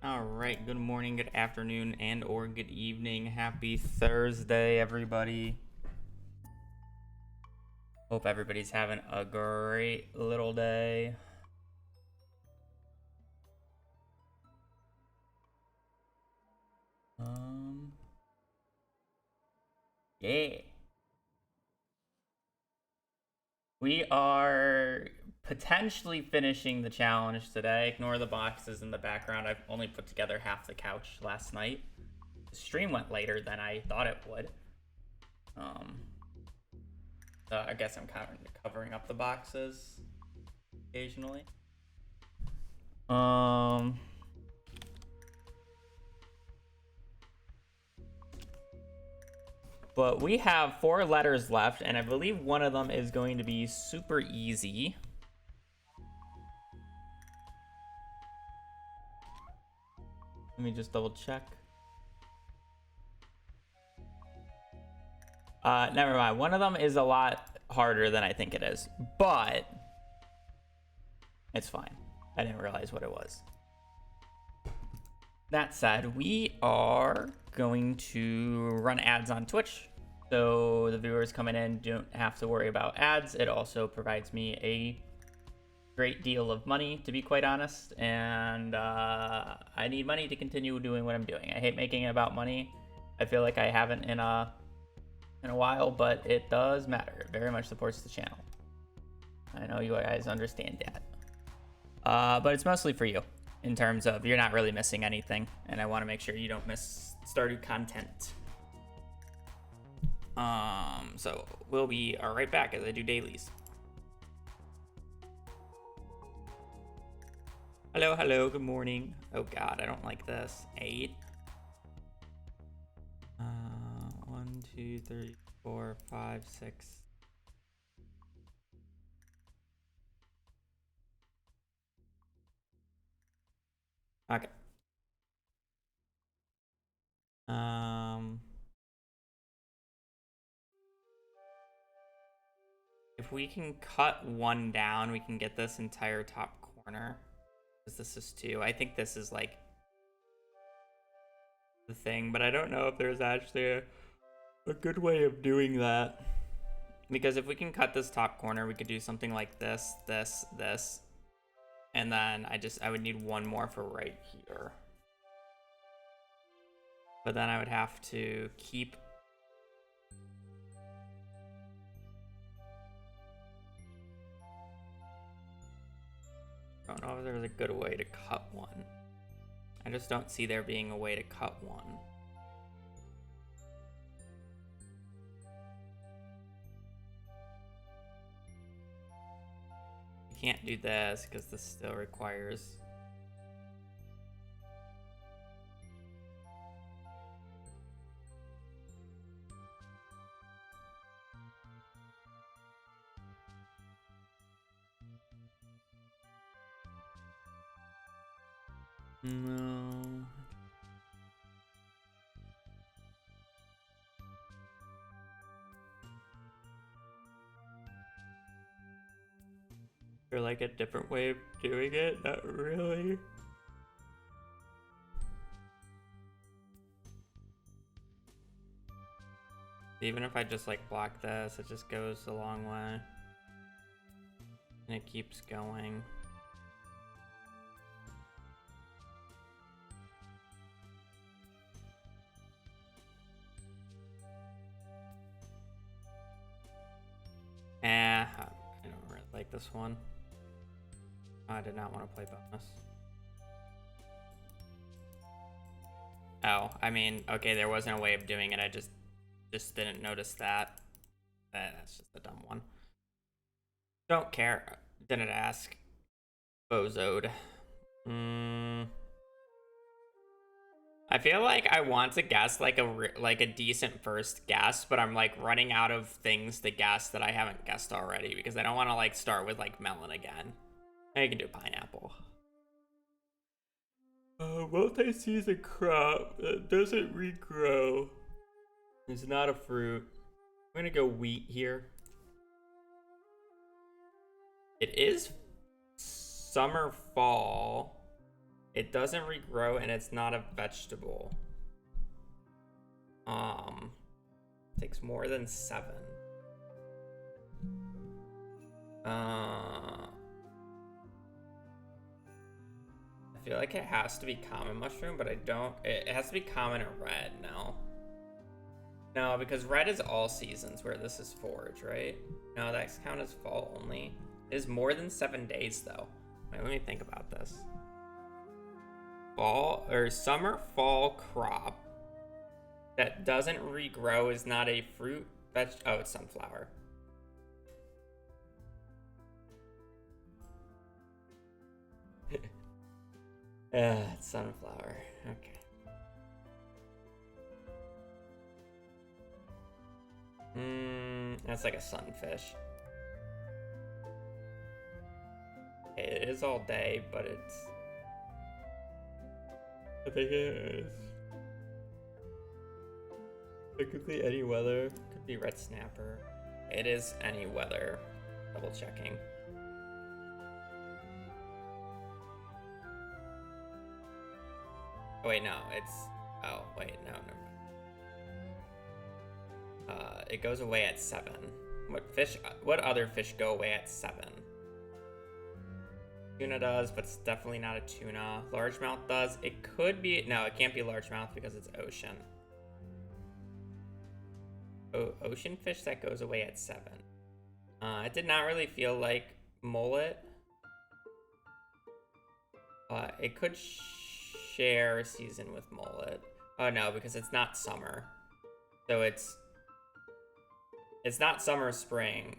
All right, good morning, good afternoon, and or good evening. Happy Thursday, everybody. Hope everybody's having a great little day. Yeah. We are potentially finishing the challenge today. Ignore the boxes in the background. I've only put together half the couch last night. The stream went later than I thought it would. I guess I'm kind of covering up the boxes occasionally. But we have 4 letters left, and I believe one of them is going to be super easy. Let me just double check. Never mind. One of them is a lot harder than I think it is, but it's fine. I didn't realize what it was. That said, we are going to run ads on Twitch. So the viewers coming in don't have to worry about ads. It also provides me a great deal of money, to be quite honest. And I need money to continue doing what I'm doing. I hate making it about money. I feel like I haven't in a while, but it does matter. It very much supports the channel. I know you guys understand that. But it's mostly for you, in terms of you're not really missing anything, and I want to make sure you don't miss Stardew content. So we'll be right back as I do dailies. Hello, good morning. Oh god, I don't like this. 8. 1, 2, 3, 4, 5, 6. Okay. If we can cut 1 down, we can get this entire top corner. Because this is 2. I think this is like the thing, but I don't know if there's actually a good way of doing that. Because if we can cut this top corner, we could do something like this, this, this. And then I would need one more for right here. But then I would have to keep... I don't know if there's a good way to cut one. I just don't see there being a way to cut one. Can't do this because this still requires no. Or like a different way of doing it? Not really. Even if I just like block this, it just goes a long way. And it keeps going. I don't really like this one. I did not want to play bonus. Oh, I mean, okay, there wasn't a way of doing it. I just didn't notice that. That's just a dumb one. Don't care. Didn't ask. Bozoed. I feel like I want to guess like a decent first guess, but I'm like running out of things to guess that I haven't guessed already because I don't want to like start with like melon again. I can do pineapple. Multi-season crop that doesn't regrow. It's not a fruit. I'm gonna go wheat here. It is summer fall. It doesn't regrow and it's not a vegetable. Takes more than 7. I feel like it has to be common mushroom, but I don't. It has to be common or red. No, because red is all seasons where this is forage, right? No, that count as fall only. It is more than 7 days though. Wait, let me think about this. Fall or summer fall crop that doesn't regrow is not a fruit. Oh, it's sunflower. It's sunflower. Okay. That's like a sunfish. It is all day, but it's... I think it is. Technically any weather. Could be red snapper. It is any weather. Double checking. Oh wait, no, it's... Oh, wait, no. It goes away at 7. What other fish go away at 7? Tuna does, but it's definitely not a tuna. Largemouth does. It could be... No, it can't be largemouth because it's ocean. Oh, ocean fish that goes away at 7. It did not really feel like mullet. It could share a season with mullet. Oh no, because it's not summer. So it's not summer, spring,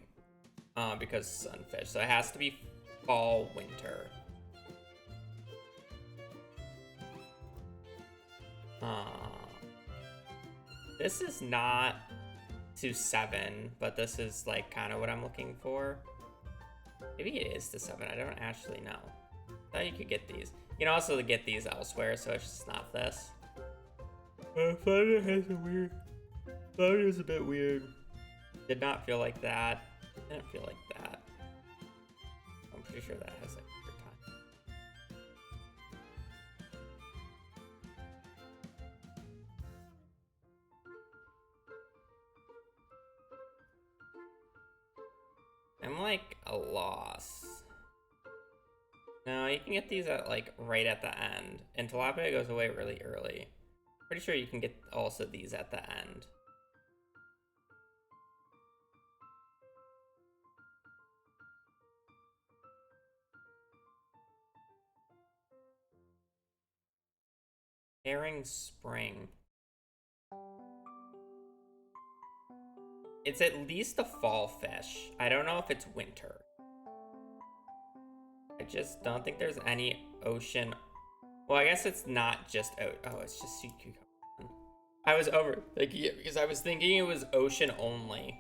because sunfish. So it has to be fall, winter. This is not to 7, but this is like kind of what I'm looking for. Maybe it is to 7. I don't actually know. I thought you could get these. You can also get these elsewhere, so it's just not this. Flounder has a weird... Flounder is a bit weird. Did not feel like that. Didn't feel like that. I'm pretty sure that has like a weird time. like a loss. No, you can get these at like right at the end. And Tilapia goes away really early. Pretty sure you can get also these at the end. Herring Spring. It's at least a fall fish. I don't know if it's winter. I just don't think there's any ocean. Well, I guess it's not just it's just sea cucumber. I was overthinking it because I was thinking it was ocean only.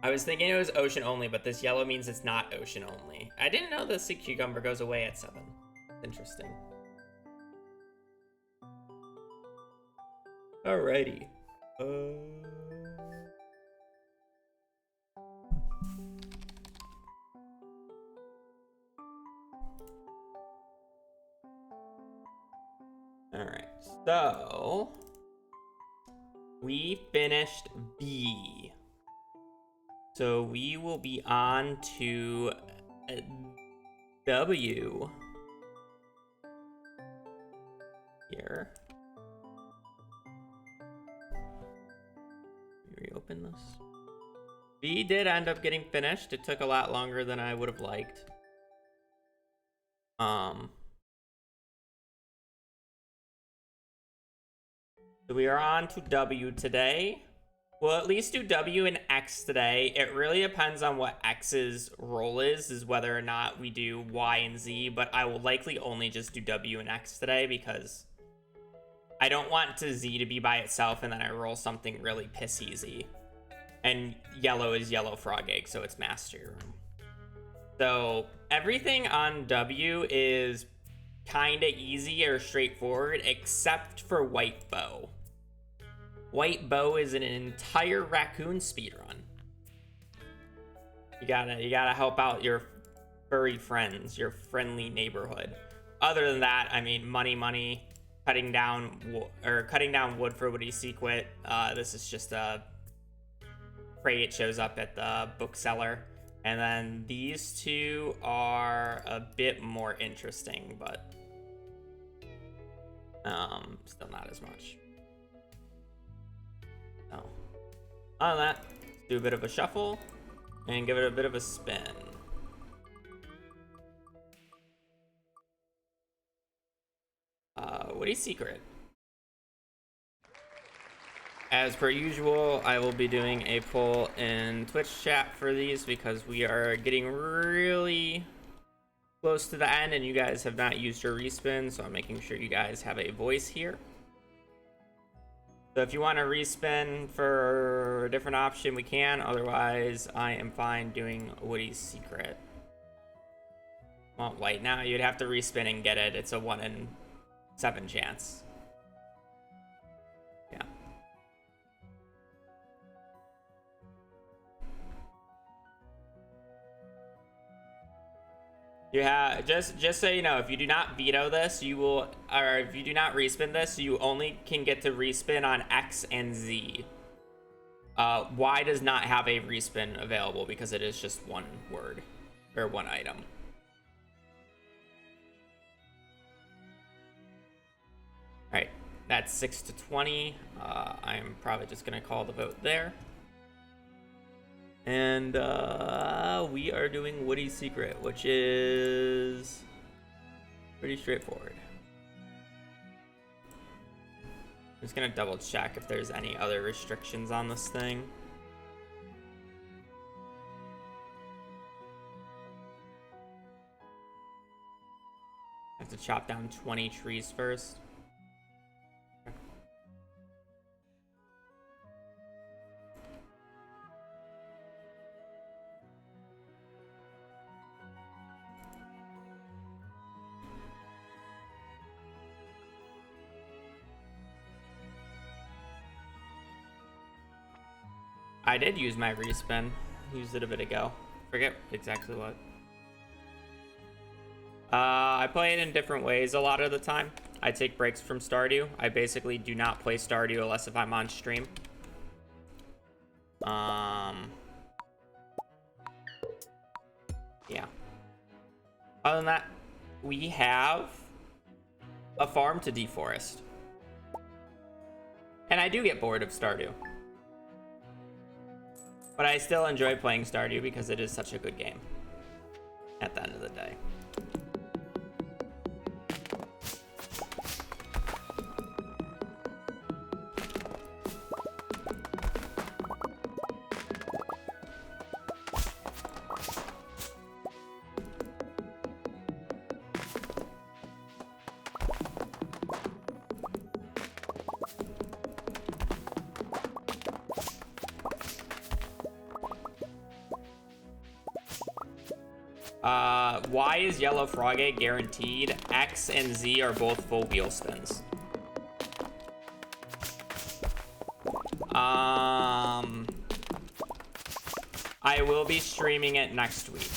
I was thinking it was ocean only, but this yellow means it's not ocean only. I didn't know the sea cucumber goes away at 7. Interesting. Alrighty. Alright, so we finished B. So we will be on to W here. Reopen this. B did end up getting finished. It took a lot longer than I would have liked. So we are on to W today. We'll at least do W and X today. It really depends on what X's role is whether or not we do Y and Z, but I will likely only just do W and X today because I don't want Z to be by itself and then I roll something really piss easy. And yellow is yellow frog egg, so it's mastery room. So everything on W is kind of easy or straightforward except for white bow. White bow is an entire raccoon speedrun. You gotta help out your furry friends, your friendly neighborhood. Other than that, I mean, money, cutting down wood for Woody Secret. This is just a crate. It shows up at the bookseller. And then these two are a bit more interesting, but still not as much. So, on that, let's do a bit of a shuffle and give it a bit of a spin. Woody's Secret. As per usual, I will be doing a poll in Twitch chat for these because we are getting really close to the end and you guys have not used your respin, so I'm making sure you guys have a voice here. So if you want to respin for a different option, we can. Otherwise, I am fine doing Woody's Secret. Want white now? You'd have to respin and get it. It's a 1 in 7 chance. Yeah. You have just so you know, if you do not veto this, you will, or if you do not respin this, you only can get to respin on X and Z. Y does not have a respin available because it is just one word or one item. All right, that's 6 to 20. I'm probably just gonna call the vote there. And we are doing Woody's Secret, which is pretty straightforward. I'm just gonna double check if there's any other restrictions on this thing. I have to chop down 20 trees first. I did use my respin. Used it a bit ago. Forget exactly what. I play it in different ways a lot of the time. I take breaks from Stardew. I basically do not play Stardew unless if I'm on stream. Other than that, we have a farm to deforest. And I do get bored of Stardew. But I still enjoy playing Stardew because it is such a good game at the end of the day. Y is Yellow Frog Egg guaranteed. X and Z are both full wheel spins. I will be streaming it next week.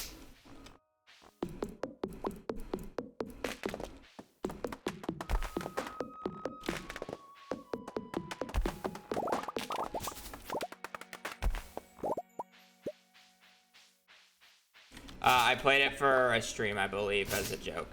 I played it for a stream, I believe, as a joke.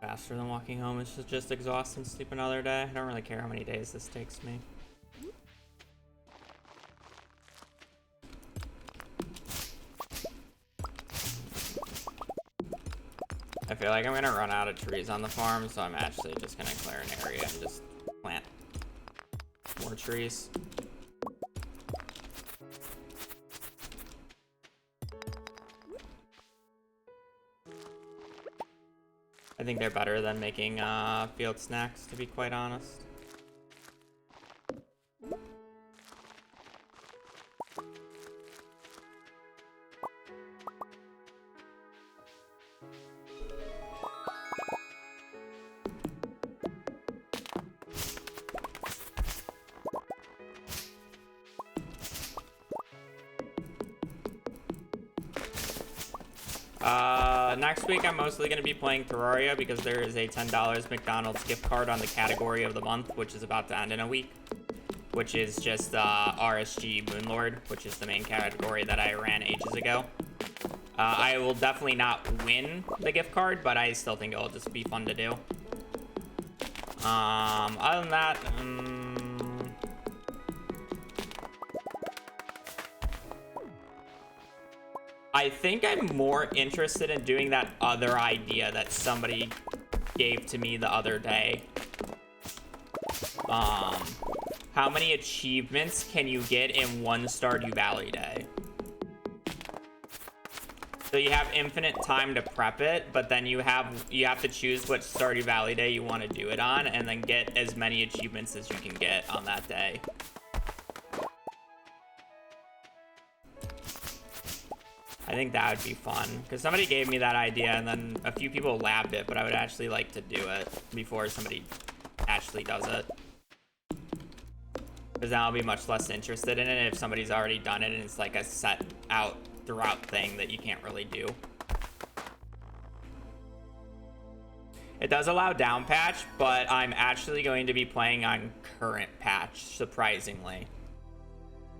Faster than walking home is just exhaust and sleep another day. I don't really care how many days this takes me. I feel like I'm gonna run out of trees on the farm, so I'm actually just gonna clear an area and just plant more trees. I think they're better than making field snacks, to be quite honest. Next week, I'm mostly going to be playing Terraria because there is a $10 McDonald's gift card on the category of the month, which is about to end in a week, which is just RSG Moonlord, which is the main category that I ran ages ago. I will definitely not win the gift card, but I still think it'll just be fun to do. Other than that, I think I'm more interested in doing that other idea that somebody gave to me the other day. How many achievements can you get in one Stardew Valley day? So you have infinite time to prep it, but then you have to choose what Stardew Valley day you want to do it on, and then get as many achievements as you can get on that day. I think that would be fun, because somebody gave me that idea and then a few people labbed it, but I would actually like to do it before somebody actually does it. Because then I'll be much less interested in it if somebody's already done it and it's like a set out throughout thing that you can't really do. It does allow down patch, but I'm actually going to be playing on current patch, surprisingly.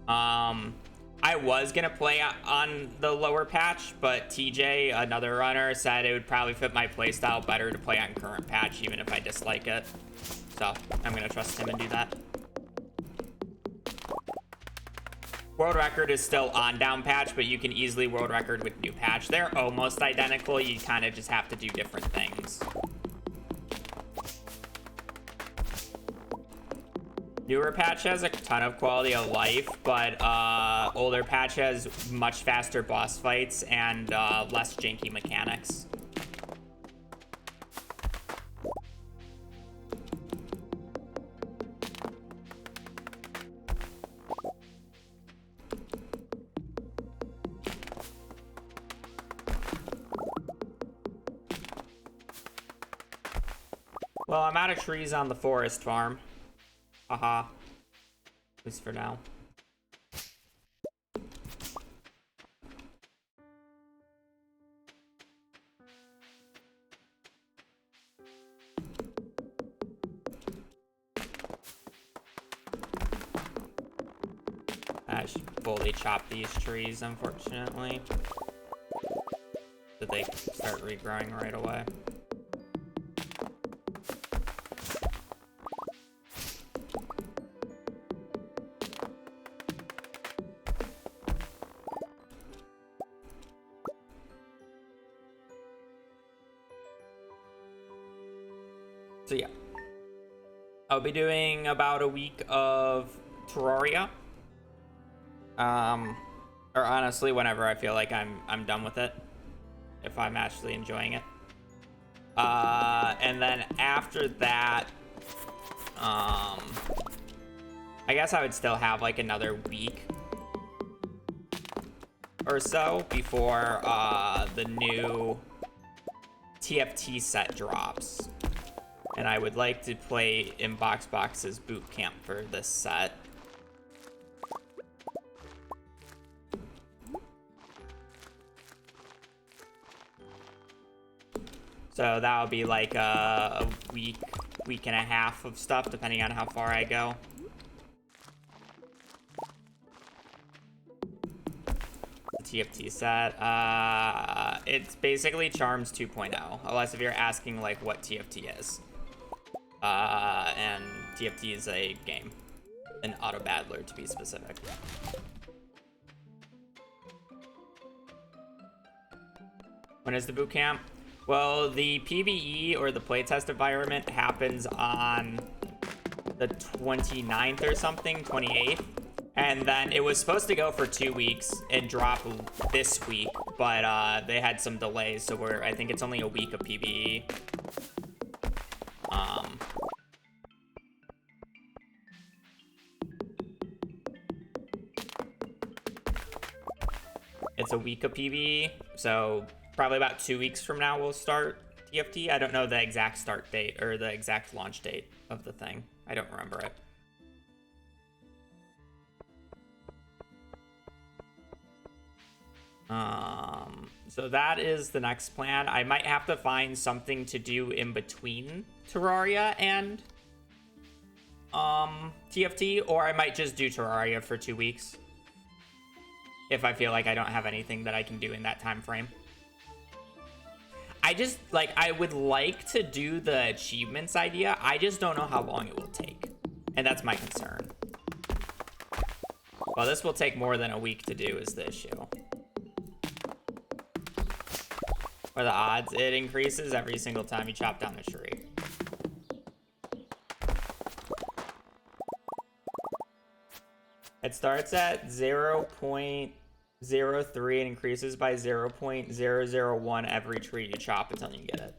I was going to play on the lower patch, but TJ, another runner, said it would probably fit my playstyle better to play on current patch, even if I dislike it. So I'm going to trust him and do that. World record is still on down patch, but you can easily world record with new patch. They're almost identical. You kind of just have to do different things. Newer patch has a ton of quality of life, but older patch has much faster boss fights and less janky mechanics. Well, I'm out of trees on the forest farm. Haha. At least for now. I should fully chop these trees, unfortunately. So they start regrowing right away. So yeah, I'll be doing about a week of Terraria. Or honestly, whenever I feel like I'm done with it, if I'm actually enjoying it. And then after that, I guess I would still have like another week or so before the new TFT set drops. And I would like to play in Boxbox's boot camp for this set. So that'll be like a week and a half of stuff, depending on how far I go. The TFT set. It's basically Charms 2.0, unless if you're asking like what TFT is. And TFT is a game, an auto battler to be specific. When is the boot camp? Well, the PvE or the playtest environment happens on the 29th or something, 28th. And then it was supposed to go for 2 weeks and drop this week, but they had some delays, so I think it's only a week of PvE. It's a week of PvE, so probably about 2 weeks from now we'll start TFT. I don't know the exact start date or the exact launch date of the thing. I don't remember it. So that is the next plan. I might have to find something to do in between Terraria and TFT, or I might just do Terraria for 2 weeks if I feel like I don't have anything that I can do in that time frame. I would like to do the achievements idea. I just don't know how long it will take. And that's my concern. Well, this will take more than a week to do is the issue. Or the odds, it increases every single time you chop down a tree. It starts at 0.03 and increases by 0.001 every tree you chop until you get it.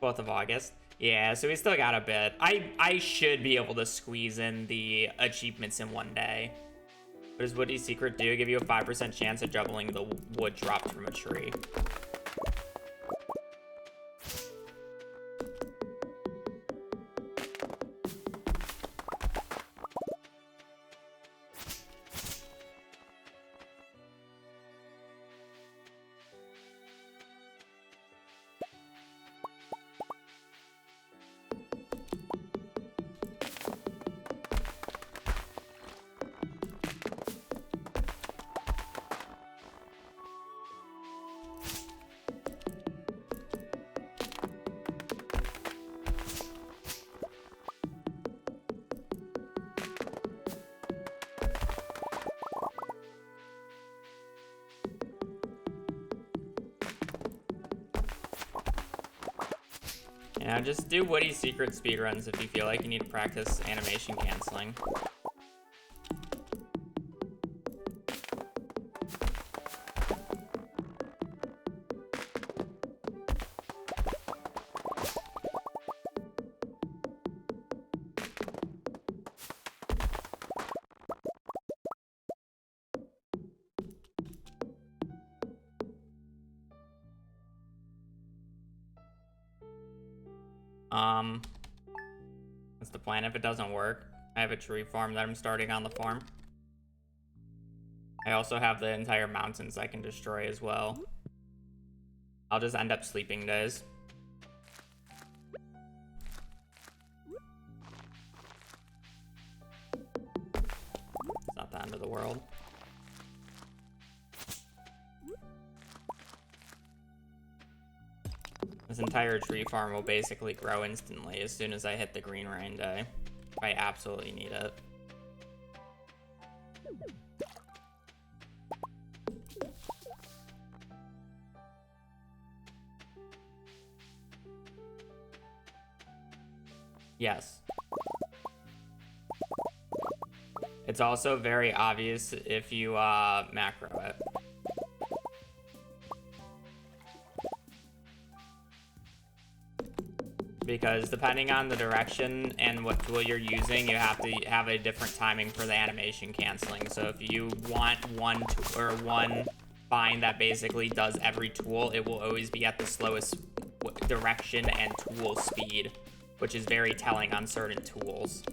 Both of August. Yeah, so we still got a bit. I should be able to squeeze in the achievements in one day What does Woody's Secret do? Give you a 5% chance of doubling the wood dropped from a tree. Yeah, just do Woody's Secret speedruns if you feel like you need to practice animation canceling. That's the plan. If it doesn't work, I have a tree farm that I'm starting on the farm. I also have the entire mountains I can destroy as well. I'll just end up sleeping days. It's not the end of the world. This entire tree farm will basically grow instantly as soon as I hit the green rain day. If I absolutely need it. Yes. It's also very obvious if you macro it. Because depending on the direction and what tool you're using, you have to have a different timing for the animation canceling. So if you want one bind that basically does every tool, it will always be at the slowest direction and tool speed, which is very telling on certain tools.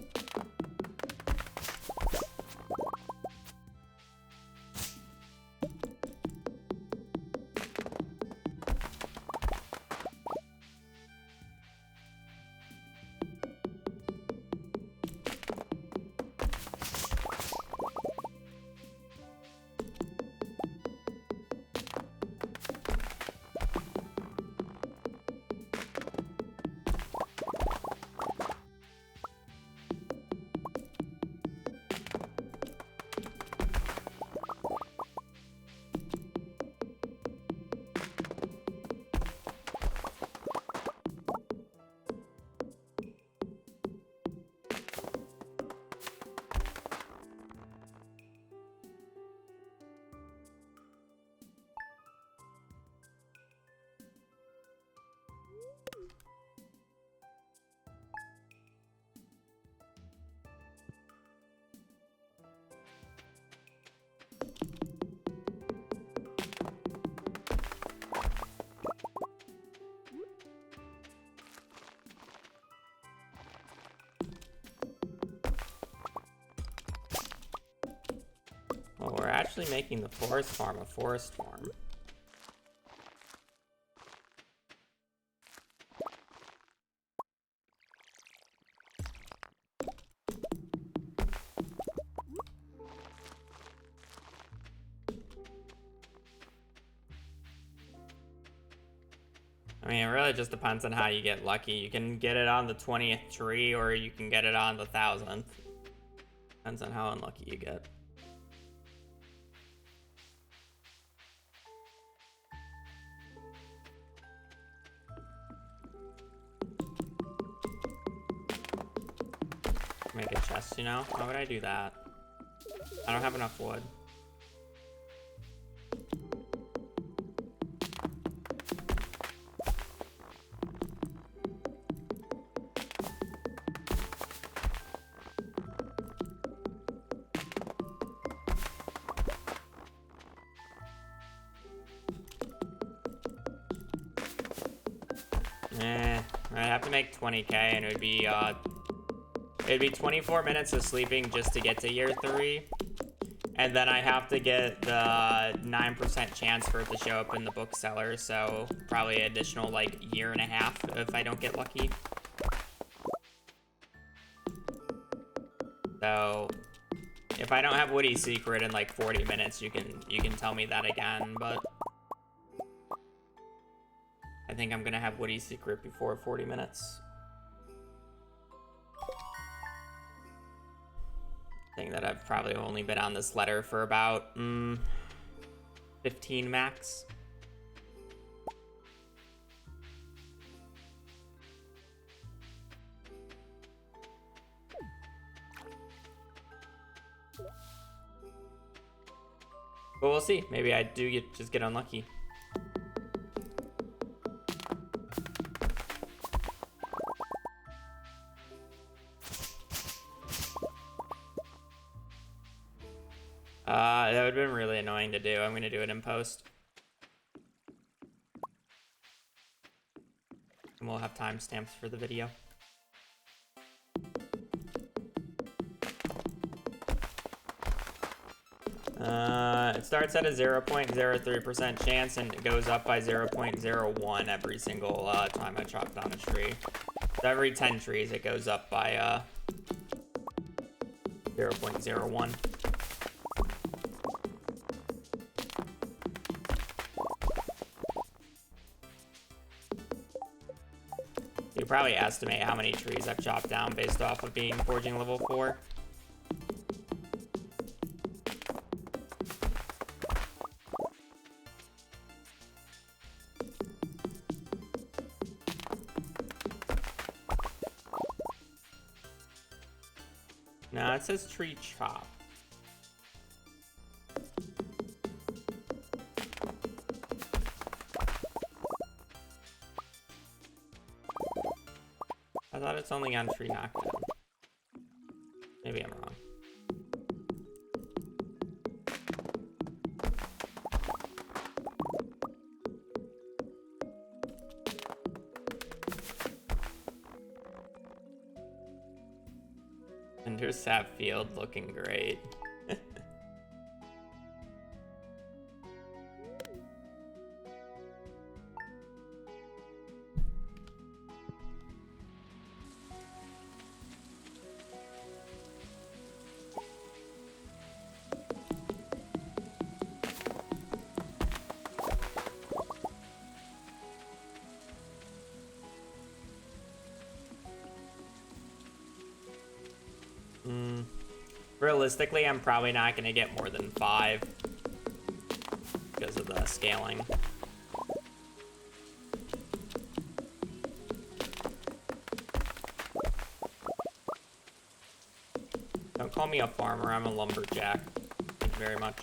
Well, we're actually making the forest farm a forest farm. I mean, it really just depends on how you get lucky. You can get it on the 20th tree, or you can get it on the 1000th. Depends on how unlucky you get. Make a chest, you know? Why would I do that? I don't have enough wood. to make 20k, and it'd be 24 minutes of sleeping just to get to year 3. And then I have to get the 9% chance for it to show up in the bookseller, so probably an additional, like, year and a half if I don't get lucky. So, if I don't have Woody's Secret in, like, 40 minutes, you can tell me that again, but I think I'm gonna have Woody's Secret before 40 minutes. Thing that I've probably only been on this letter for about 15 max. But we'll see. Maybe I do just get unlucky. That would have been really annoying to do. I'm going to do it in post. And we'll have timestamps for the video. It starts at a 0.03% chance and it goes up by 0.01 every single time I chop down a tree. So every 10 trees it goes up by 0.01. You probably estimate how many trees I've chopped down based off of being forging level 4. No, it says tree chop. I thought it's only on tree knockdown. Maybe I'm wrong. Intersap field looking great. Realistically, I'm probably not going to get more than 5 because of the scaling. Don't call me a farmer, I'm a lumberjack. Thank you very much.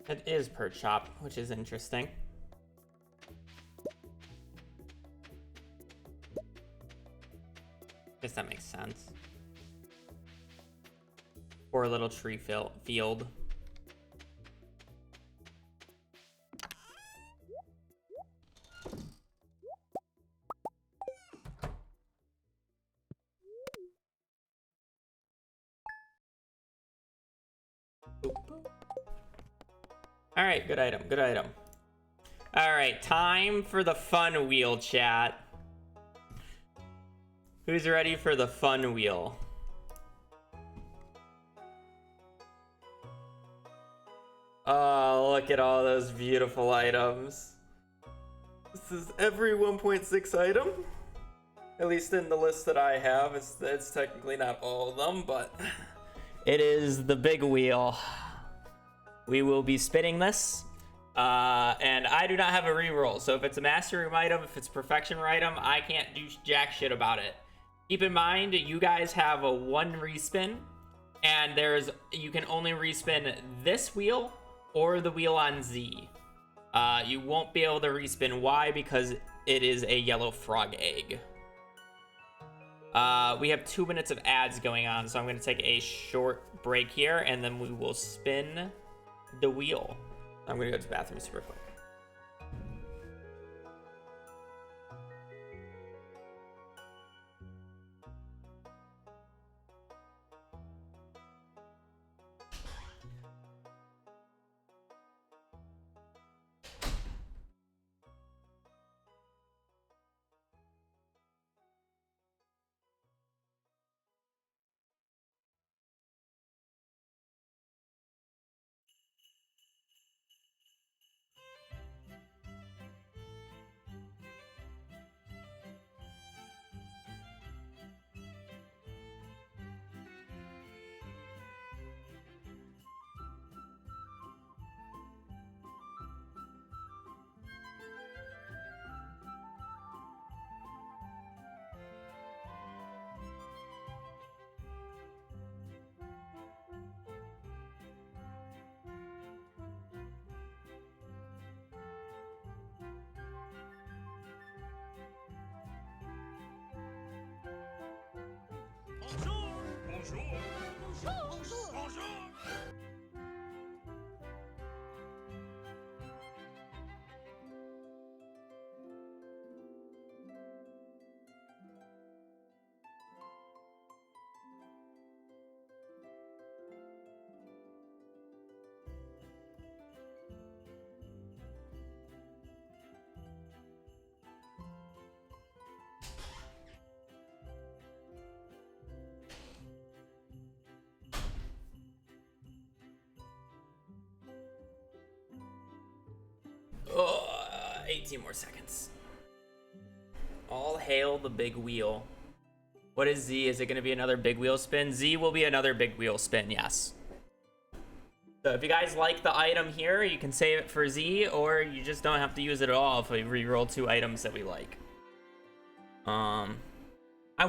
It is per chop, which is interesting. Guess that makes sense. Or a little tree field. All right, good item, good item. All right, time for the fun wheel, chat. Who's ready for the fun wheel? Oh, look at all those beautiful items. This is every 1.6 item. At least in the list that I have. It's technically not all of them, but it is the big wheel. We will be spinning this. And I do not have a reroll. So if it's a master room item, if it's a perfection room item, I can't do jack shit about it. Keep in mind, you guys have a 1 respin. And you can only respin this wheel or the wheel on Z. You won't be able to respin Y because it is a yellow frog egg. We have 2 minutes of ads going on, so I'm going to take a short break here, and then we will spin the wheel. I'm going to go to the bathroom super quick. Oh, 18 more seconds. All hail the big wheel. What is Z? Is it going to be another big wheel spin? Z will be another big wheel spin, yes. So if you guys like the item here, you can save it for Z, or you just don't have to use it at all if we reroll 2 items that we like. I'm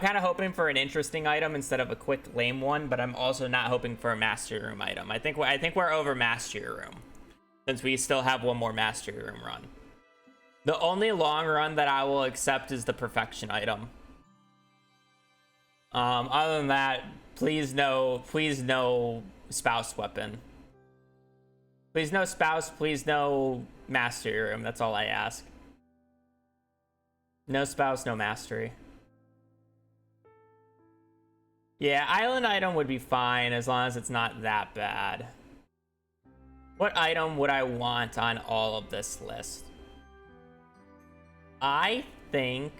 kind of hoping for an interesting item instead of a quick lame one, but I'm also not hoping for a master room item. I think we're over master room, since we still have 1 more master room run. The only long run that I will accept is the perfection item. Other than that, please no spouse weapon. Please no spouse, please no master room. That's all I ask. No spouse, no mastery. Yeah, island item would be fine as long as it's not that bad. What item would I want on all of this list? I think...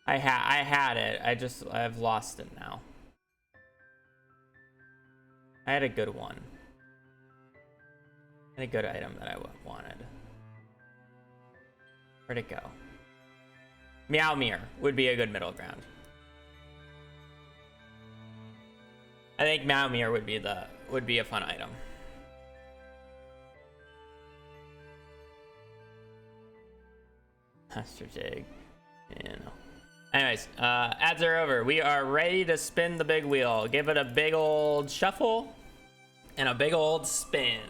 I had it. I've lost it now. I had a good one. I had a good item that I wanted. Where'd it go? Meowmere would be a good middle ground. I think Meowmere would be a fun item. Master Jig, you know. Anyways, ads are over. We are ready to spin the big wheel. Give it a big old shuffle and a big old spin.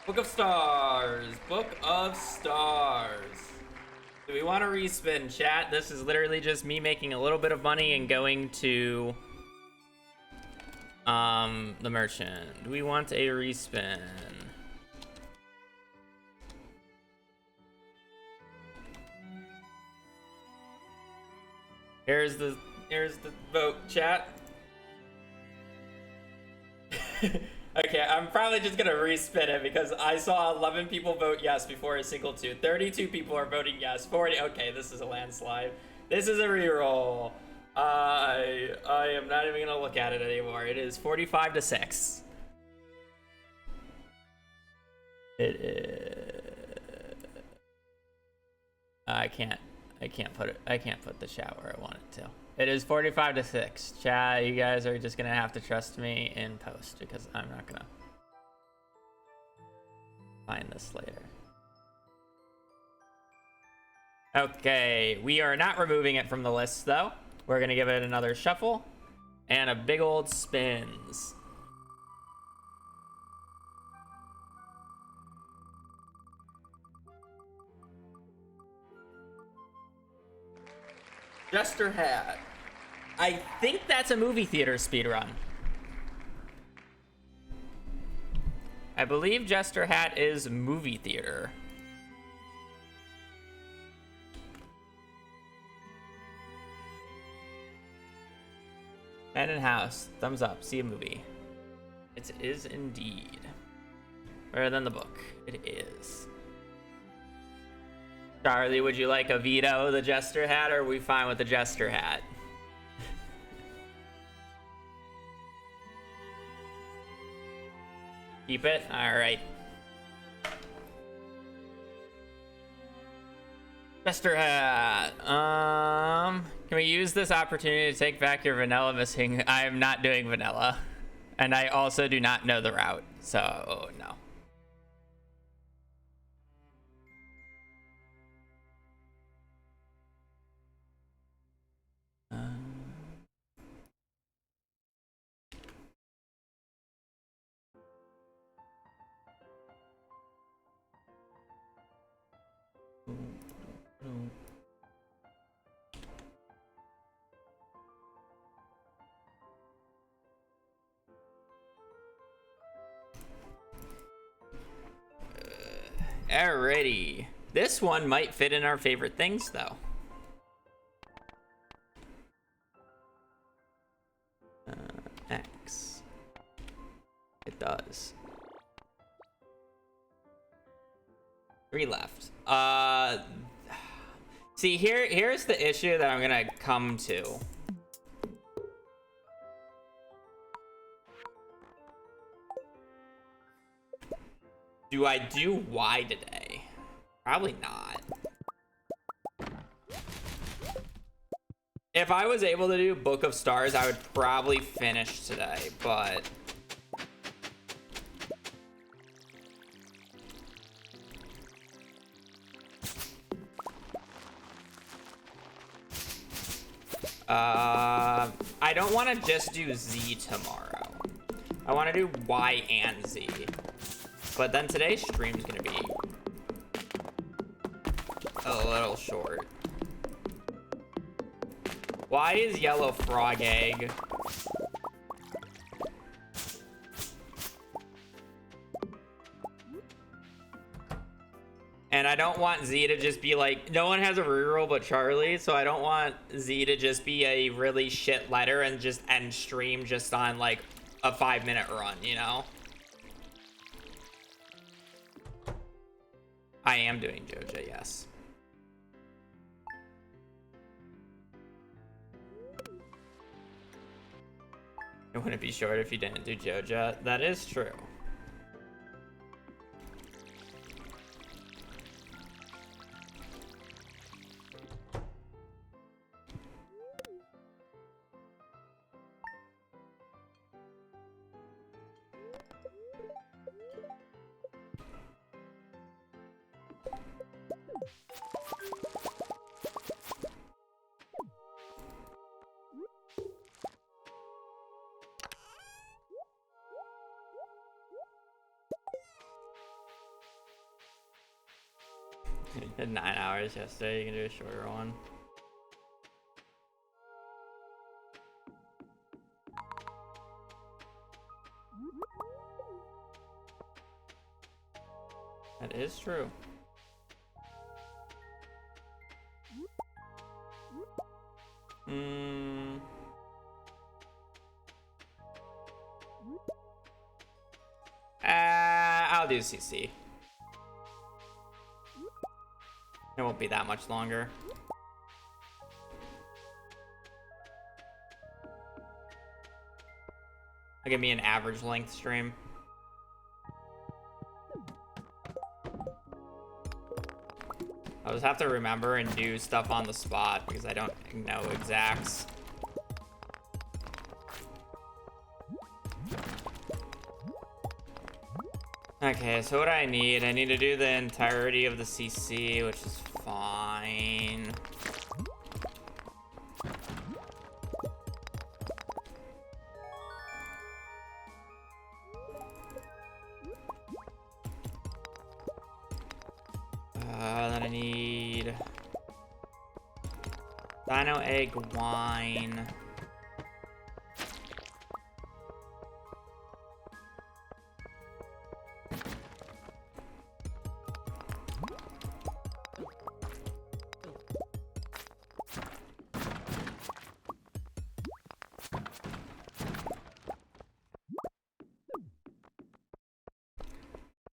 Book of Stars. Book of Stars. Do we want to respin, chat? This is literally just me making a little bit of money and going to the merchant. Do we want a respin? Here's the vote, chat. Okay, I'm probably just gonna respin it because I saw 11 people vote yes before a single 2. 32 people are voting yes. 40. Okay, this is a landslide. This is a reroll. I am not even gonna look at it anymore. It is 45 to 6. It is. I can't put the chat where I want it to. It is 45 to 6. Chat, you guys are just gonna have to trust me in post because I'm not gonna find this later. Okay, we are not removing it from the list though. We're gonna give it another shuffle and a big old spins. Jester Hat. I think that's a movie theater speedrun. I believe Jester Hat is movie theater. Man in House. Thumbs up. See a movie. It is indeed. Better than the book. It is. Charlie, would you like a veto the Jester Hat, or are we fine with the Jester Hat? Keep it? Alright. Jester Hat. Can we use this opportunity to take back your vanilla missing? I am not doing vanilla. And I also do not know the route, so no. Alrighty. This one might fit in our favorite things, though. X. It does. 3 left. See, here's the issue that I'm gonna come to. Do I do Y today? Probably not. If I was able to do Book of Stars, I would probably finish today, but... I don't want to just do Z tomorrow. I want to do Y and Z. But then today's stream's gonna be a little short. Why is yellow frog egg? And I don't want Z to just be like, no one has a reroll but Charlie, so I don't want Z to just be a really shit letter and just end stream just on like a 5-minute run, you know? I am doing Joja, yes. It wouldn't be short if you didn't do Joja. That is true. You did 9 hours yesterday, you can do a shorter one. That is true. I'll do CC. It won't be that much longer. I'll give me an average length stream. I'll just have to remember and do stuff on the spot because I don't know exacts. Okay, so what I need to do the entirety of the CC, which is fine. Then I need Dino Egg Wine.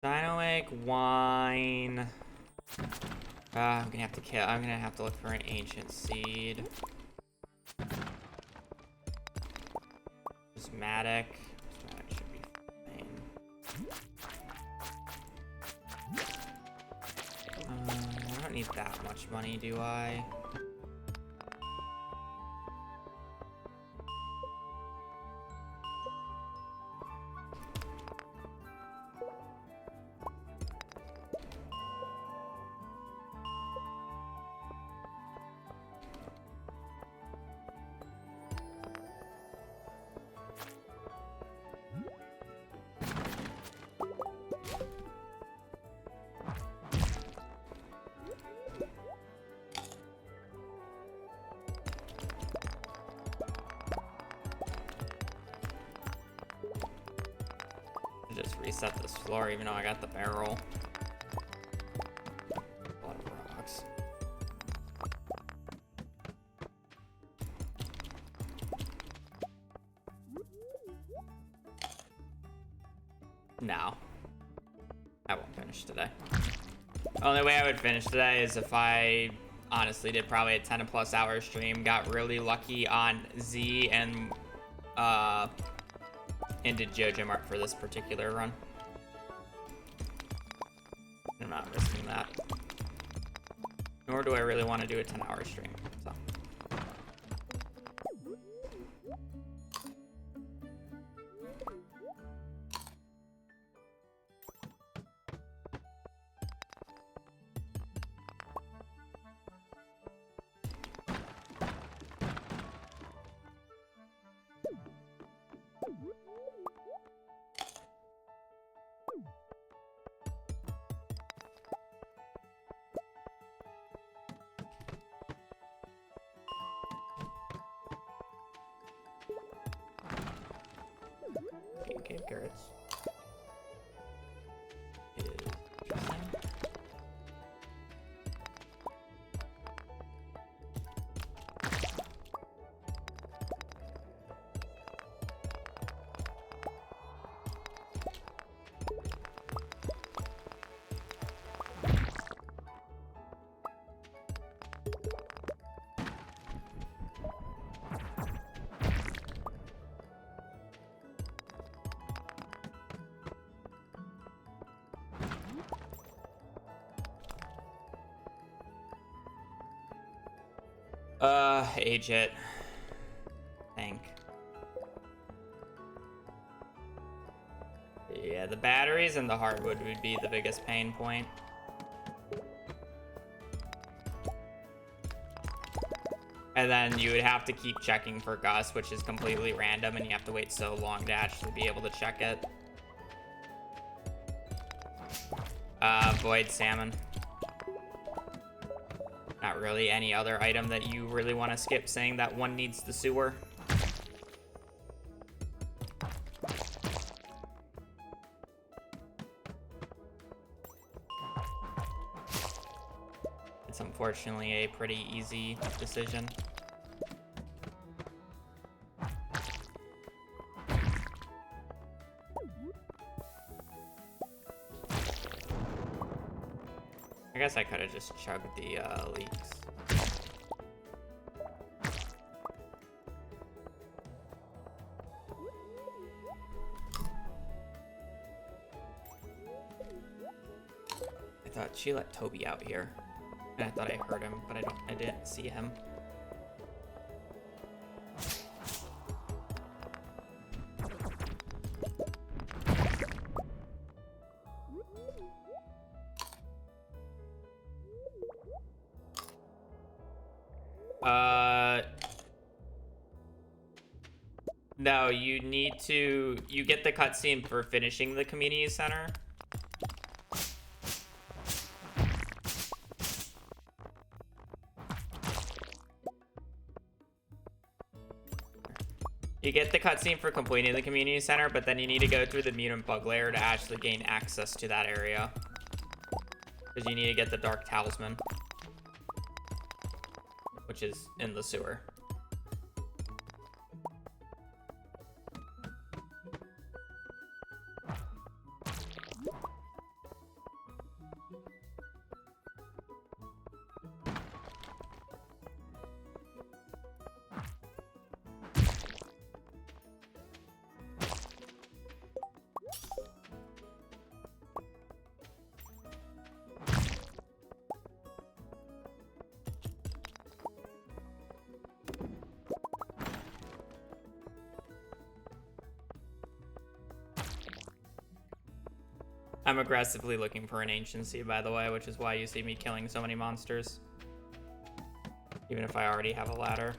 Dino Egg Wine. I'm gonna have to look for an ancient seed. Prismatic. Prismatic should be fine. I don't need that much money, do I? Just reset this floor even though I got the barrel. A lot of rocks. No. I won't finish today. The only way I would finish today is if I honestly did probably a 10+ hour stream, got really lucky on Z and did JoJo Mart for this particular run. I'm not risking that. Nor do I really want to do a 10-hour stream. So. Cave carrots. Interesting. Age it. Think. Yeah, the batteries and the hardwood would be the biggest pain point. And then you would have to keep checking for Gus, which is completely random, and you have to wait so long to actually be able to check it. Void salmon. Not really any other item that you really want to skip, saying that one needs the sewer. It's unfortunately a pretty easy decision. I guess I could have just chugged the leaks. I thought she let Toby out here. And I thought I heard him, but I didn't see him. No, you get the cutscene for finishing the community center. You get the cutscene for completing the community center, but then you need to go through the mutant bug layer to actually gain access to that area. Because you need to get the Dark Talisman, which is in the sewer. I'm aggressively looking for an anciency, by the way, which is why you see me killing so many monsters. Even if I already have a ladder.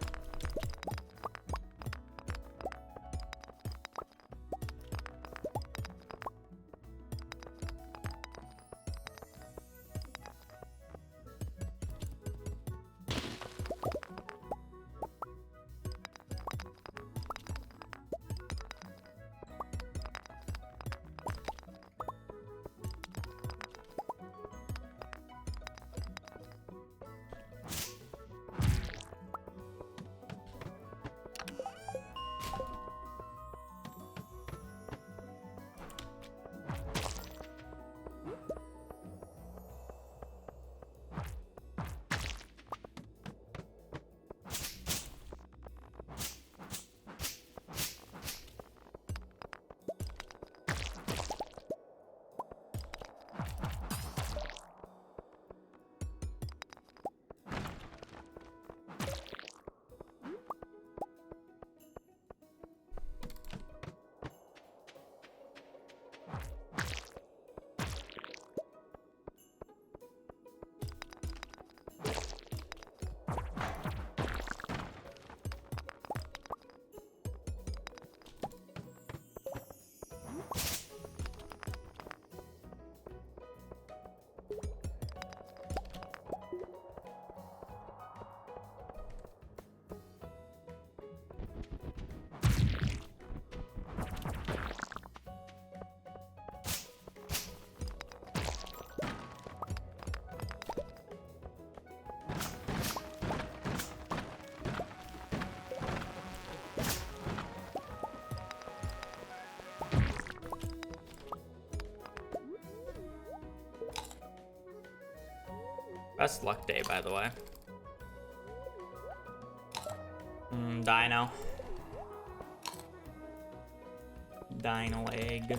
Best luck day, by the way. Dino. Dino egg.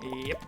Yep.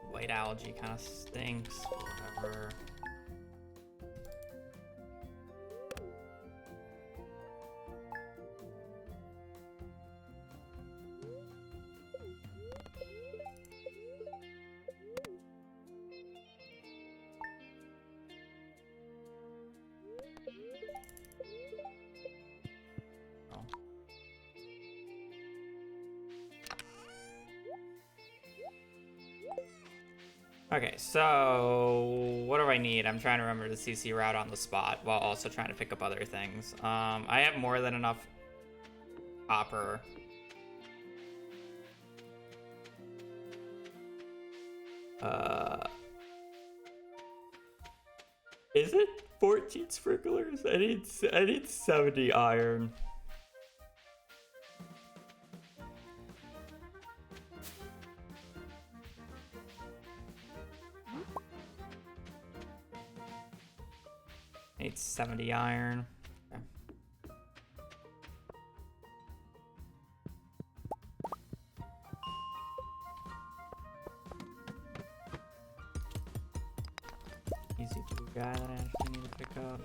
White algae kind of stinks. Whatever. Okay, so what do I need? I'm trying to remember the CC route on the spot while also trying to pick up other things. I have more than enough copper. Is it 14 sprinklers? I need 70 iron. Need 70 iron. Okay. Easy blue guy that I actually need to pick up.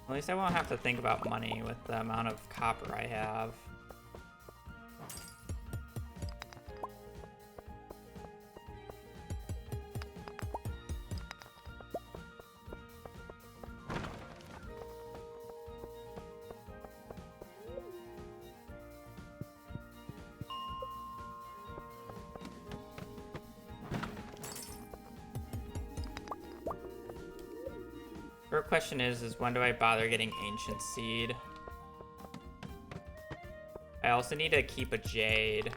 At least I won't have to think about money with the amount of copper I have. Her question is when do I bother getting Ancient Seed? I also need to keep a Jade.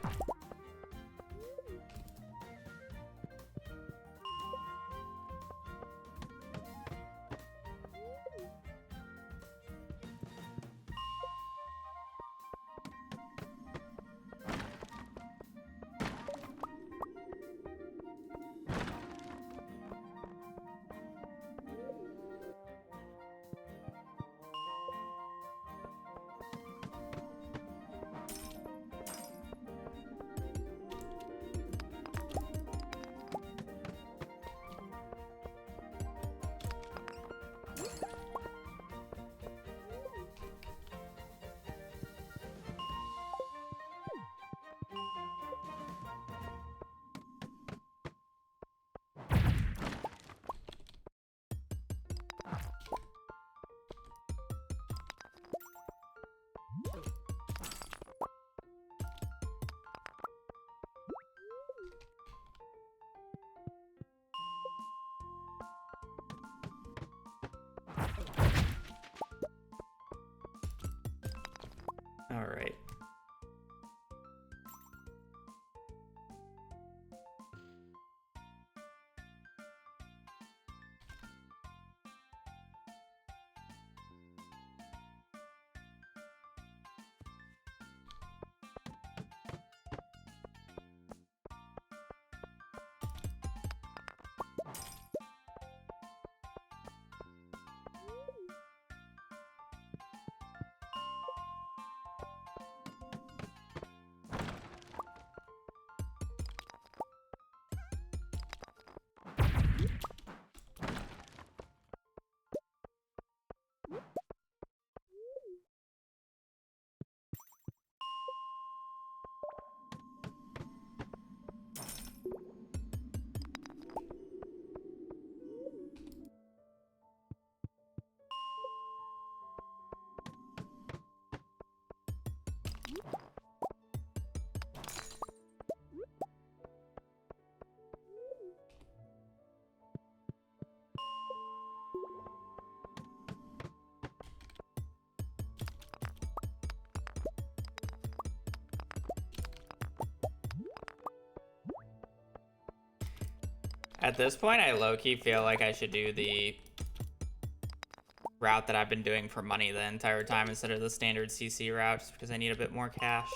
At this point, I low-key feel like I should do the route that I've been doing for money the entire time instead of the standard CC route, just because I need a bit more cash.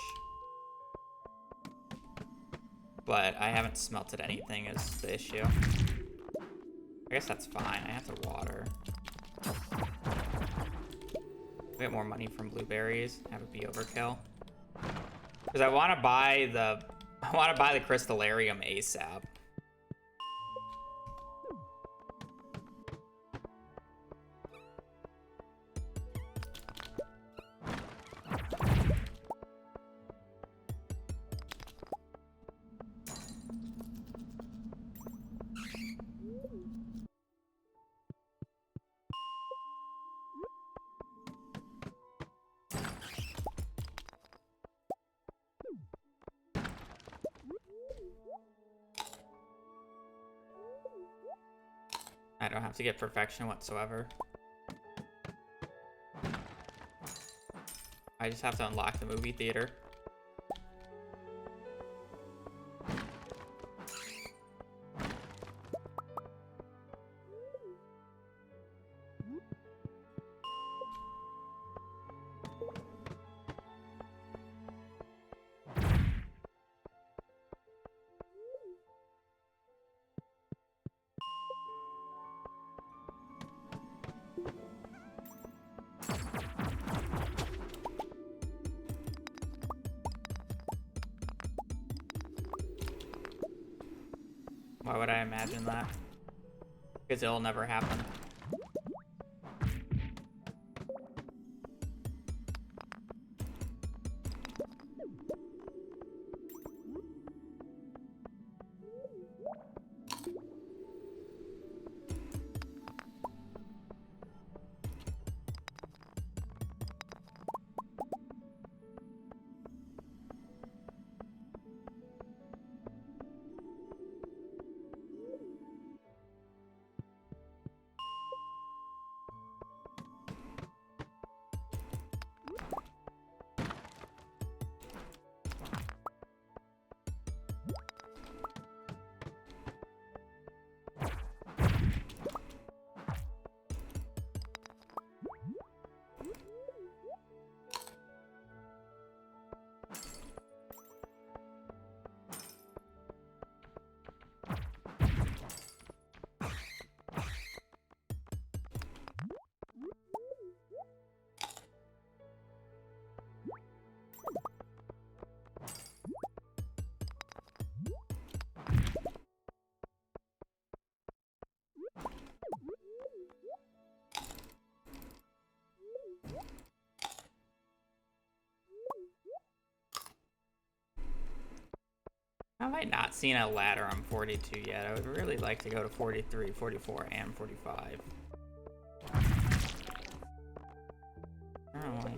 But I haven't smelted anything is the issue. I guess that's fine. I have to water. Get more money from blueberries. Have it be overkill. Because I want to buy the Crystallarium ASAP. I don't have to get perfection whatsoever. I just have to unlock the movie theater. Why would I imagine that? Because it'll never happen. Have I not seen a ladder on 42 yet? I would really like to go to 43, 44, and 45. Oh.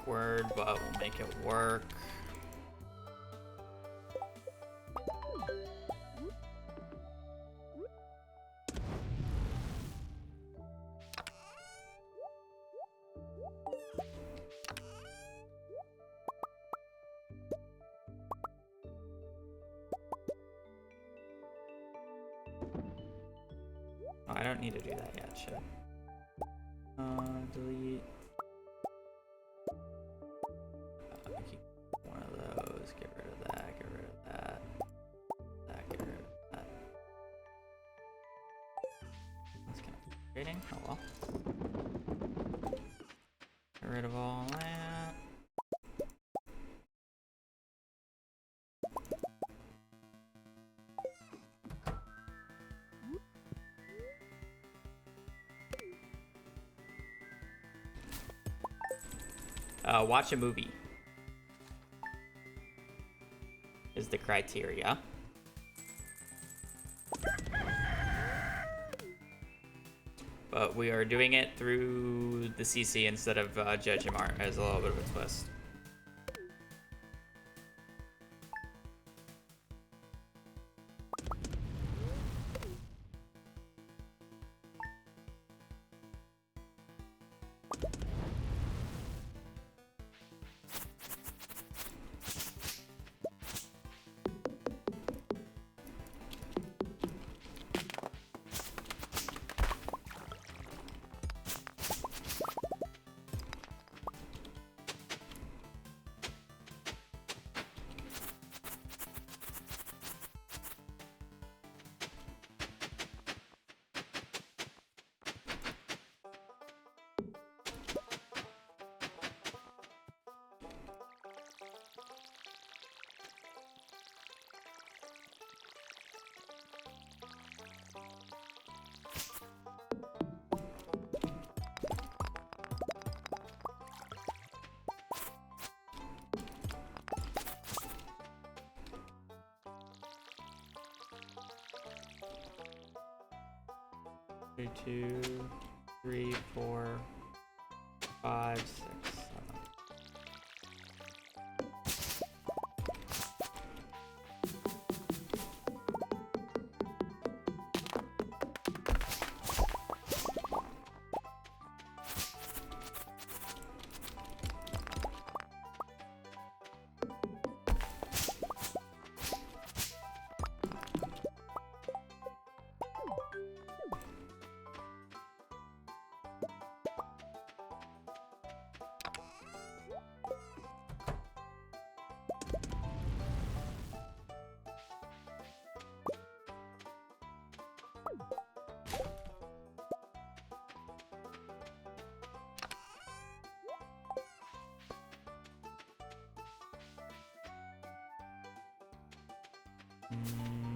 awkward, but we'll make it work. Oh, I don't need to do that yet, shit. Delete. Keep one of those, get rid of that, get rid of that. Get rid of that. That's kind of frustrating. Oh well. Get rid of all that. Watch a movie is the criteria. But we are doing it through the CC instead of JudgeMart as a little bit of a twist. Two, 3, 4, 5, 6, 7.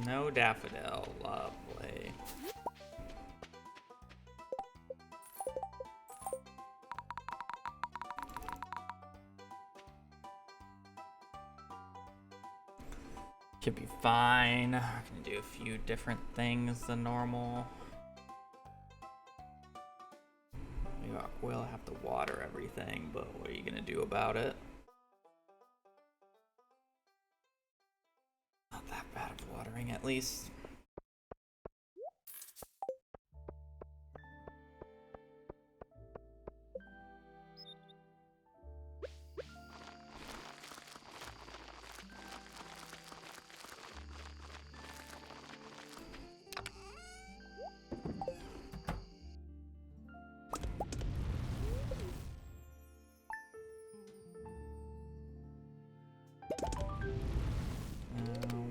No daffodil, lovely. Should be fine. We're gonna do a few different things than normal. We'll have to water everything, but what are you gonna do about it? Not that bad of watering, at least.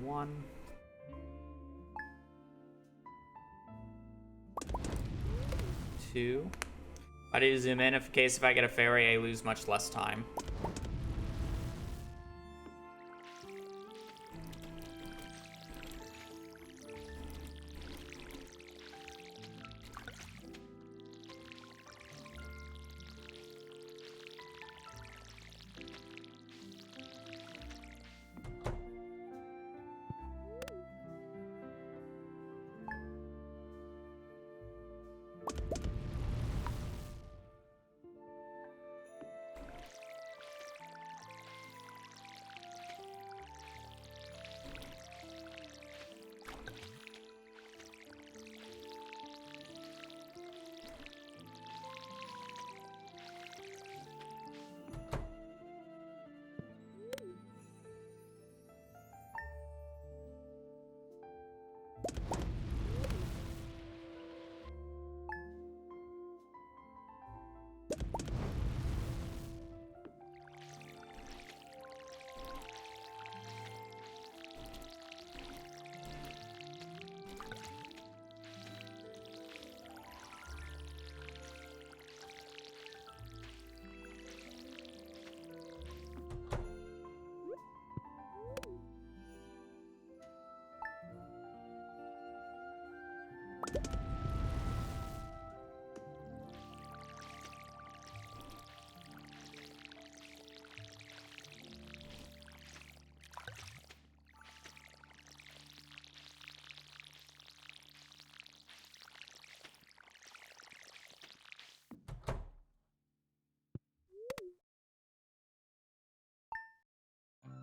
One. Two. I do zoom in in case if I get a fairy, I lose much less time.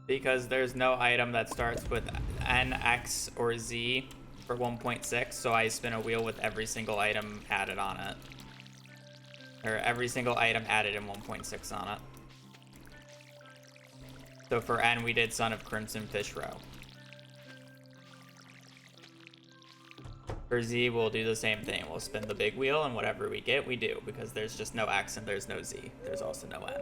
Because there's no item that starts with N, X, or Z for 1.6, so I spin a wheel with every single item added on it. Or every single item added in 1.6 on it. So for N, we did Son of Crimson Fish Row. For Z, we'll do the same thing. We'll spin the big wheel, and whatever we get, we do, because there's just no X and there's no Z. There's also no N.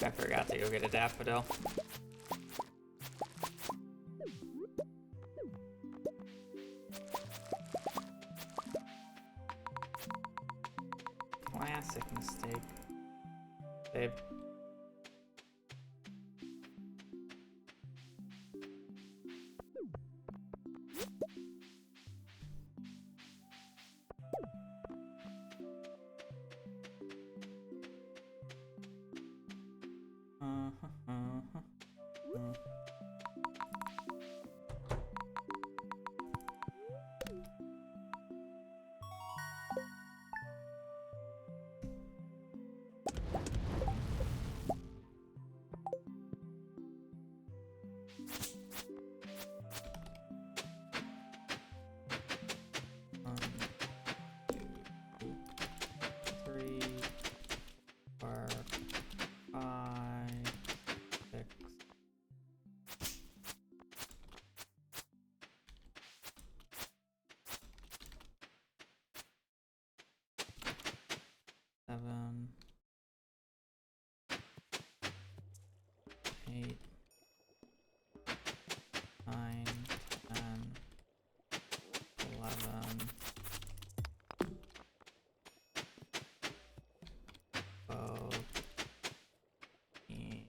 I forgot to go get a daffodil. Classic mistake. Babe. Seven, 8, 9, 10, 11, 12, 13.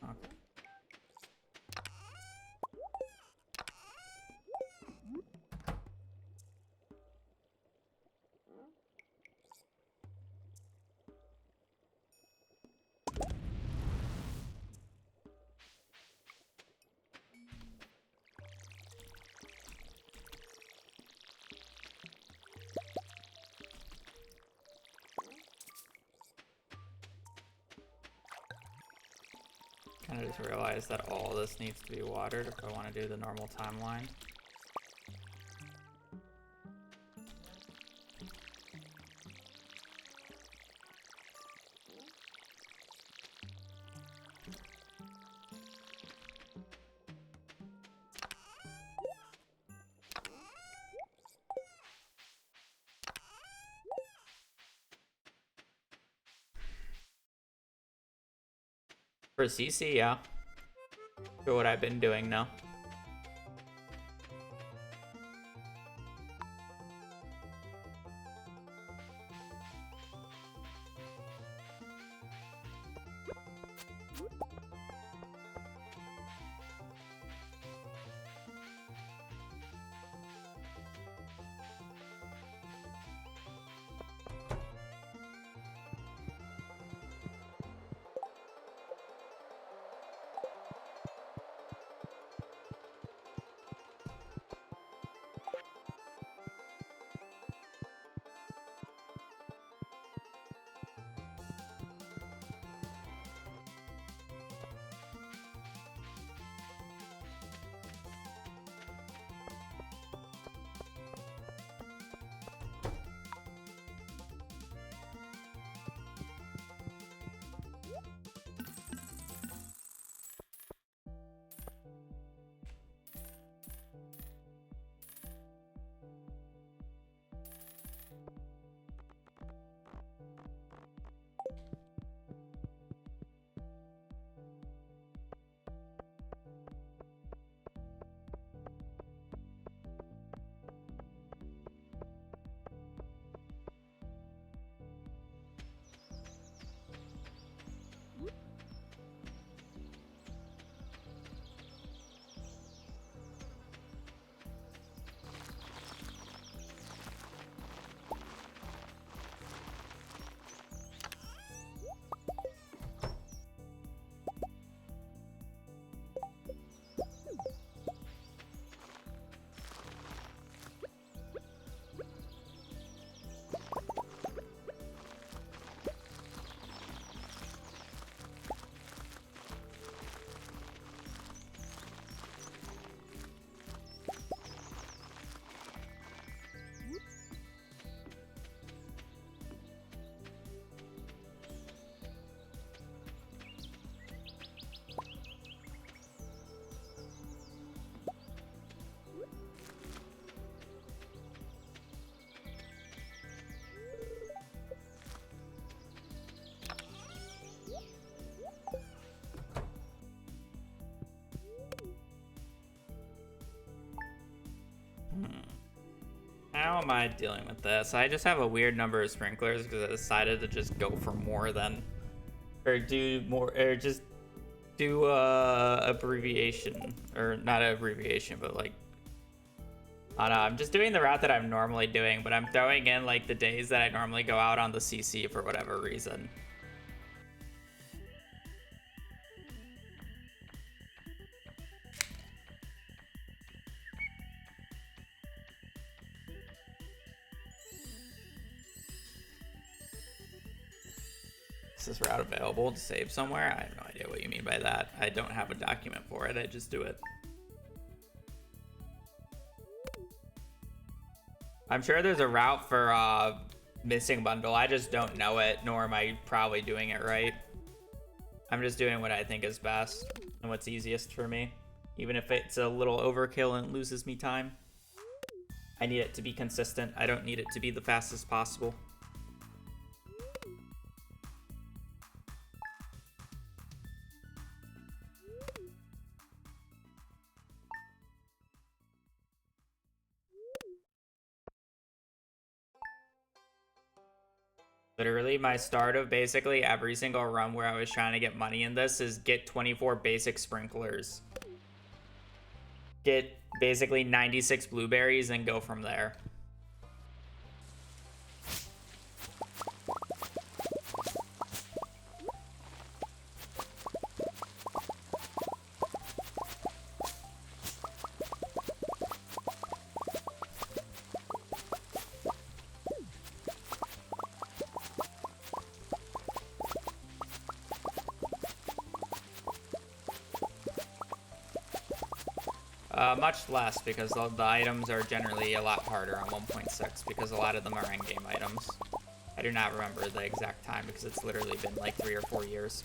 Okay. I just realized that all this needs to be watered if I want to do the normal timeline. For CC, yeah. For what I've been doing now. How am I dealing with this? I just have a weird number of sprinklers because I decided to just go for more than, or do more, or just do abbreviation, or not abbreviation, but like, I don't know, I'm just doing the route that I'm normally doing, but I'm throwing in like the days that I normally go out on the CC for whatever reason. Is this route available to save somewhere? I have no idea what you mean by that. I don't have a document for it, I just do it. I'm sure there's a route for missing bundle. I just don't know it, nor am I probably doing it right. I'm just doing what I think is best and what's easiest for me. Even if it's a little overkill and loses me time. I need it to be consistent. I don't need it to be the fastest possible. Literally, my start of basically every single run where I was trying to get money in this is get 24 basic sprinklers. Get basically 96 blueberries and go from there. Much less, because the items are generally a lot harder on 1.6 because a lot of them are endgame items. I do not remember the exact time because it's literally been like 3 or 4 years.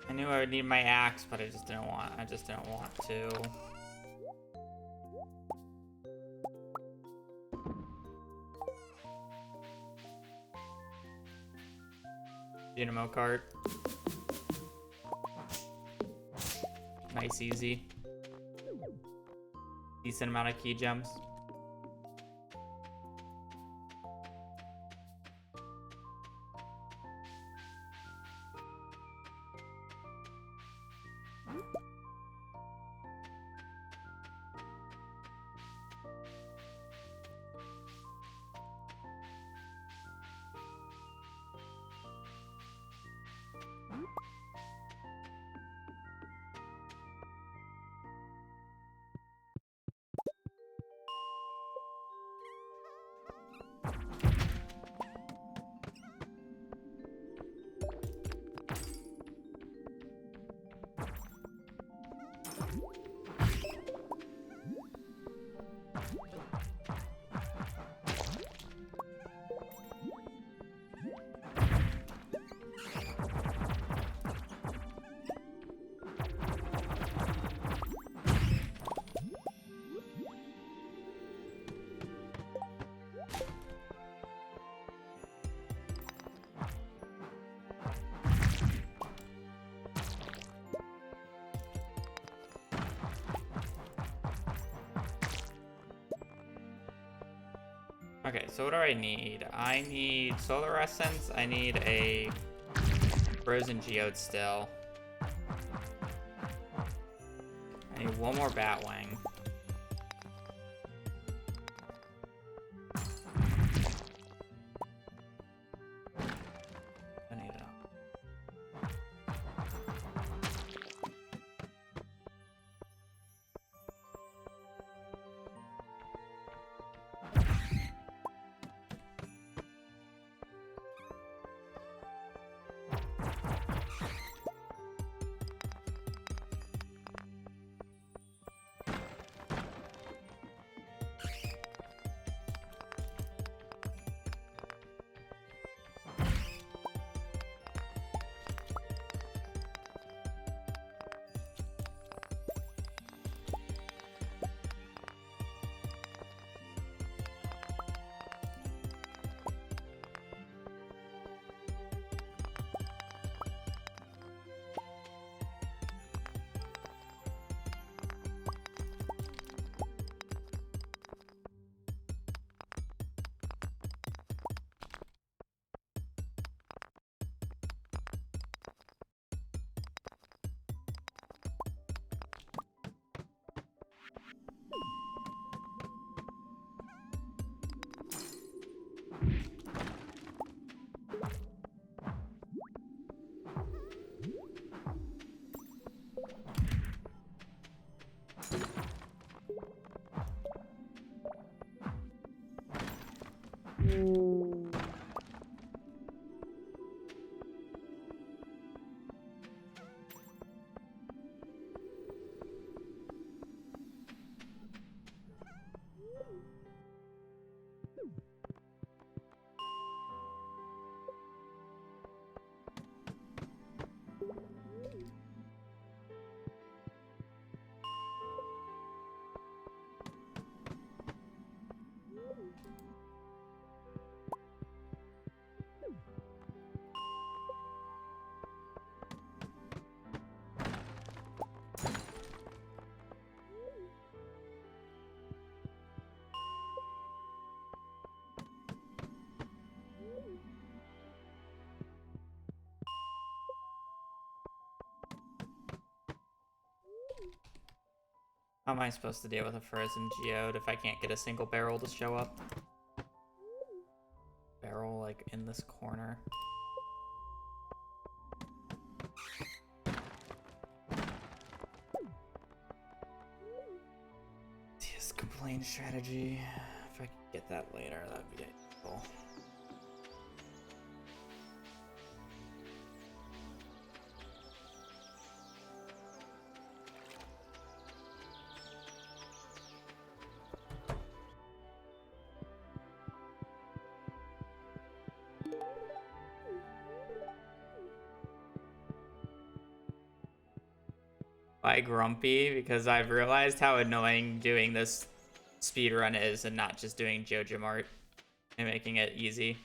I knew I would need my axe, but I just didn't want to. Dynamo cart. Nice, easy. Decent amount of key gems. Okay, so what do I need? I need solar essence. I need a frozen geode still. I need one more batwing. I need it. How am I supposed to deal with a frozen geode if I can't get a single barrel to show up? Barrel, like, in this corner. TS complaint strategy. If I could get that later, that'd be cool. Why grumpy? Because I've realized how annoying doing this speedrun is and not just doing Joja Mart and making it easy.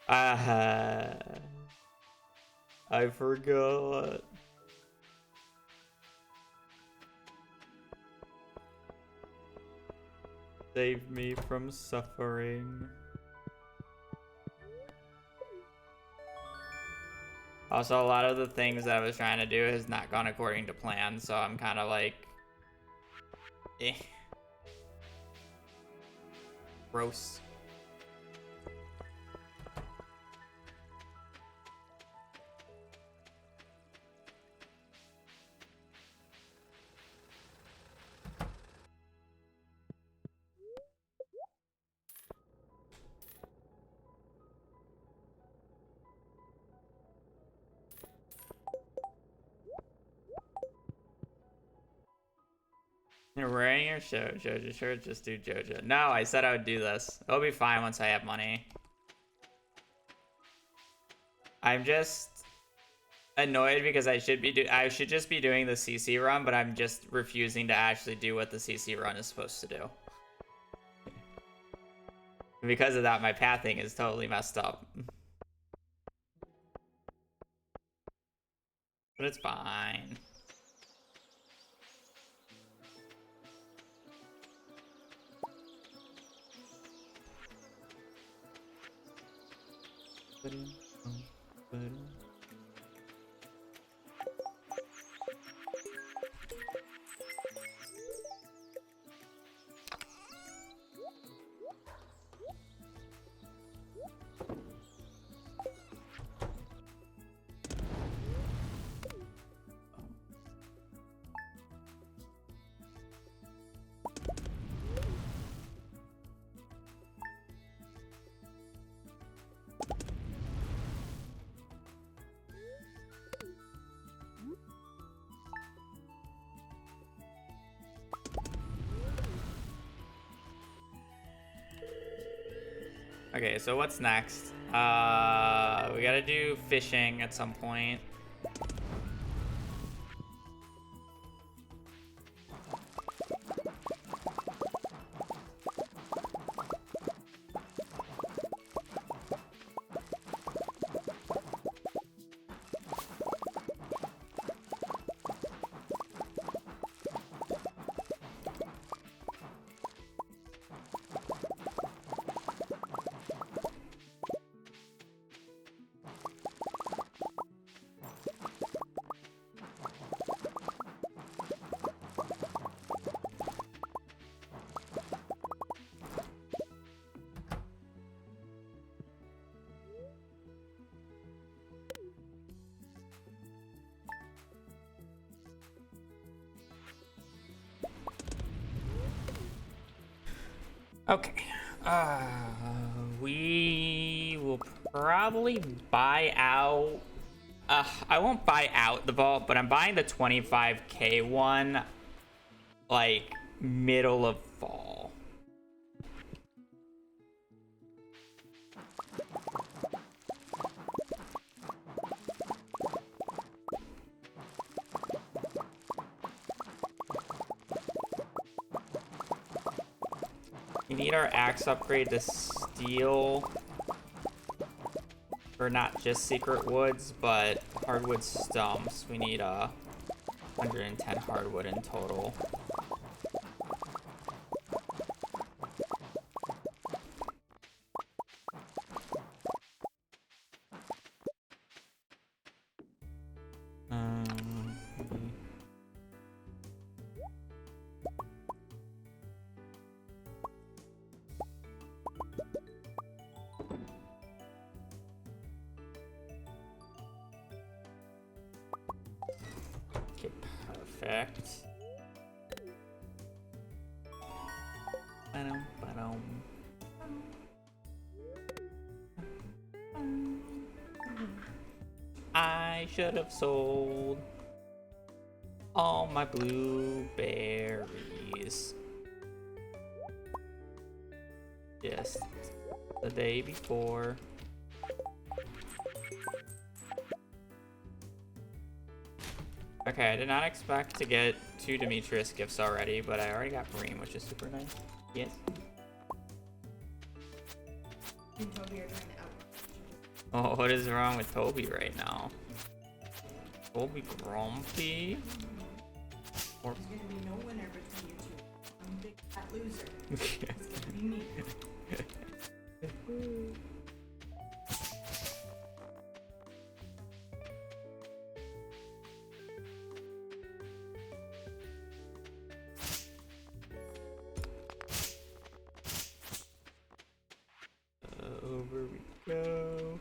I forgot. Save me from suffering. Also, a lot of the things that I was trying to do has not gone according to plan, so I'm kind of like, eh. Gross. You're wearing your Joja shirt, just do Joja. No, I said I would do this. It'll be fine once I have money. I'm just annoyed because I should just be doing the CC run, but I'm just refusing to actually do what the CC run is supposed to do. And because of that, my pathing is totally messed up. But it's fine. Okay, so what's next? We gotta do fishing at some point. Okay. We will probably buy out. I won't buy out the vault, but I'm buying the 25k one, like, middle of fall. We need our axe upgrade to steel. Or not just secret woods, but hardwood stumps. We need 110 hardwood in total. Perfect. I should have sold all my blueberries just the day before. Okay, I did not expect to get 2 Demetrius gifts already, but I already got Bream, which is super nice. Yes. And Toby are trying to out. Oh, what is wrong with Toby right now? Toby grumpy? Or There's gonna be no winner between you two. I'm a big fat loser. It's gonna be me. Over we go.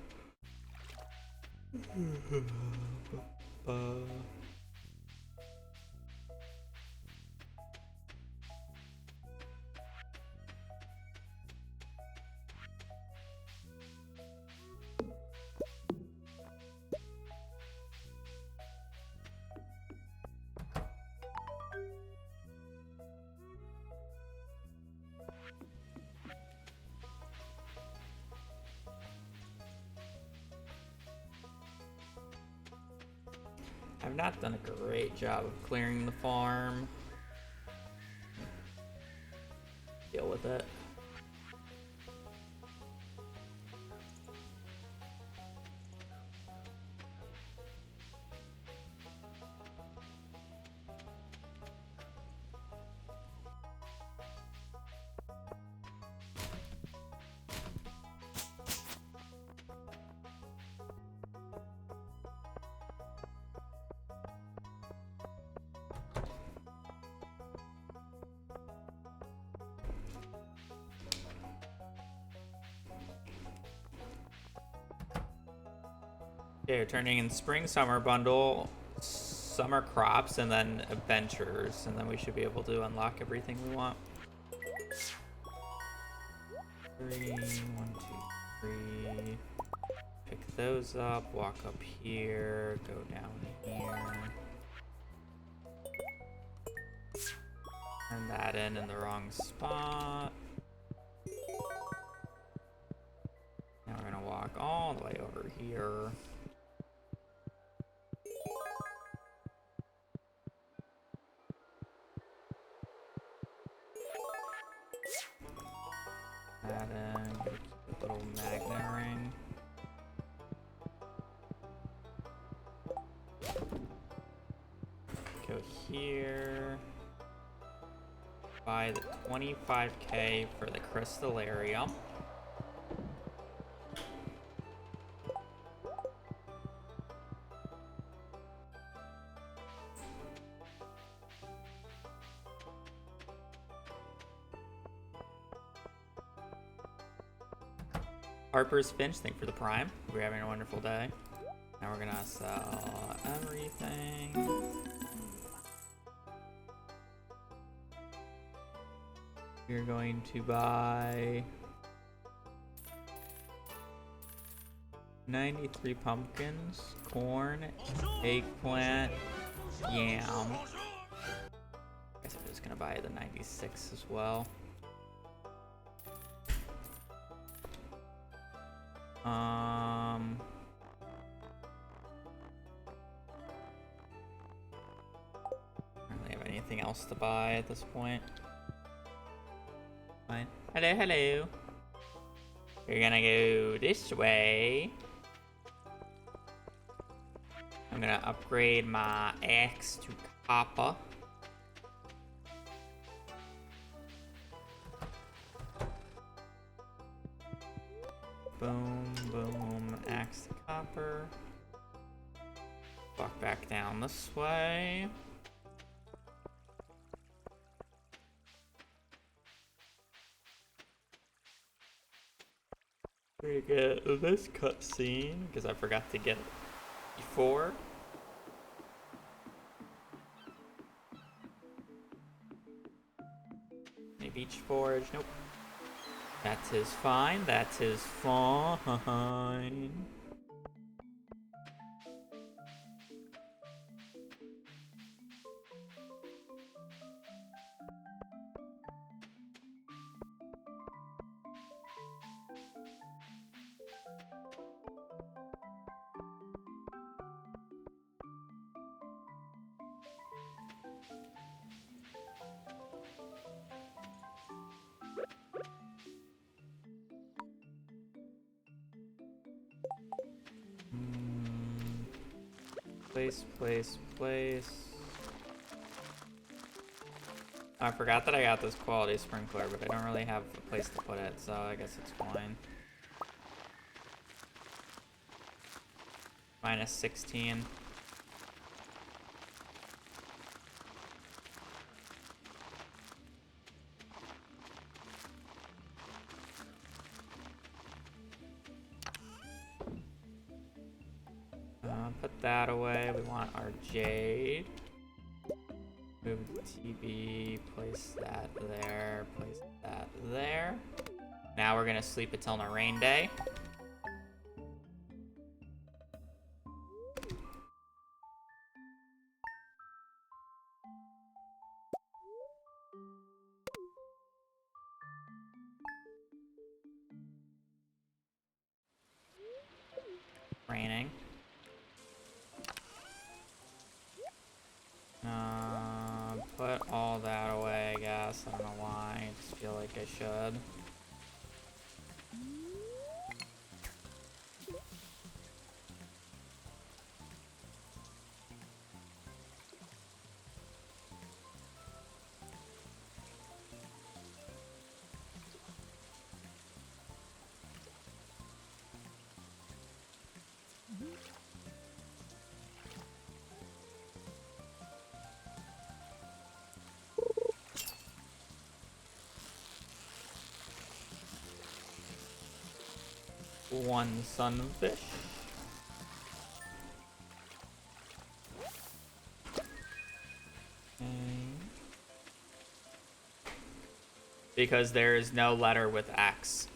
I've not done a great job of clearing the farm. Deal with it. Okay, turning in spring summer bundle, summer crops, and then adventures, and then we should be able to unlock everything we want. 3, 1, 2, 3. Pick those up, walk up here, go down here. Turn that in the wrong spot. Now we're gonna walk all the way over here. That in, get a little magnet ring. Go here. Buy the 25k for the Crystallarium. Harper's Finch, thank you for the Prime. We're having a wonderful day. Now we're gonna sell everything. We're going to buy 93 pumpkins, corn, eggplant, yam. I guess I'm just gonna buy the 96 as well. I don't really have anything else to buy at this point. Fine. Hello, hello. We're gonna go this way. I'm gonna upgrade my axe to copper. Boom, boom, axe to copper. Walk back down this way. We get this cutscene because I forgot to get it before. beach forge. Nope. That is fine. That is fine. Place. I forgot that I got this quality sprinkler, but I don't really have a place to put it, so I guess it's fine. Minus 16. Put that away. We want our jade. Move the TV. Place that there. Place that there. Now we're gonna sleep until a rain day. Raining. Put all that away, I guess. I don't know why. I just feel like I should. One sunfish. Because there is no letter with X.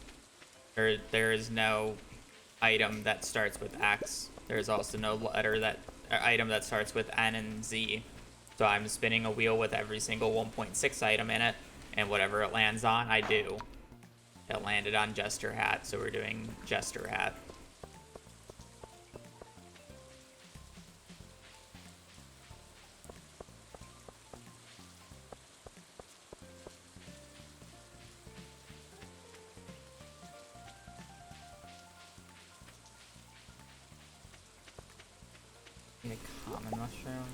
There is no item that starts with X. There's also no item that starts with N and Z. So I'm spinning a wheel with every single 1.6 item in it, and whatever it lands on, I do. It landed on Jester Hat, so we're doing Jester Hat. Need a common mushroom.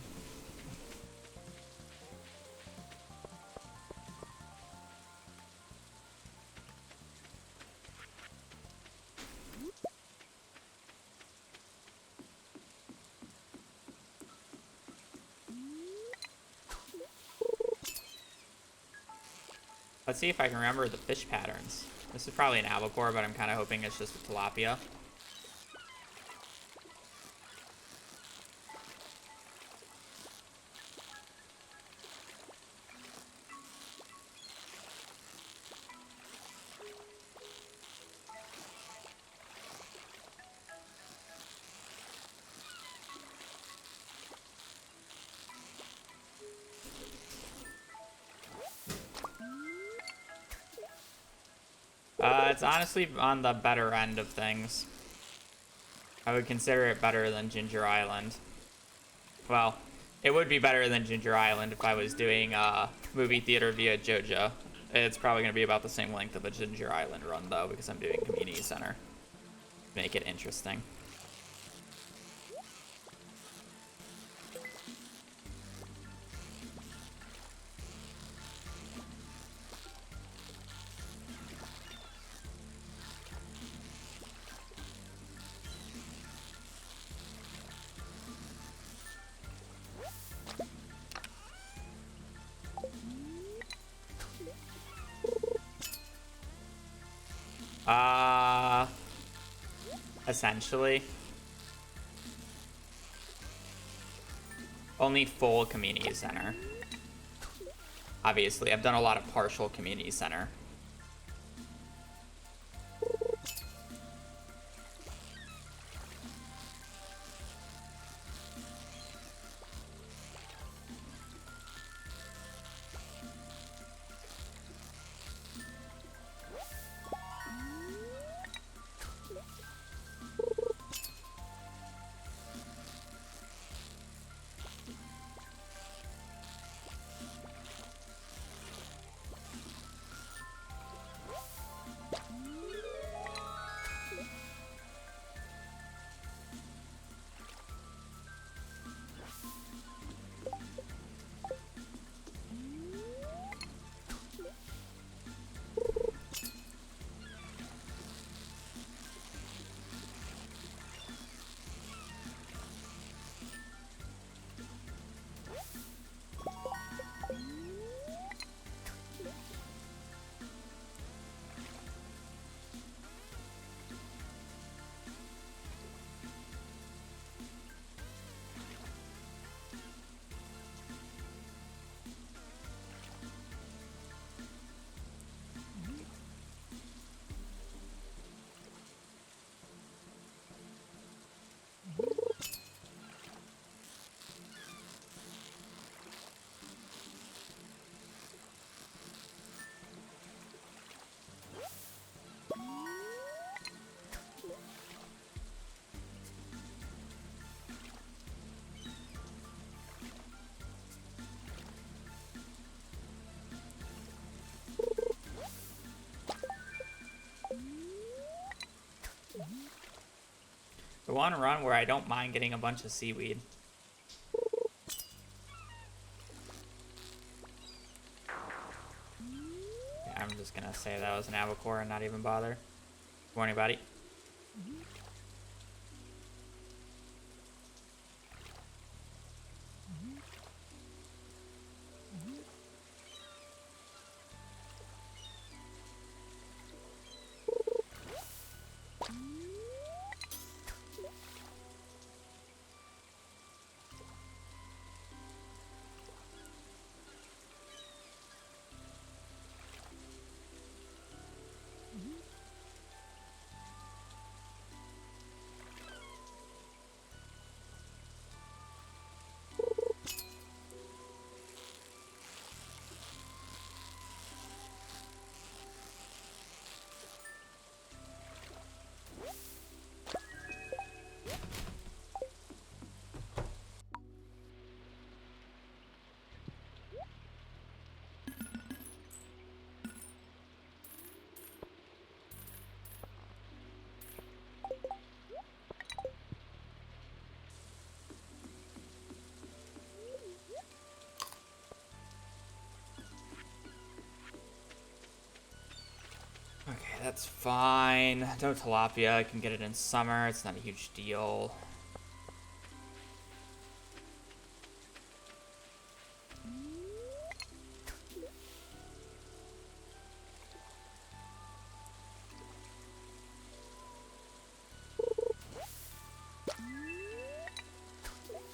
Let's see if I can remember the fish patterns. This is probably an albacore, but I'm kind of hoping it's just a tilapia. It's honestly on the better end of things. I would consider it better than Ginger Island. Well, it would be better than Ginger Island if I was doing movie theater via JoJo. It's probably going to be about the same length of a Ginger Island run, though, because I'm doing community center. Make it interesting. Essentially. Only full community center. Obviously, I've done a lot of partial community center. I want to run where I don't mind getting a bunch of seaweed. Yeah, I'm just gonna say that was an albacore and not even bother. Good morning, buddy. Okay, that's fine. No tilapia. I can get it in summer. It's not a huge deal.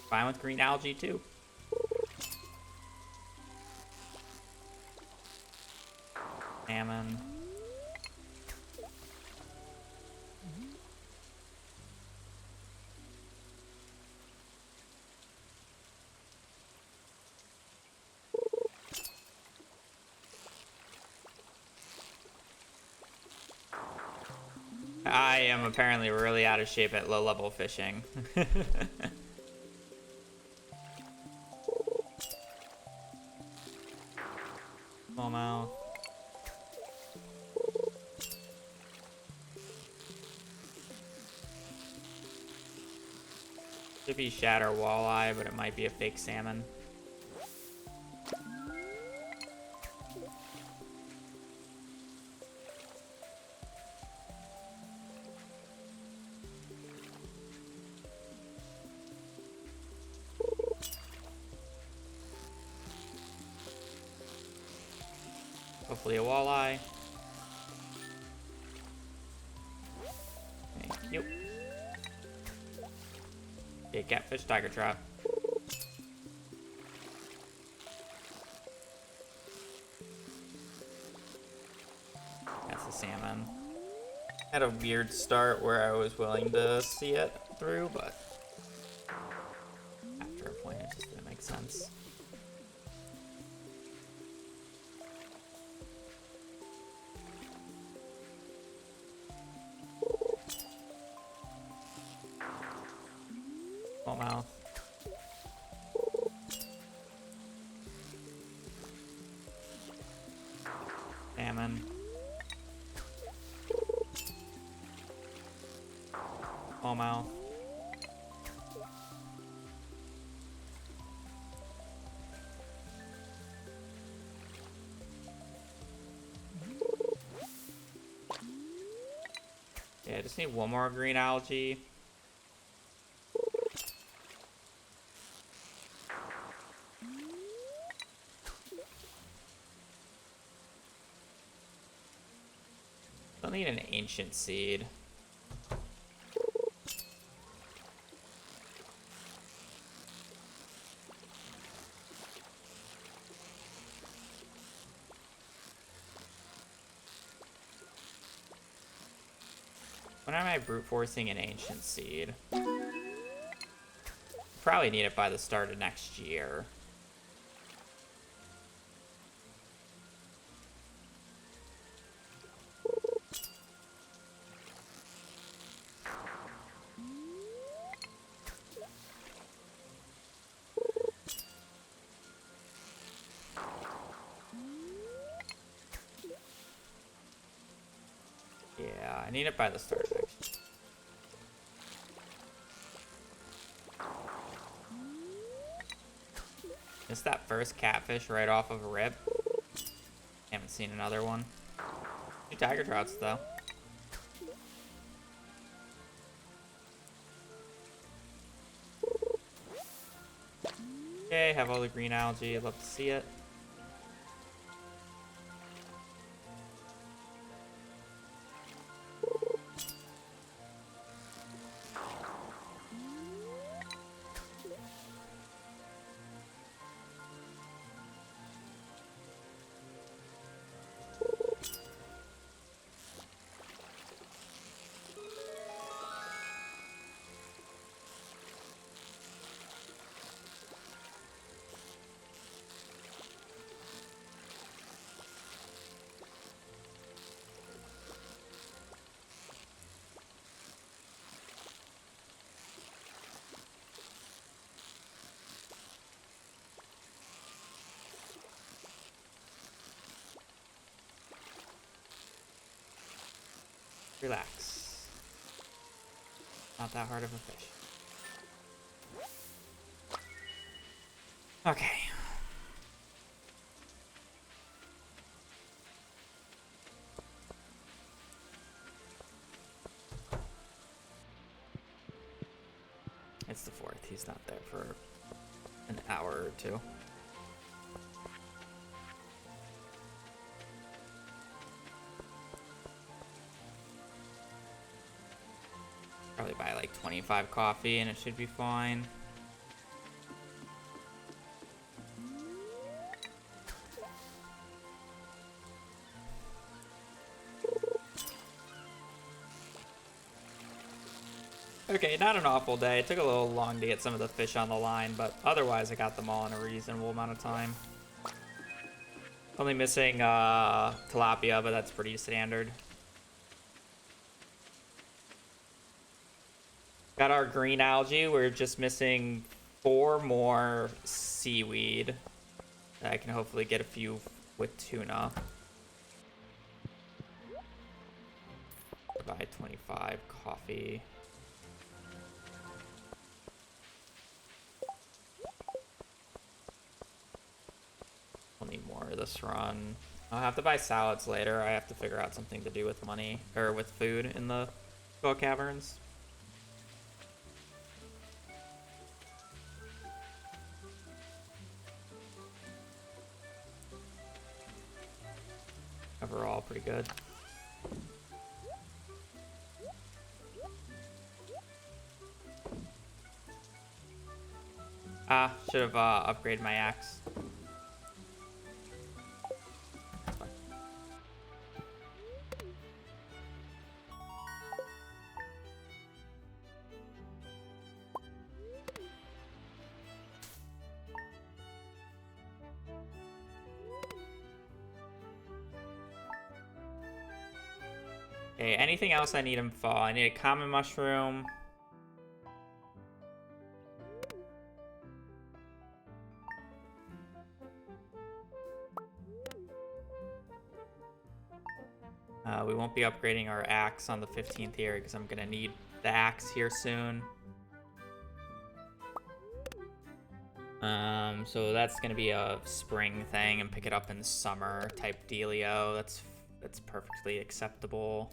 Fine with green algae too. Salmon. I am apparently really out of shape at low level fishing. Smallmouth. Should be shad or walleye, but it might be a fake salmon. Hopefully a walleye. Thank you. Okay, catfish, tiger trout. salmon. Had a weird start where I was willing to see it through, but after a point it just didn't make sense. Smallmouth. Salmon. Smallmouth. Yeah, I just need one more green algae. Still need an ancient seed. When am I brute forcing an ancient seed? Probably need it by the start of next year. Yeah, I need it by the start of next year. Missed that first catfish right off of a rip. Haven't seen another one. 2 tiger trouts though. Okay, have all the green algae. I'd love to see it. Relax. Not that hard of a fish. Okay. It's the 4th. He's not there for an hour or 2. Probably buy like 25 coffee and it should be fine. Okay, not an awful day. It took a little long to get some of the fish on the line, but otherwise I got them all in a reasonable amount of time. Only missing tilapia, but that's pretty standard. Got our green algae. We're just missing 4 more seaweed. I can hopefully get a few with tuna. Buy 25 coffee. We'll need more of this run. I'll have to buy salads later. I have to figure out something to do with money or with food in the Skull Caverns. Overall, pretty good. Should have upgraded my axe. That's fine. Okay, anything else I need in fall? I need a common mushroom. We won't be upgrading our axe on the 15th here because I'm gonna need the axe here soon. So that's gonna be a spring thing and pick it up in the summer type dealio. That's perfectly acceptable.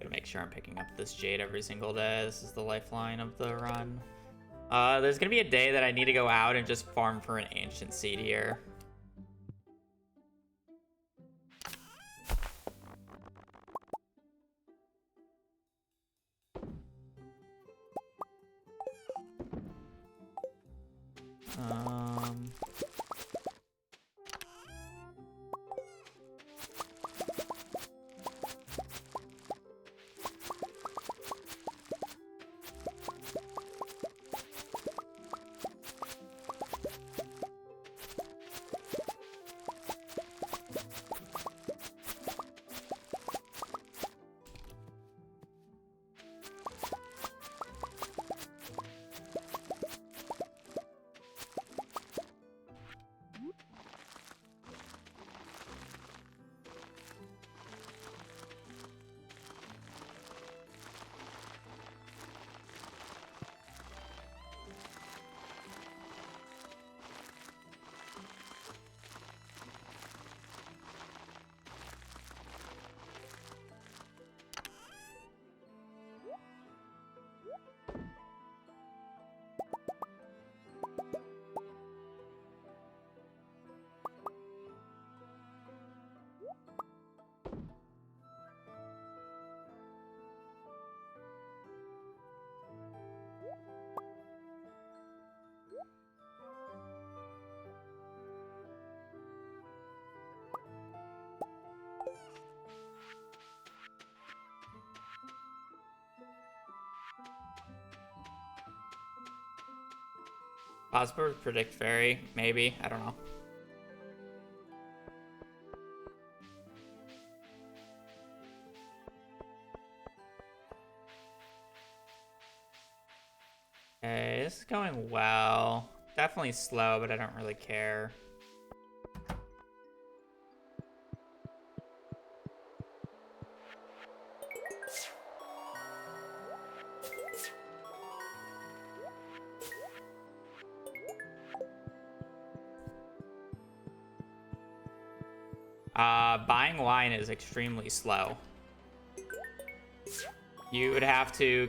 Gotta make sure I'm picking up this jade every single day. This is the lifeline of the run. There's gonna be a day that I need to go out and just farm for an ancient seed here. Possible to predict fairy, maybe. I don't know. Okay, this is going well. Definitely slow, but I don't really care. Buying wine is extremely slow. You would have to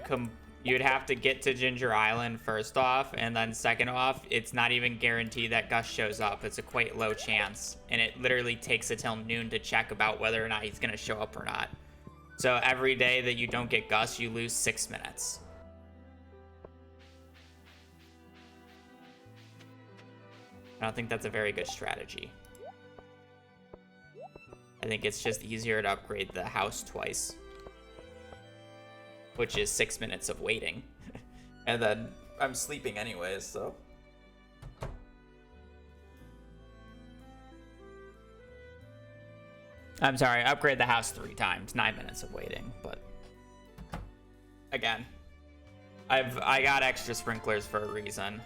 get to Ginger Island first off, and then second off, it's not even guaranteed that Gus shows up. It's a quite low chance, and it literally takes until noon to check about whether or not he's gonna show up or not. So every day that you don't get Gus, you lose 6 minutes. I don't think that's a very good strategy. I think it's just easier to upgrade the house twice, which is 6 minutes of waiting. And then I'm sleeping anyways, so. I'm sorry, upgrade the house 3 times, 9 minutes of waiting, but again, I got extra sprinklers for a reason.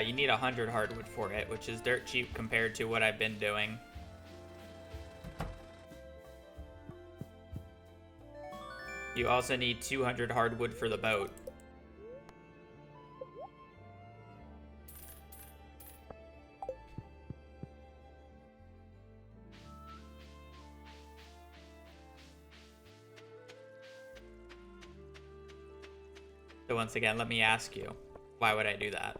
You need 100 hardwood for it, which is dirt cheap compared to what I've been doing. You also need 200 hardwood for the boat. So once again, let me ask you, why would I do that?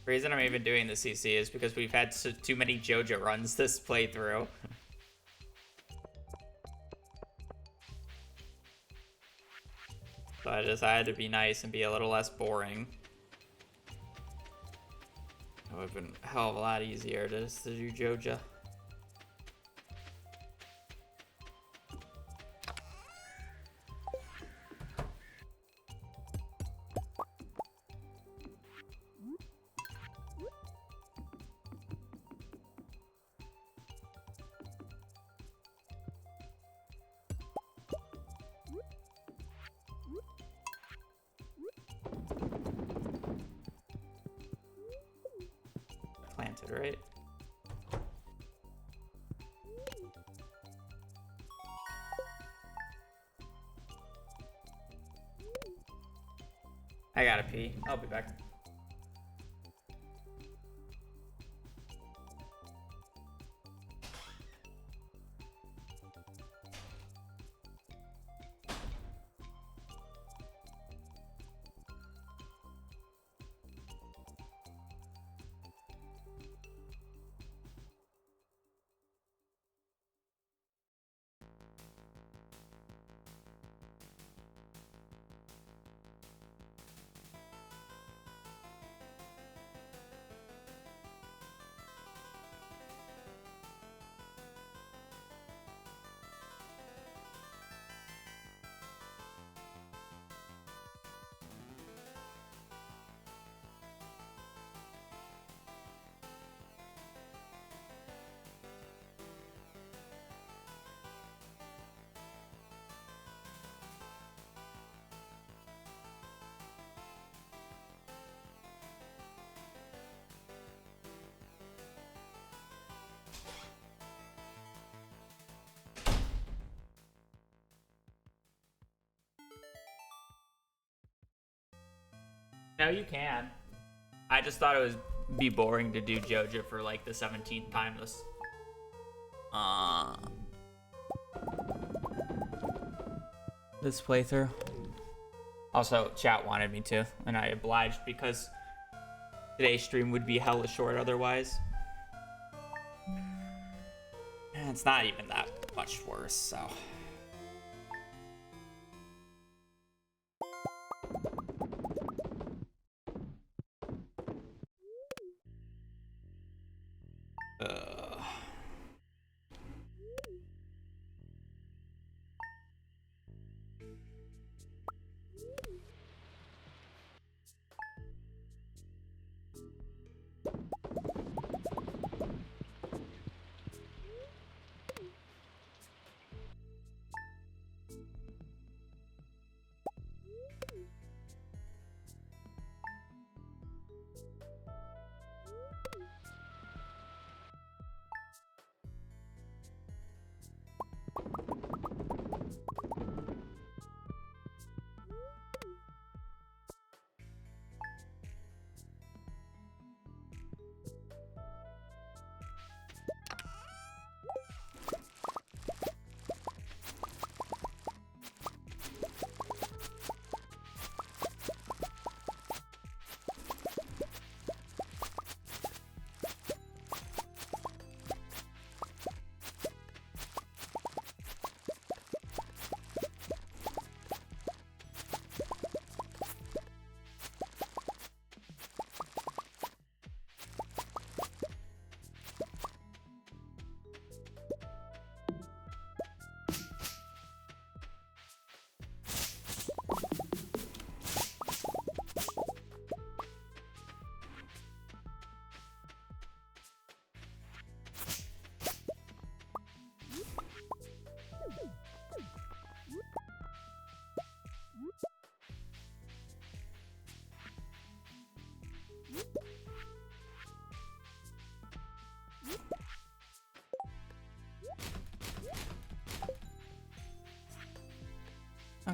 The reason I'm even doing the CC is because we've had too many JoJo runs this playthrough. So I decided to be nice and be a little less boring. It would have been a hell of a lot easier to do JoJo. Planted, right? I gotta pee. I'll be back. No, you can. I just thought it would be boring to do JoJo for like the 17th time this playthrough. Also, chat wanted me to, and I obliged because today's stream would be hella short otherwise. And it's not even that much worse, so.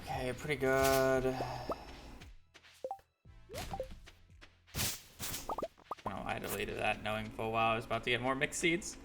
Okay, pretty good. Oh, I deleted that knowing full well I was about to get more mixed seeds.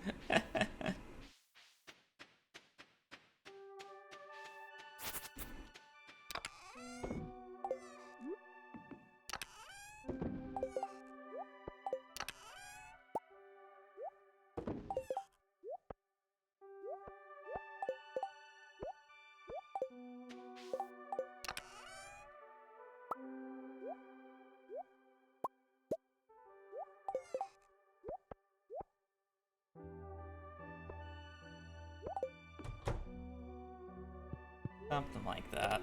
Something like that.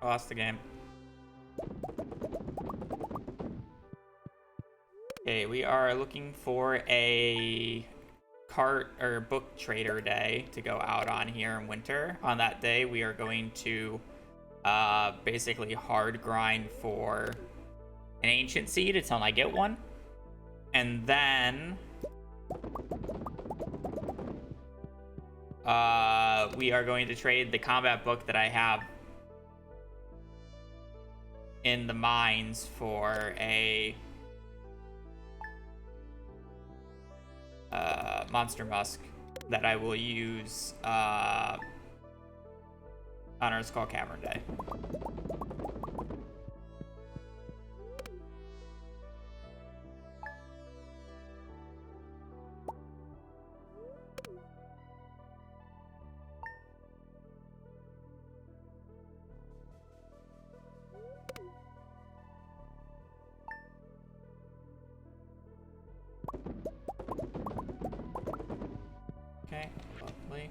I lost the game. Okay, we are looking for a cart or book trader day to go out on here in winter. On that day, we are going to basically hard grind for an ancient seed until I get one. And then we are going to trade the combat book that I have in the mines for a monster musk that I will use on our Skull Cavern day. Okay, lovely.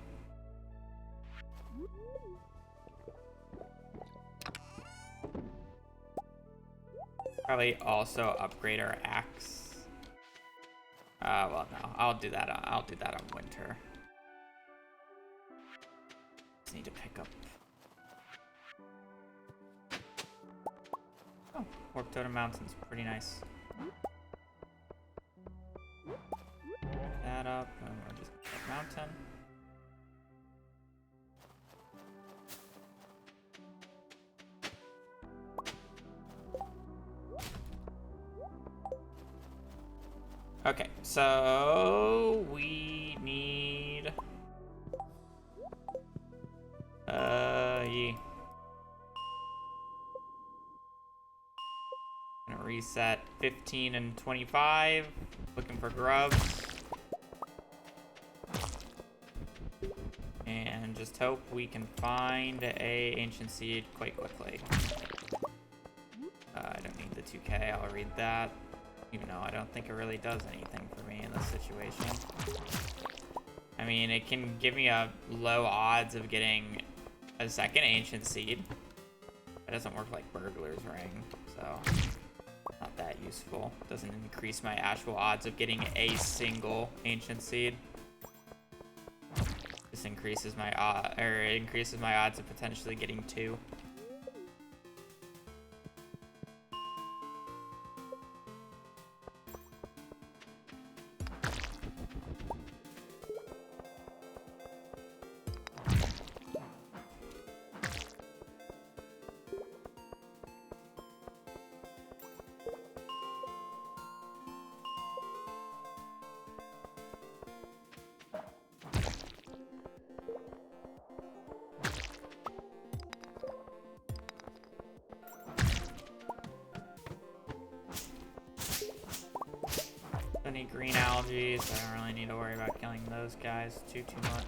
Probably also upgrade our axe. Well, no, I'll do that on winter. Just need to pick up. Oh, Warp Totem Mountain's pretty nice. That up, and we're just up mountain. Okay, so we need yeah. Gonna reset 15 and 25. Looking for grubs. And just hope we can find a ancient seed quite quickly. I don't need the 2K, I'll read that. Even though I don't think it really does anything for me in this situation. I mean, it can give me a low odds of getting a second ancient seed. It doesn't work like Burglar's Ring, so not that useful. Doesn't increase my actual odds of getting a single ancient seed. This increases my it increases my odds of potentially getting two. Any green algae, so I don't really need to worry about killing those guys too much.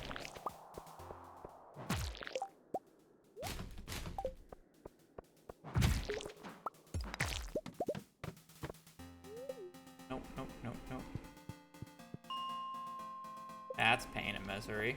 Nope, nope, nope, nope. That's pain and misery.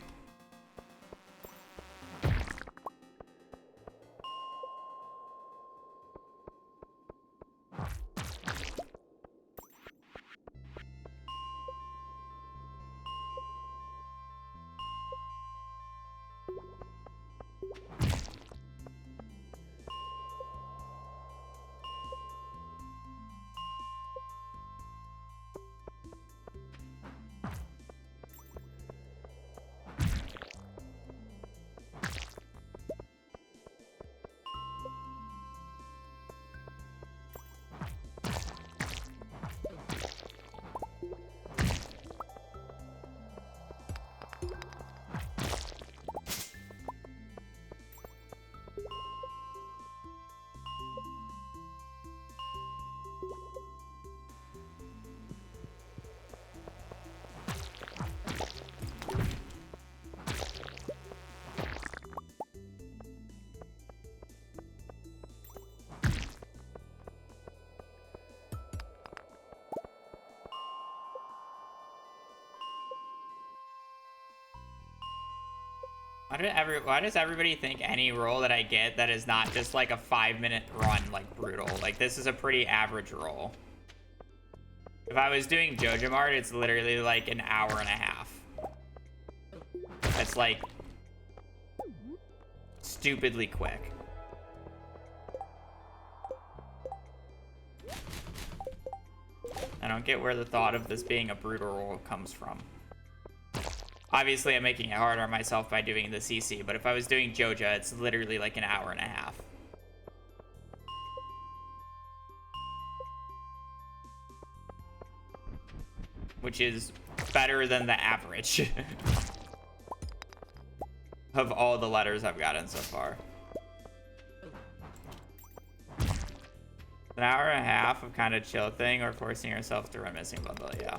Why does everybody think any roll that I get that is not just like a 5-minute run, like brutal? Like this is a pretty average roll. If I was doing Joja Mart, it's literally like an hour and a half. That's like stupidly quick. I don't get where the thought of this being a brutal roll comes from. Obviously, I'm making it harder on myself by doing the CC, but if I was doing Joja, it's literally like an hour and a half. Which is better than the average of all the letters I've gotten so far. An hour and a half of kind of chill thing or forcing yourself to run missing bundle, yeah.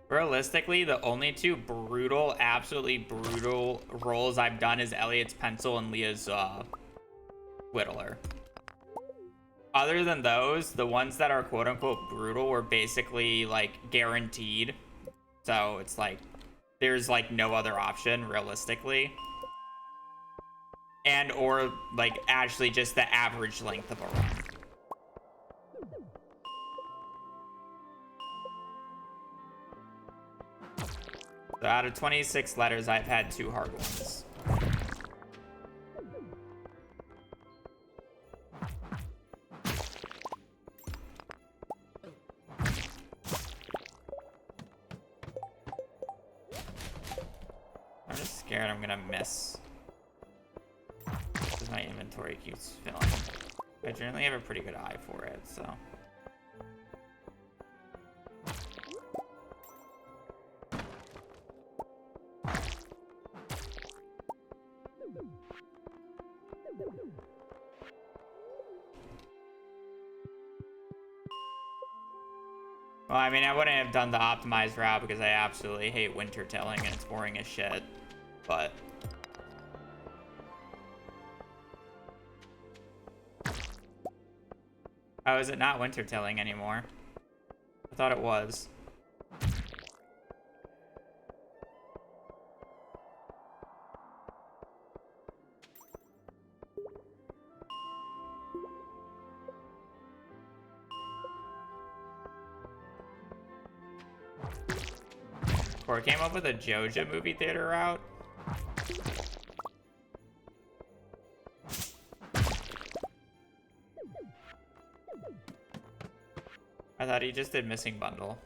Realistically, the only two brutal, absolutely brutal rolls I've done is Elliot's Pencil and Leah's Whittler. Other than those, the ones that are quote-unquote brutal were basically, like, guaranteed. So it's like, there's, like, no other option, realistically. And, or, like, actually just the average length of a run. So out of 26 letters, I've had 2 hard ones. I'm just scared I'm gonna miss. Because my inventory keeps filling. I generally have a pretty good eye for it, so. Well, I mean, I wouldn't have done the optimized route because I absolutely hate winter tilling and it's boring as shit, but... Oh, is it not winter tilling anymore? I thought it was. Or came up with a Joja movie theater route. I thought he just did missing bundle.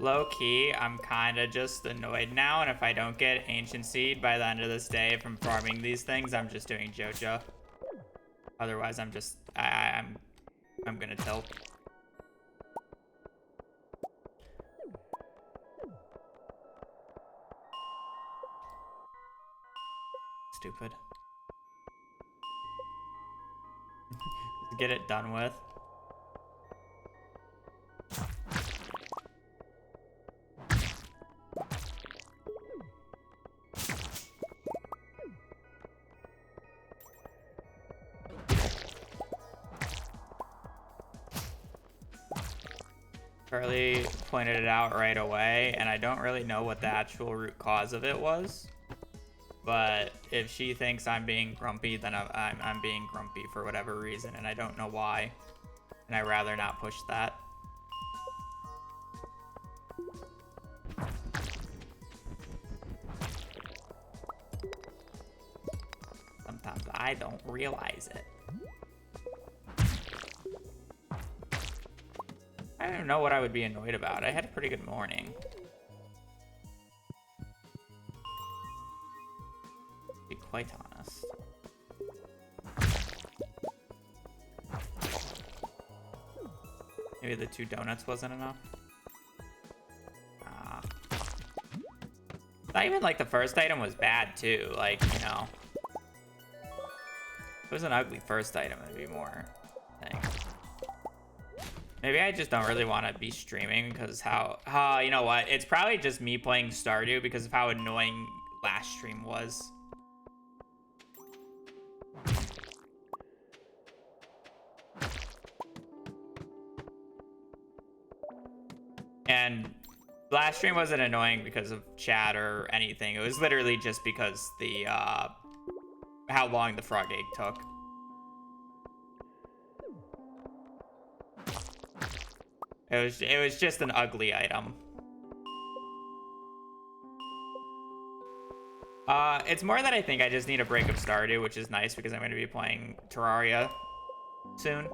Low key, I'm kind of just annoyed now, and if I don't get Ancient Seed by the end of this day from farming these things, I'm just doing JoJo. Otherwise, I'm just I'm gonna tilt. Stupid. Get it done with. Charlie pointed it out right away, and I don't really know what the actual root cause of it was. But if she thinks I'm being grumpy, then I'm being grumpy for whatever reason, and I don't know why. And I'd rather not push that. Sometimes I don't realize it. I don't know what I would be annoyed about. I had a pretty good morning. To be quite honest. Maybe the 2 donuts wasn't enough. Not even like the first item was bad too. Like, you know, if it was an ugly first item, it'd be more thing. Maybe I just don't really want to be streaming because you know what? It's probably just me playing Stardew because of how annoying last stream was. And last stream wasn't annoying because of chat or anything. It was literally just because the how long the frog egg took. It was just an ugly item. It's more that I think I just need a break of Stardew, which is nice because I'm going to be playing Terraria soon.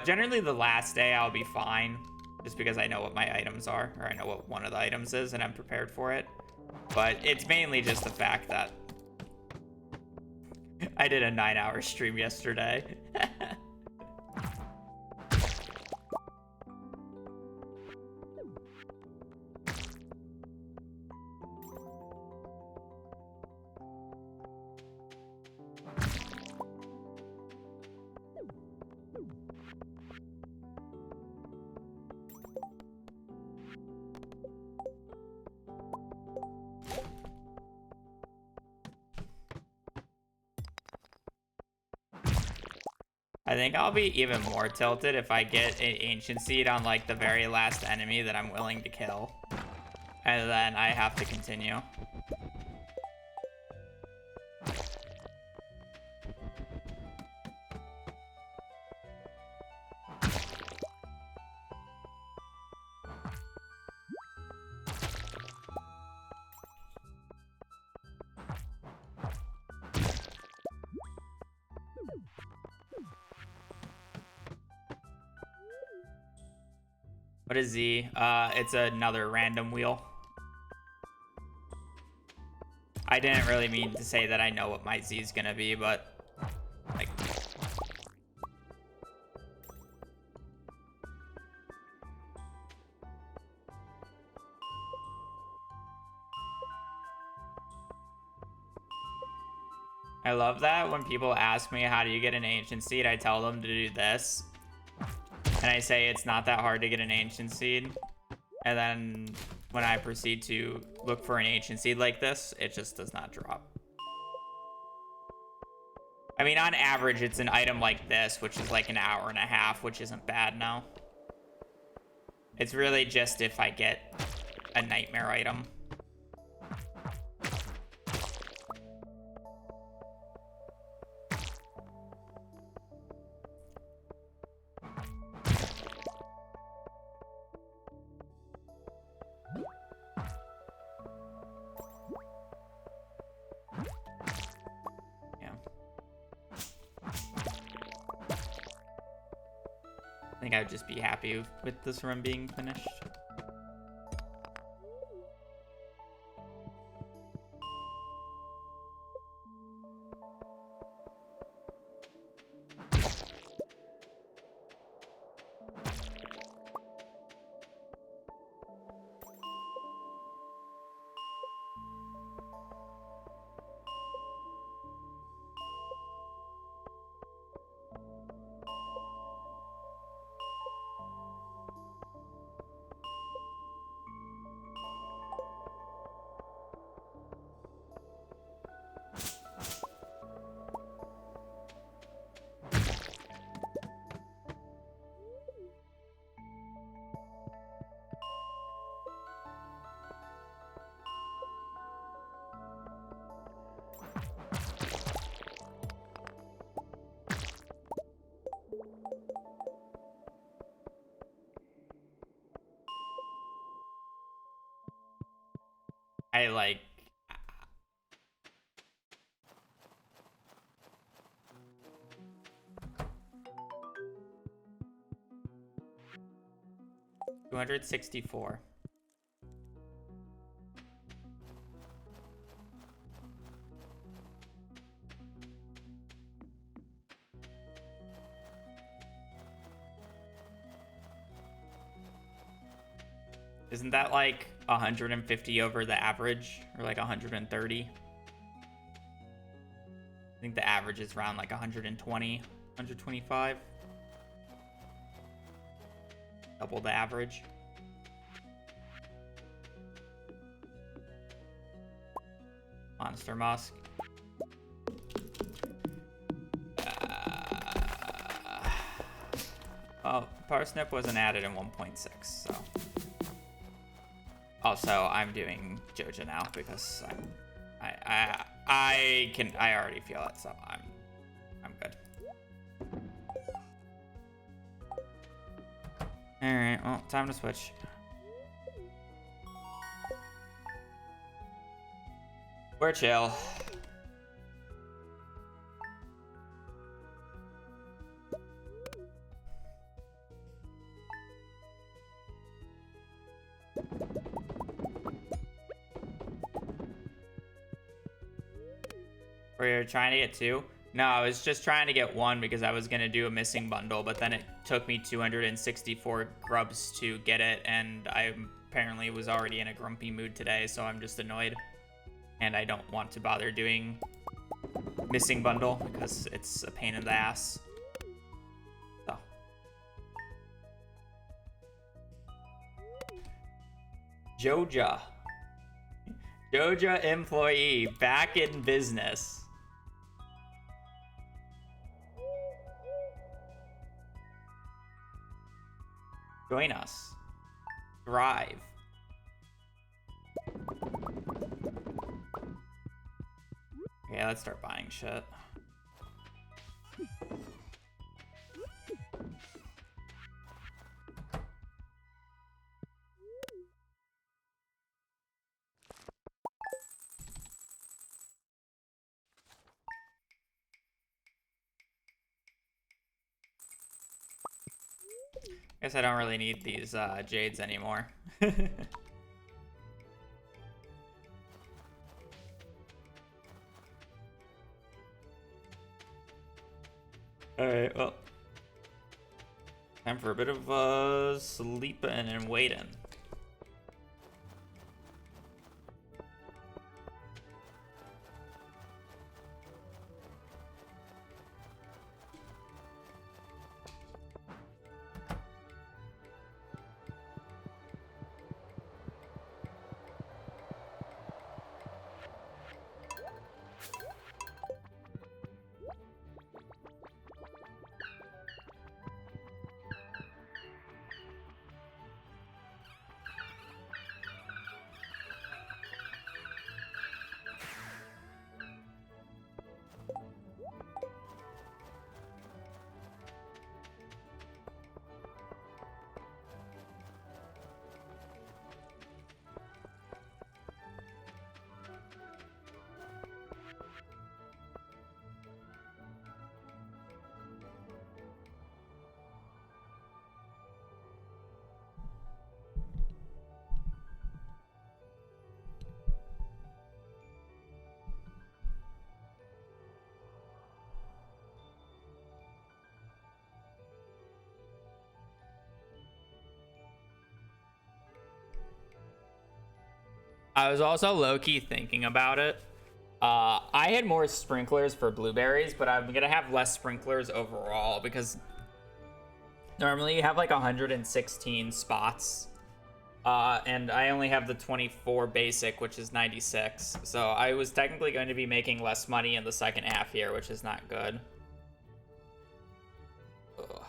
Generally the last day I'll be fine, just because I know what my items are, or I know what one of the items is and I'm prepared for it. But it's mainly just the fact that I did a 9-hour stream yesterday. I think I'll be even more tilted if I get an Ancient Seed on like the very last enemy that I'm willing to kill. And then I have to continue. What is Z? It's another random wheel. I didn't really mean to say that I know what my Z is gonna be, but like, I love that when people ask me how do you get an Ancient Seed, I tell them to do this. And I say it's not that hard to get an Ancient Seed. And then when I proceed to look for an Ancient Seed like this, it just does not drop. I mean, on average, it's an item like this, which is like an hour and a half, which isn't bad now. It's really just if I get a nightmare item. I think I'd just be happy with this run being finished. I like. $264. Isn't that like 150 over the average, or like 130? I think the average is around like 120, 125. Double the average. Monster Musk. Oh, Parsnip wasn't added in 1.6, so. Also, I'm doing Joja now because I already feel it, so I'm good. All right, well, time to switch. We're chill. We're trying to get 2? No, I was just trying to get 1 because I was going to do a missing bundle, but then it took me 264 grubs to get it, and I apparently was already in a grumpy mood today, so I'm just annoyed. And I don't want to bother doing missing bundle because it's a pain in the ass. So. Joja. Joja employee back in business. Join us. Thrive. Okay, let's start buying shit. Guess I don't really need these jades anymore. Alright, well. Time for a bit of sleeping and waiting. I was also low-key thinking about it. I had more sprinklers for blueberries, but I'm gonna have less sprinklers overall because normally you have like 116 spots. And I only have the 24 basic, which is 96. So I was technically going to be making less money in the second half here, which is not good. Ugh.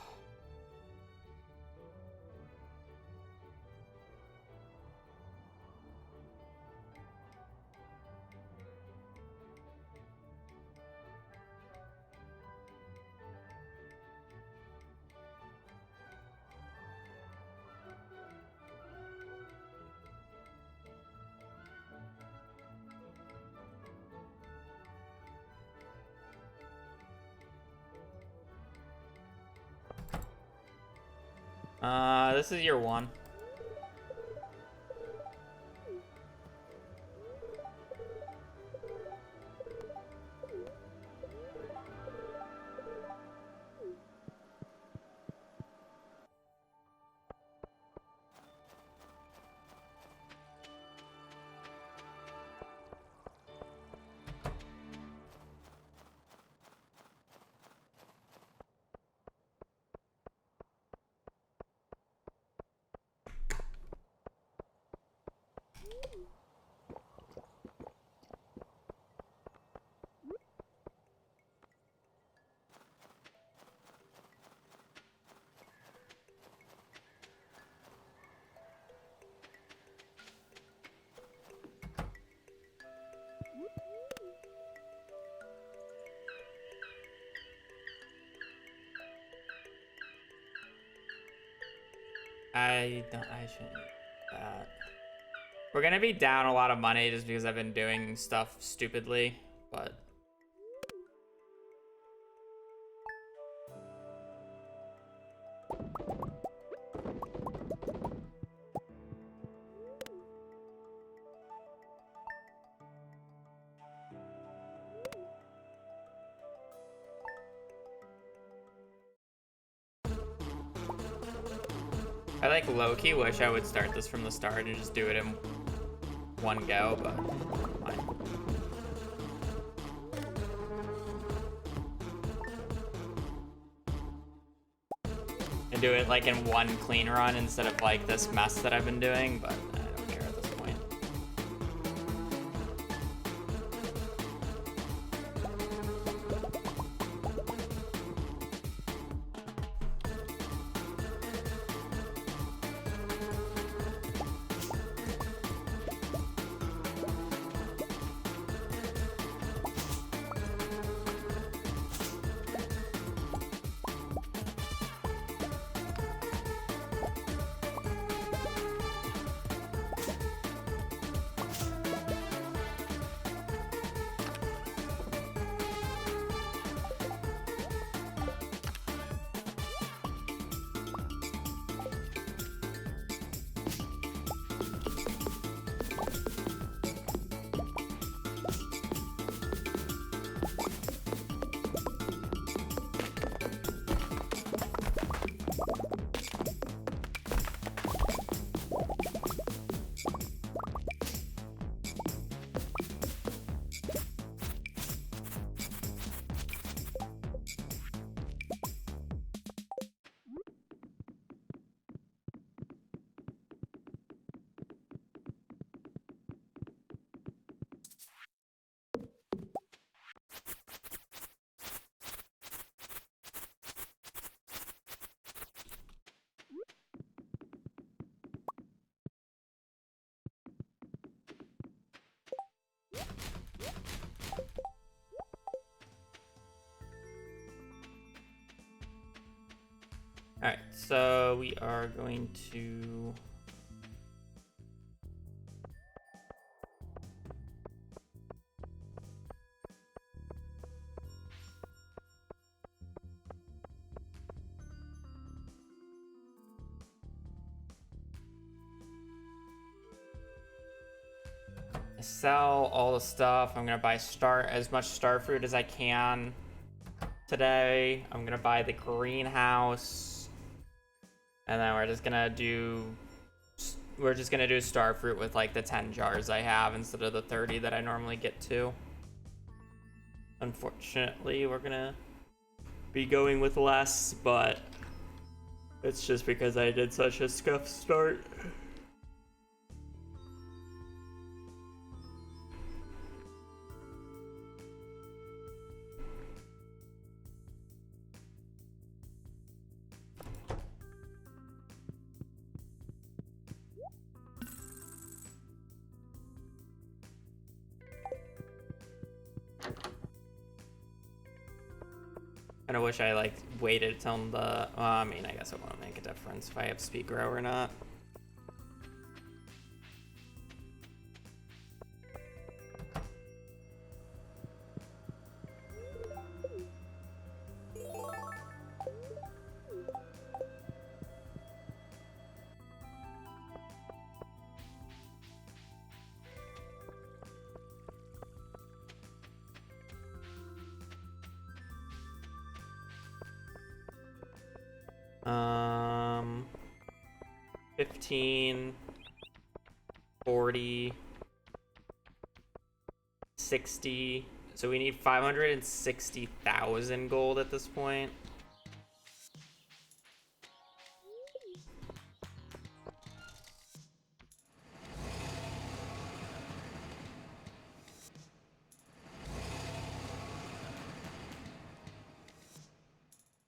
This is year 1. I shouldn't do that. We're gonna be down a lot of money just because I've been doing stuff stupidly, but I like low-key wish I would start this from the start and just do it in one go, but fine. And do it like in one clean run instead of like this mess that I've been doing, but I don't care at this point. Alright, so we are going to... sell all the stuff. I'm gonna buy as much star fruit as I can today. I'm gonna buy the greenhouse, and then we're just gonna do star fruit with like the 10 jars I have instead of the 30 that I normally get to. Unfortunately, we're gonna be going with less, but it's just because I did such a scuff start. I wish I like waited till the. I mean, I guess it won't make a difference if I have speed grow or not. 15, 40, 60. So we need 560,000 gold at this point.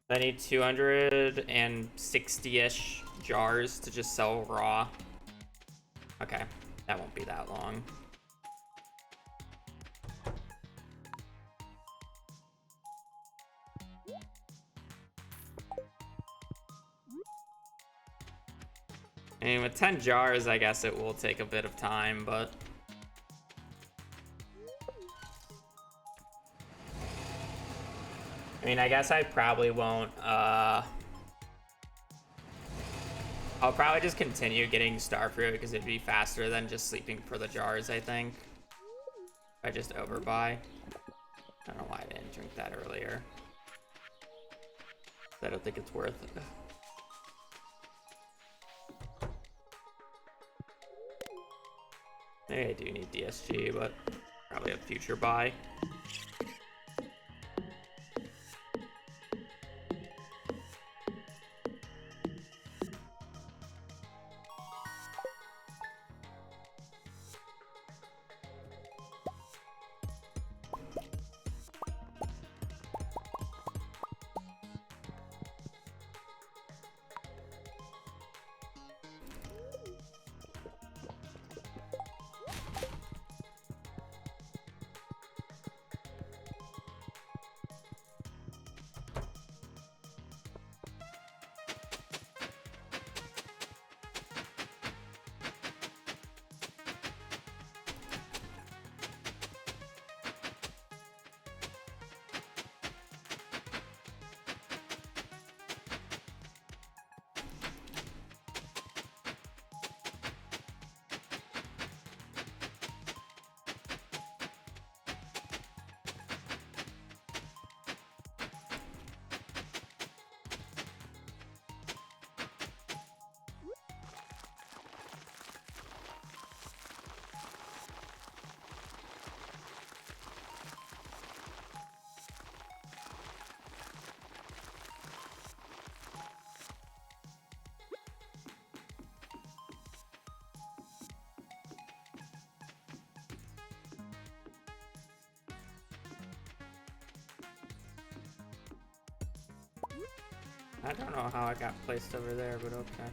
I need 260-ish jars to just sell raw. Okay, that won't be that long. I mean, with 10 jars, I guess it will take a bit of time, but... I mean, I guess I probably won't, I'll probably just continue getting Starfruit because it'd be faster than just sleeping for the jars, I think. If I just overbuy. I don't know why I didn't drink that earlier. I don't think it's worth it. Maybe I do need DSG, but probably a future buy. I don't know how I got placed over there, but okay.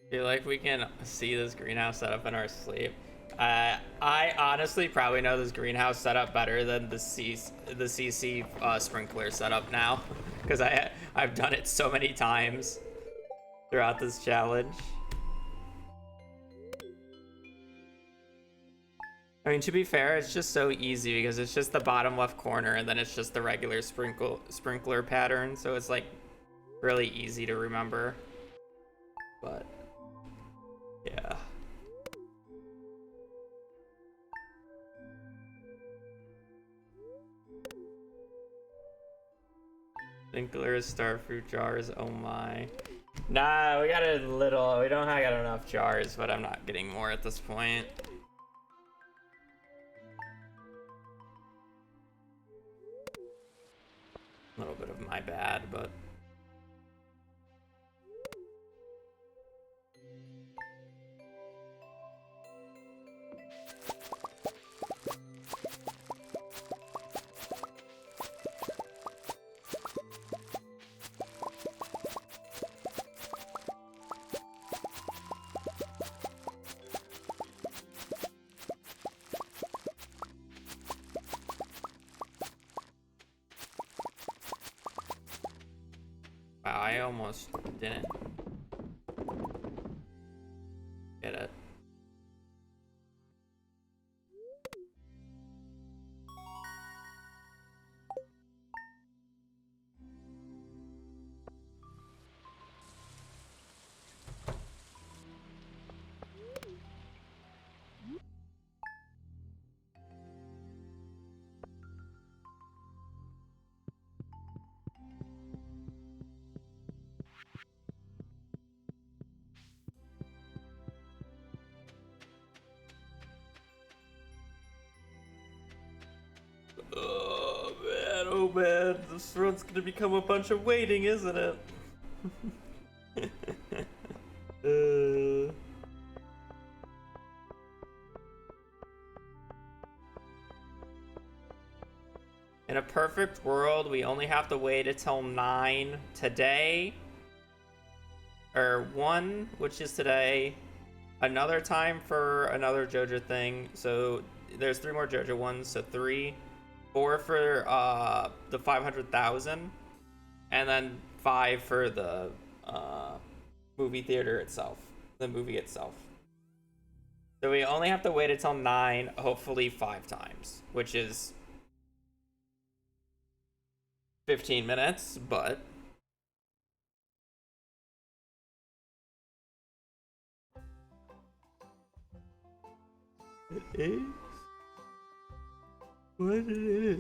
I feel like we can see this greenhouse setup in our sleep. I honestly probably know this greenhouse setup better than the CC sprinkler setup now, because I've done it so many times throughout this challenge. I mean, to be fair, it's just so easy because it's just the bottom left corner and then it's just the regular sprinkler pattern, so it's like really easy to remember. But yeah. Sprinklers, starfruit jars, oh my. Nah, we got a little, we don't have got enough jars, but I'm not getting more at this point. A little bit of my bad, but wow, I almost didn't man, this road's gonna become a bunch of waiting, isn't it? In a perfect world, we only have to wait until 9 today. Or 1, which is today. Another time for another JoJo thing. So there's 3 more JoJo ones, so 3. 4 for the 500,000. And then 5 for the movie theater itself. The movie itself. So we only have to wait until 9, hopefully 5 times. Which is 15 minutes, but it is what it is.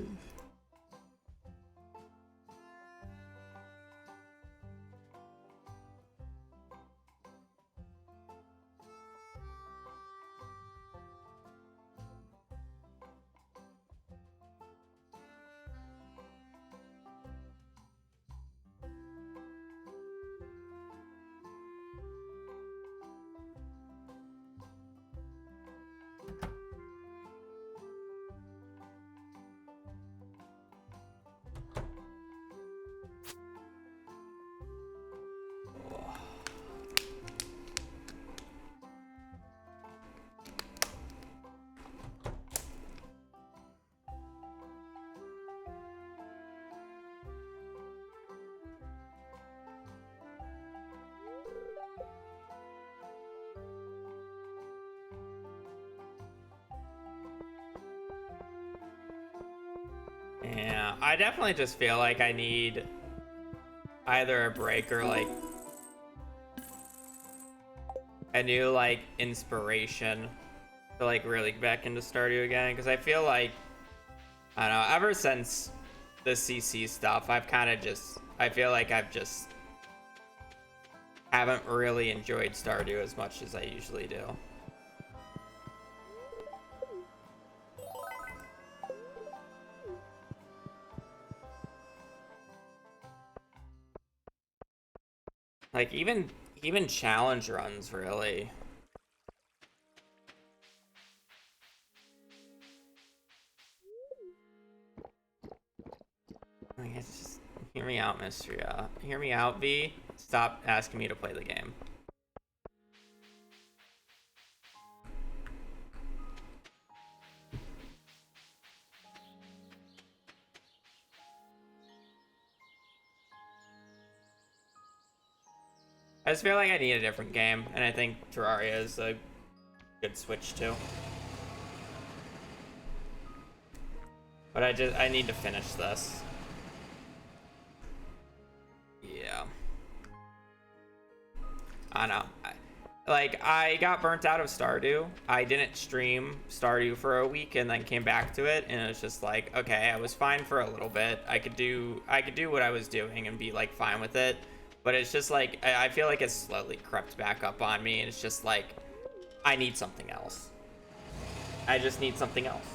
Yeah, I definitely just feel like I need either a break or like a new like inspiration to like really get back into Stardew again, because I feel like, I don't know, ever since the CC stuff, I've kind of just, I feel like I've just haven't really enjoyed Stardew as much as I usually do. Like even challenge runs, really. I guess just hear me out, Mr. Hear me out, V. Stop asking me to play the game. I just feel like I need a different game, and I think Terraria is a good switch to. But I need to finish this. Yeah. I know. I got burnt out of Stardew. I didn't stream Stardew for a week and then came back to it, and it was just like, okay, I was fine for a little bit. I could do what I was doing and be like fine with it. But it's just like, I feel like it's slowly crept back up on me, and it's just like, I need something else. I just need something else.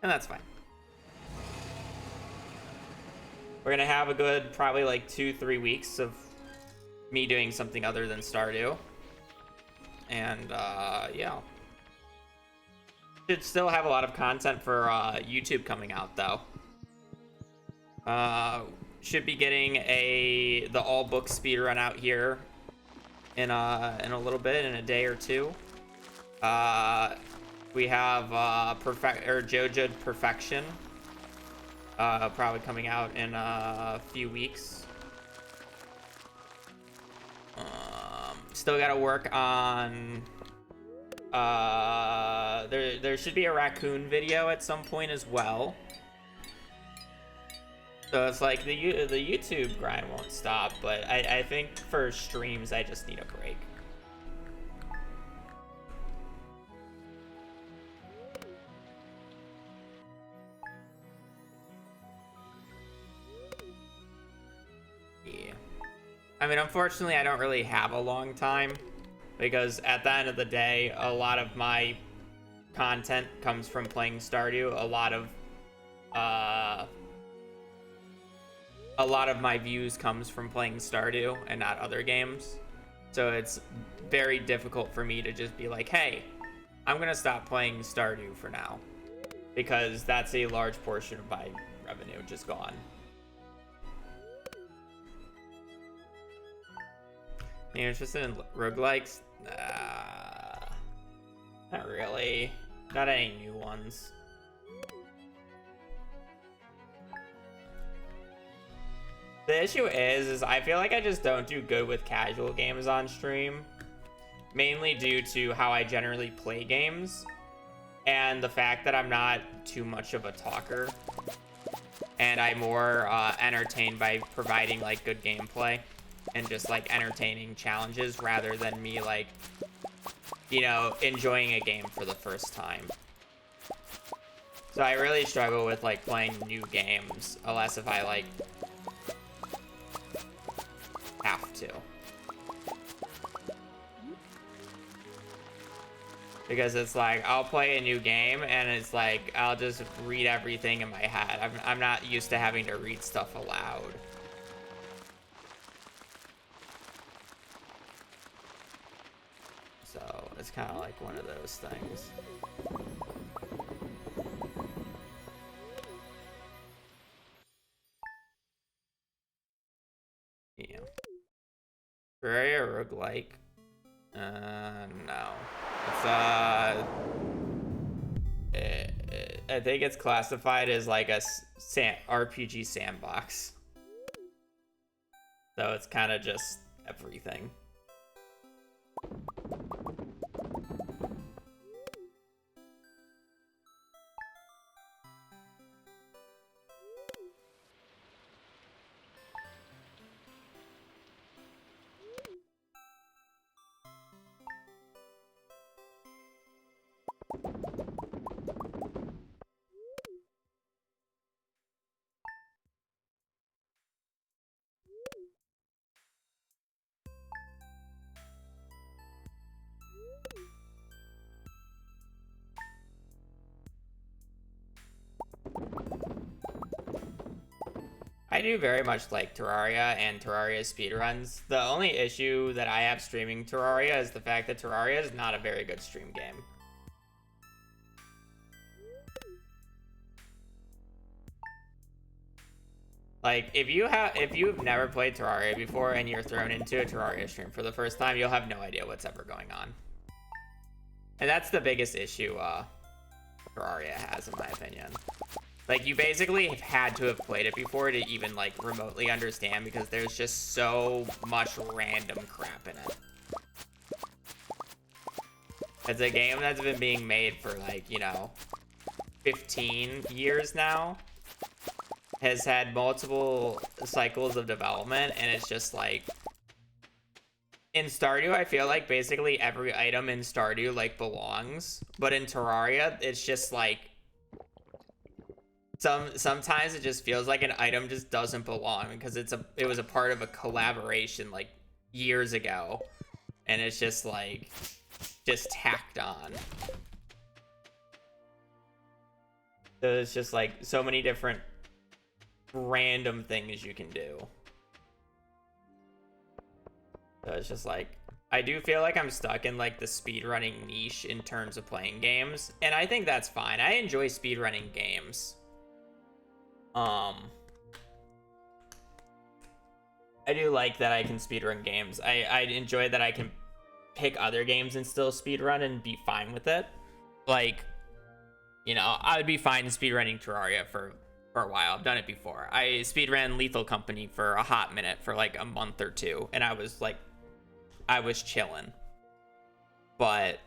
And that's fine. We're gonna have a good, probably like 2-3 weeks of me doing something other than Stardew. And, yeah. Should still have a lot of content for YouTube coming out, though. Should be getting the all book speed run out here in a little bit, in a day or two. We have JoJo Perfection probably coming out in a few weeks. Still gotta work on there should be a raccoon video at some point as well. So it's like the YouTube grind won't stop, but I think for streams I just need a break. Yeah. I mean, unfortunately, I don't really have a long time, because at the end of the day, a lot of my content comes from playing Stardew. A lot of a lot of my views comes from playing Stardew and not other games. So it's very difficult for me to just be like, hey, I'm gonna stop playing Stardew for now, because that's a large portion of my revenue just gone. You're interested in roguelikes? Not really. Not any new ones. The issue is I feel like I just don't do good with casual games on stream. Mainly due to how I generally play games. And the fact that I'm not too much of a talker. And I'm more entertained by providing like good gameplay. And just like entertaining challenges rather than me like, you know, enjoying a game for the first time. So I really struggle with like playing new games unless if I like have to. Because it's like I'll play a new game and it's like I'll just read everything in my head. I'm not used to having to read stuff aloud. So it's kind of like one of those things. Yeah. Terraria roguelike? No. It's I think it's classified as like a RPG sandbox. So it's kind of just everything. I do very much like Terraria and Terraria speedruns. The only issue that I have streaming Terraria is the fact that Terraria is not a very good stream game. Like, if you've never played Terraria before and you're thrown into a Terraria stream for the first time, you'll have no idea what's ever going on. And that's the biggest issue Terraria has, in my opinion. Like, you basically have had to have played it before to even, like, remotely understand, because there's just so much random crap in it. It's a game that's been being made for, like, you know, 15 years now. Has had multiple cycles of development, and it's just, like... In Stardew, I feel like basically every item in Stardew, like, belongs. But in Terraria, it's just, like... Sometimes it just feels like an item just doesn't belong because it was a part of a collaboration like years ago, and it's just like tacked on. So it's just like so many different random things you can do. So it's just like I do feel like I'm stuck in like the speedrunning niche in terms of playing games, and I think that's fine. I enjoy speedrunning games. I do like that I can speedrun games. I enjoy that I can pick other games and still speedrun and be fine with it. Like, you know, I would be fine speedrunning Terraria for a while. I've done it before. I speedran Lethal Company for a hot minute for like a month or two, and I was chilling. But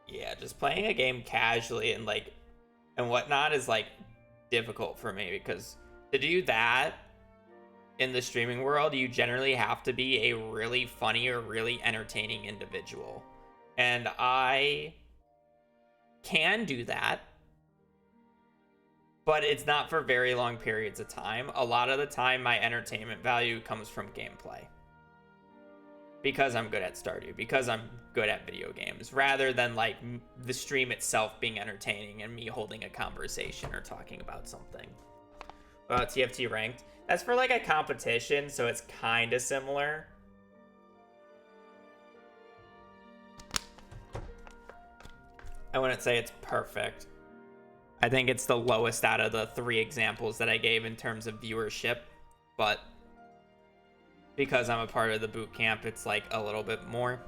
yeah, just playing a game casually and like and whatnot is like difficult for me, because to do that in the streaming world, you generally have to be a really funny or really entertaining individual, and I can do that, but it's not for very long periods of time. A lot of the time my entertainment value comes from gameplay. because I'm good at Stardew, because I'm good at video games, rather than like the stream itself being entertaining and me holding a conversation or talking about something. TFT ranked. That's for like a competition, so it's kind of similar. I wouldn't say it's perfect. I think it's the lowest out of the 3 examples that I gave in terms of viewership, but because I'm a part of the boot camp, it's like a little bit more.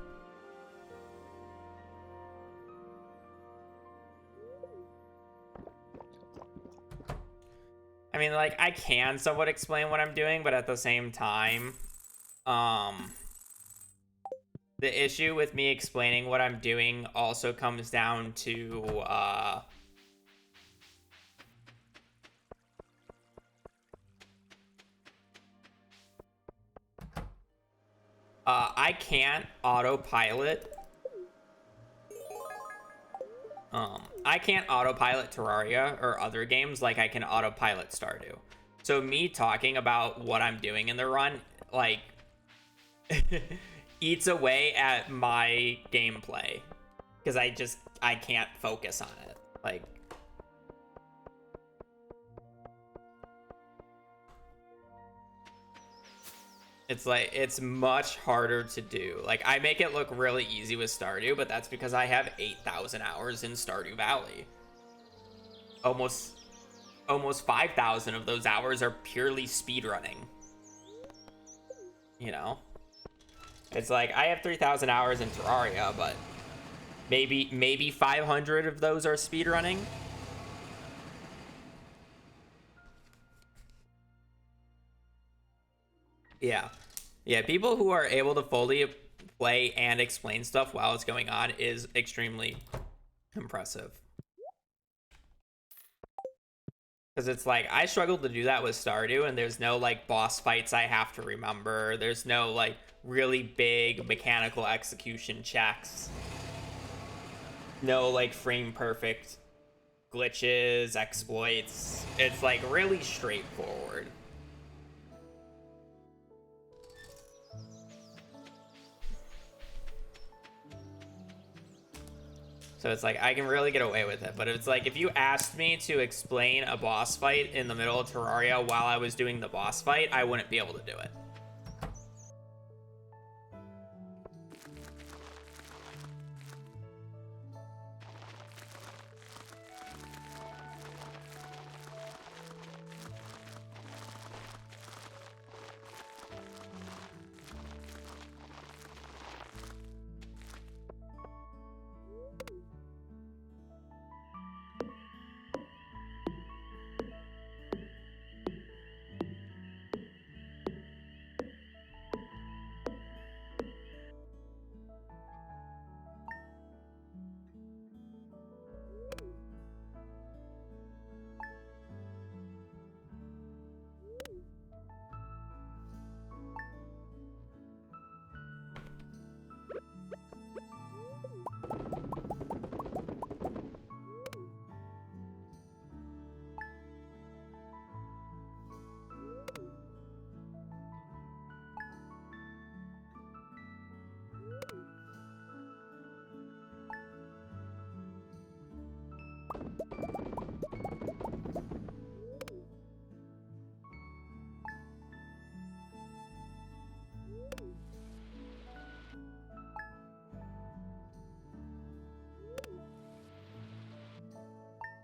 I mean, like, I can somewhat explain what I'm doing, but at the same time, the issue with me explaining what I'm doing also comes down to, I can't autopilot. I can't autopilot Terraria or other games like I can autopilot Stardew. So me talking about what I'm doing in the run, like, eats away at my gameplay. Because I can't focus on it. Like, it's like, it's much harder to do. Like, I make it look really easy with Stardew, but that's because I have 8,000 hours in Stardew Valley. Almost 5,000 of those hours are purely speedrunning. You know? It's like, I have 3,000 hours in Terraria, but maybe 500 of those are speedrunning. Yeah, people who are able to fully play and explain stuff while it's going on is extremely impressive. Because it's like, I struggled to do that with Stardew, and there's no, like, boss fights I have to remember. There's no, like, really big mechanical execution checks. No, like, frame-perfect glitches, exploits. It's, like, really straightforward. So it's like, I can really get away with it. But it's like, if you asked me to explain a boss fight in the middle of Terraria while I was doing the boss fight, I wouldn't be able to do it.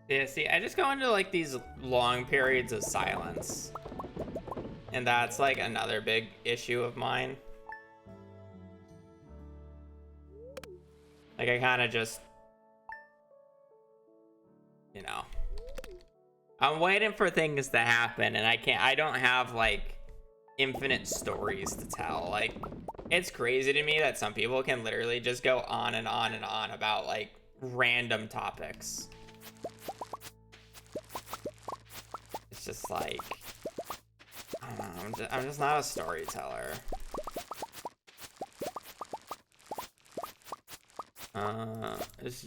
Yeah, see, I just go into, like, these long periods of silence. And that's, like, another big issue of mine. Like, I kind of just, you know, I'm waiting for things to happen, and I don't have, like, infinite stories to tell. Like, it's crazy to me that some people can literally just go on and on and on about, like, random topics. It's just like, I don't know, I'm just not a storyteller. Is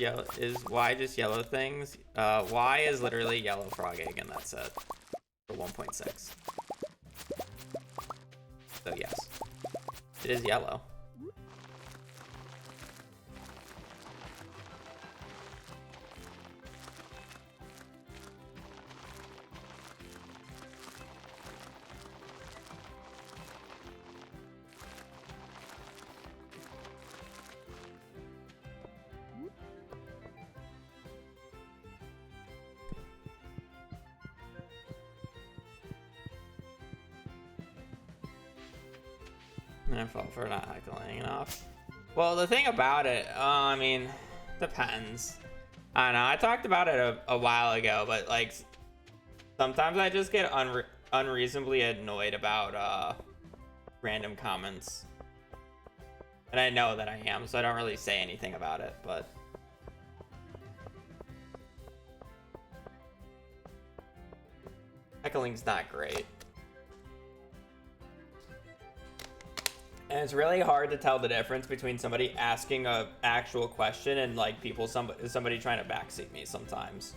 Y just yellow things? Y is literally yellow frog egg, and that's it. For 1.6. So yes, it is yellow. I felt for not heckling enough. Well, the thing about it, I mean, depends. I don't know. I talked about it a while ago, but like sometimes I just get unreasonably annoyed about random comments. And I know that I am, so I don't really say anything about it, but heckling's not great. And it's really hard to tell the difference between somebody asking a actual question and like somebody trying to backseat me sometimes.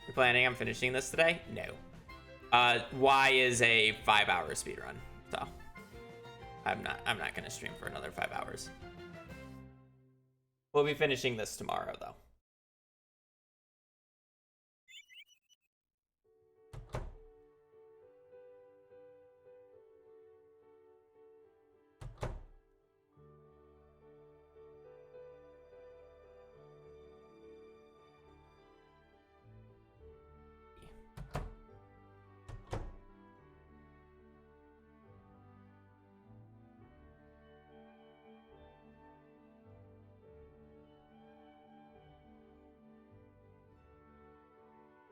You're planning on finishing this today? No. Y is a 5-hour speedrun, so I'm not gonna stream for another 5 hours. We'll be finishing this tomorrow though.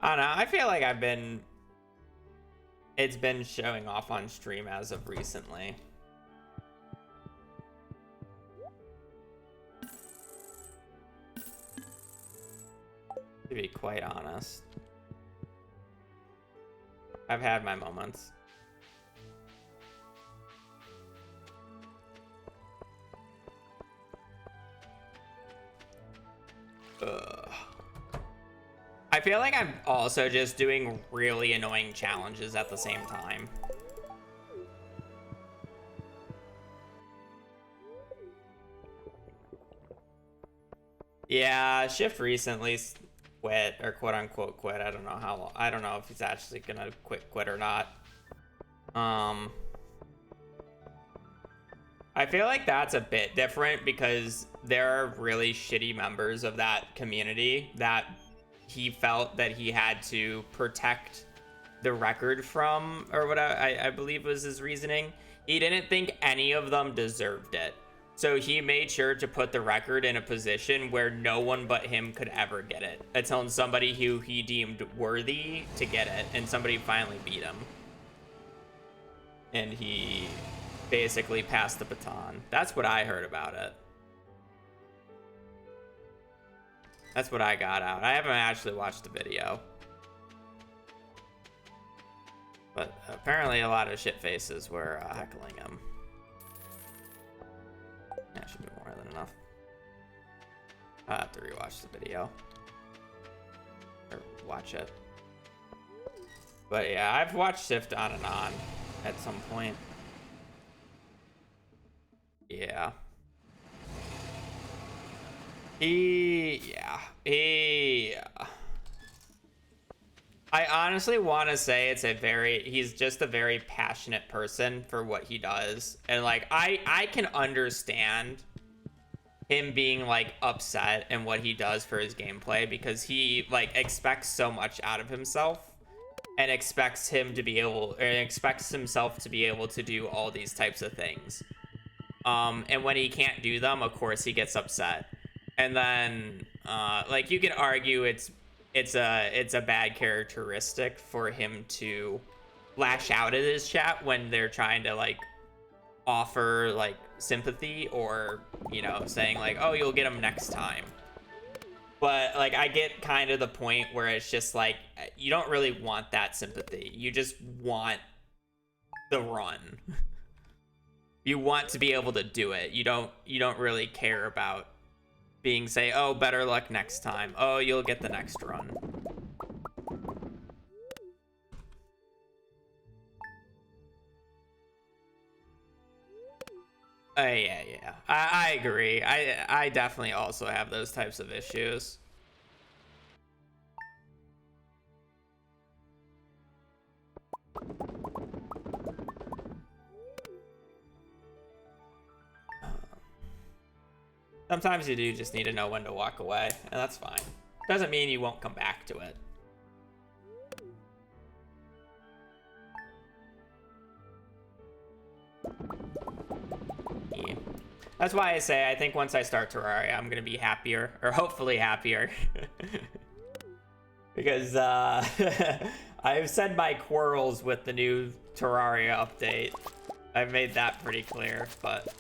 I don't know. I feel like it's been showing off on stream as of recently. To be quite honest, I've had my moments. I feel like I'm also just doing really annoying challenges at the same time. Yeah, Shift recently quit, or quote unquote quit. I don't know how long. I don't know if he's actually gonna quit or not. I feel like that's a bit different because there are really shitty members of that community that he felt that he had to protect the record from, or what I believe was his reasoning. He didn't think any of them deserved it. So he made sure to put the record in a position where no one but him could ever get it, until somebody who he deemed worthy to get it, and somebody finally beat him. And he basically passed the baton. That's what I heard about it. That's what I got out. I haven't actually watched the video. But apparently a lot of shit faces were heckling him. That should be more than enough. I have to rewatch the video. Or watch it. But yeah, I've watched Shift on and on at some point. Yeah. I honestly want to say he's just a very passionate person for what he does. And like, I can understand him being like upset and what he does for his gameplay, because he like expects so much out of himself and expects himself to be able to do all these types of things. And when he can't do them, of course he gets upset. And then like, you can argue it's a bad characteristic for him to lash out at his chat when they're trying to like offer like sympathy, or, you know, saying like, oh, you'll get him next time. But like, I get kind of the point where it's just like, you don't really want that sympathy. You just want the run. You want to be able to do it. You don't really care about being say, oh, better luck next time. Oh, you'll get the next run. Yeah. I agree. I definitely also have those types of issues. Sometimes you do just need to know when to walk away, and that's fine. Doesn't mean you won't come back to it. That's why I say I think once I start Terraria, I'm gonna be happier, or hopefully happier. Because I've said my quarrels with the new Terraria update. I've made that pretty clear, but...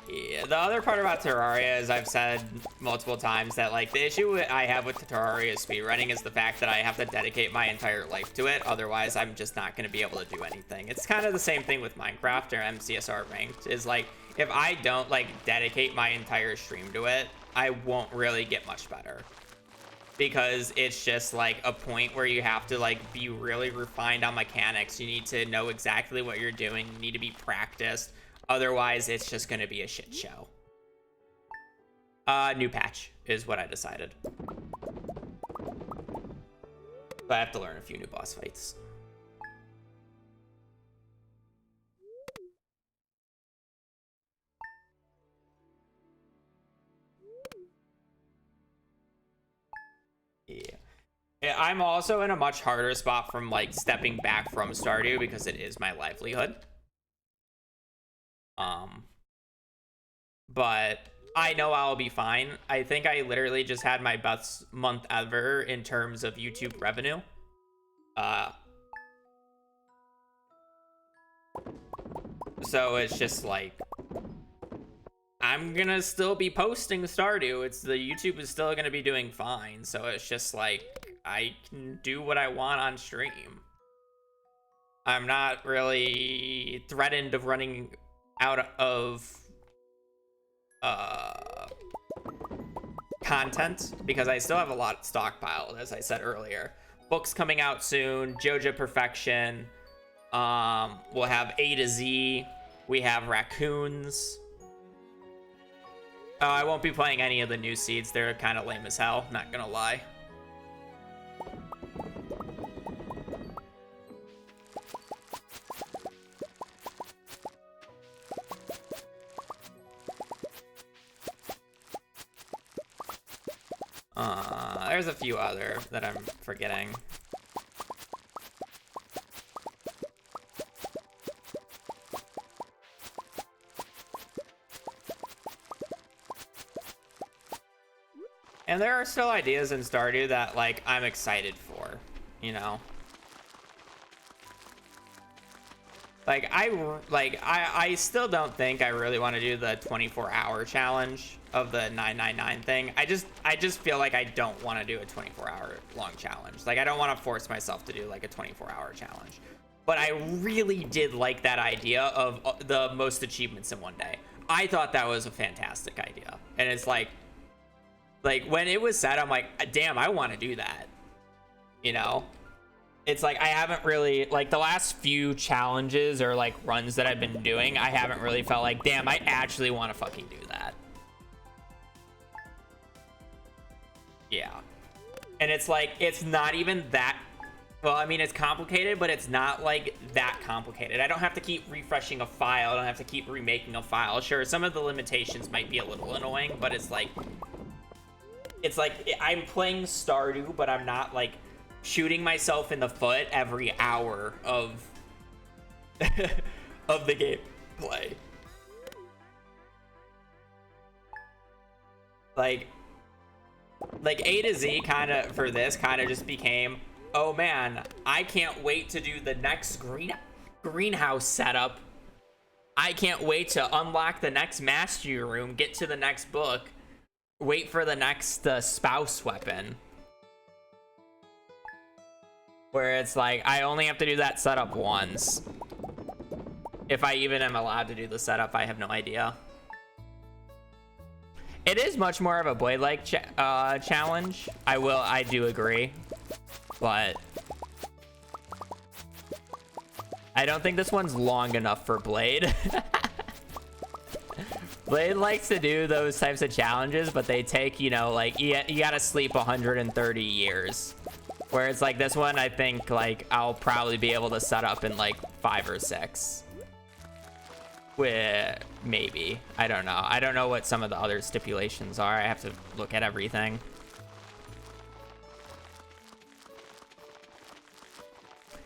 Yeah, the other part about Terraria is I've said multiple times that, like, the issue I have with Terraria speedrunning is the fact that I have to dedicate my entire life to it. Otherwise, I'm just not going to be able to do anything. It's kind of the same thing with Minecraft or MCSR Ranked. Is like, if I don't, like, dedicate my entire stream to it, I won't really get much better. Because it's just, like, a point where you have to, like, be really refined on mechanics. You need to know exactly what you're doing. You need to be practiced. Otherwise, it's just going to be a shit show. New patch is what I decided. But I have to learn a few new boss fights. Yeah. I'm also in a much harder spot from, like, stepping back from Stardew because it is my livelihood. But I know I'll be fine. I think I literally just had my best month ever in terms of YouTube revenue. So it's just like, I'm gonna still be posting Stardew. The YouTube is still gonna be doing fine. So it's just like, I can do what I want on stream. I'm not really threatened of running out of content because I still have a lot stockpiled, as I said earlier. Books coming out soon, JoJo Perfection. We'll have A to Z. We have Raccoons. I won't be playing any of the new seeds. They're kind of lame as hell, not gonna lie. There's a few other that I'm forgetting. And there are still ideas in Stardew that, like, I'm excited for, you know? Like, I still don't think I really want to do the 24-hour challenge of the 999 thing. I just feel like I don't want to do a 24-hour long challenge. Like, I don't want to force myself to do, like, a 24-hour challenge. But I really did like that idea of the most achievements in one day. I thought that was a fantastic idea. And it's like when it was said, I'm like, damn, I want to do that. You know? It's like, I haven't really, like, the last few challenges or, like, runs that I've been doing, I haven't really felt like, damn, I actually want to fucking do that. Yeah. And it's like, it's not even that, well, I mean, it's complicated, but it's not, like, that complicated. I don't have to keep refreshing a file. I don't have to keep remaking a file. Sure, some of the limitations might be a little annoying, but it's like I'm playing Stardew, but I'm not, like, shooting myself in the foot every hour of of the gameplay. Like A to Z kind of for this kind of just became, oh man, I can't wait to do the next greenhouse setup. I can't wait to unlock the next mastery room, get to the next book, wait for the next spouse weapon. Where it's like, I only have to do that setup once. If I even am allowed to do the setup, I have no idea. It is much more of a Blade-like challenge. I do agree. But I don't think this one's long enough for Blade. Blade likes to do those types of challenges, but they take, you know, like, you gotta sleep 130 years. Where it's like this one, I think, like, I'll probably be able to set up in, like, 5 or 6. With maybe. I don't know. I don't know what some of the other stipulations are. I have to look at everything.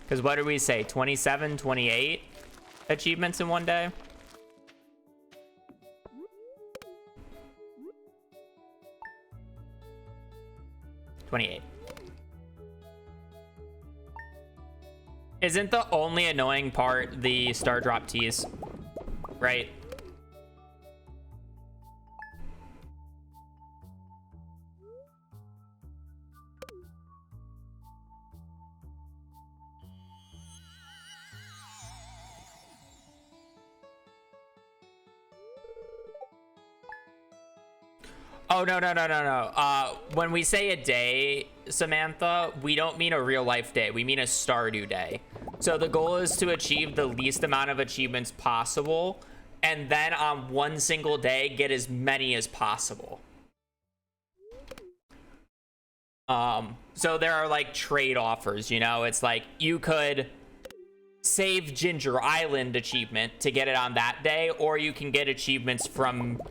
Because what did we say? 27, 28 achievements in one day? $28. Isn't the only annoying part the star drop teas, right? Oh, no, no, no, no, no. When we say a day, Samantha, we don't mean a real life day. We mean a Stardew day. So the goal is to achieve the least amount of achievements possible, and then on one single day, get as many as possible. So there are like trade offers, you know? It's like you could save Ginger Island achievement to get it on that day, or you can get achievements from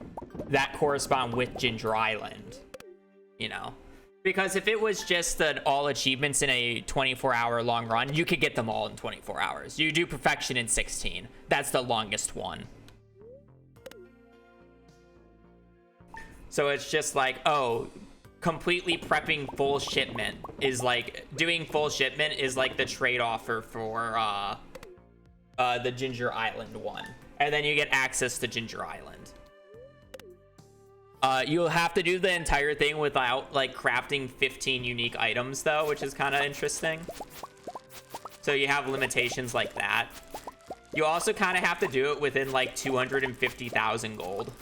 that correspond with Ginger Island, you know? Because if it was just an all achievements in a 24-hour long run, you could get them all in 24 hours. You do perfection in 16. That's the longest one. So it's just like, oh, completely prepping full shipment is like, doing full shipment is like the trade offer for the Ginger Island one. And then you get access to Ginger Island. You'll have to do the entire thing without like crafting 15 unique items though, which is kind of interesting. So you have limitations like that. You also kind of have to do it within like 250,000 gold.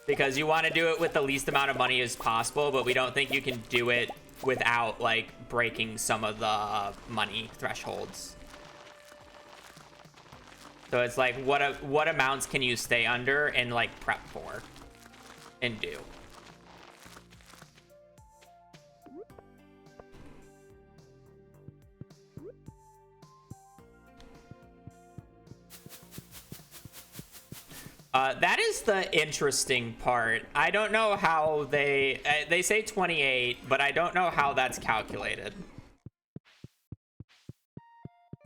Because you want to do it with the least amount of money as possible, but we don't think you can do it without like breaking some of the money thresholds. So it's like, what amounts can you stay under and like prep for and do? That is the interesting part. I don't know how they say 28, but I don't know how that's calculated.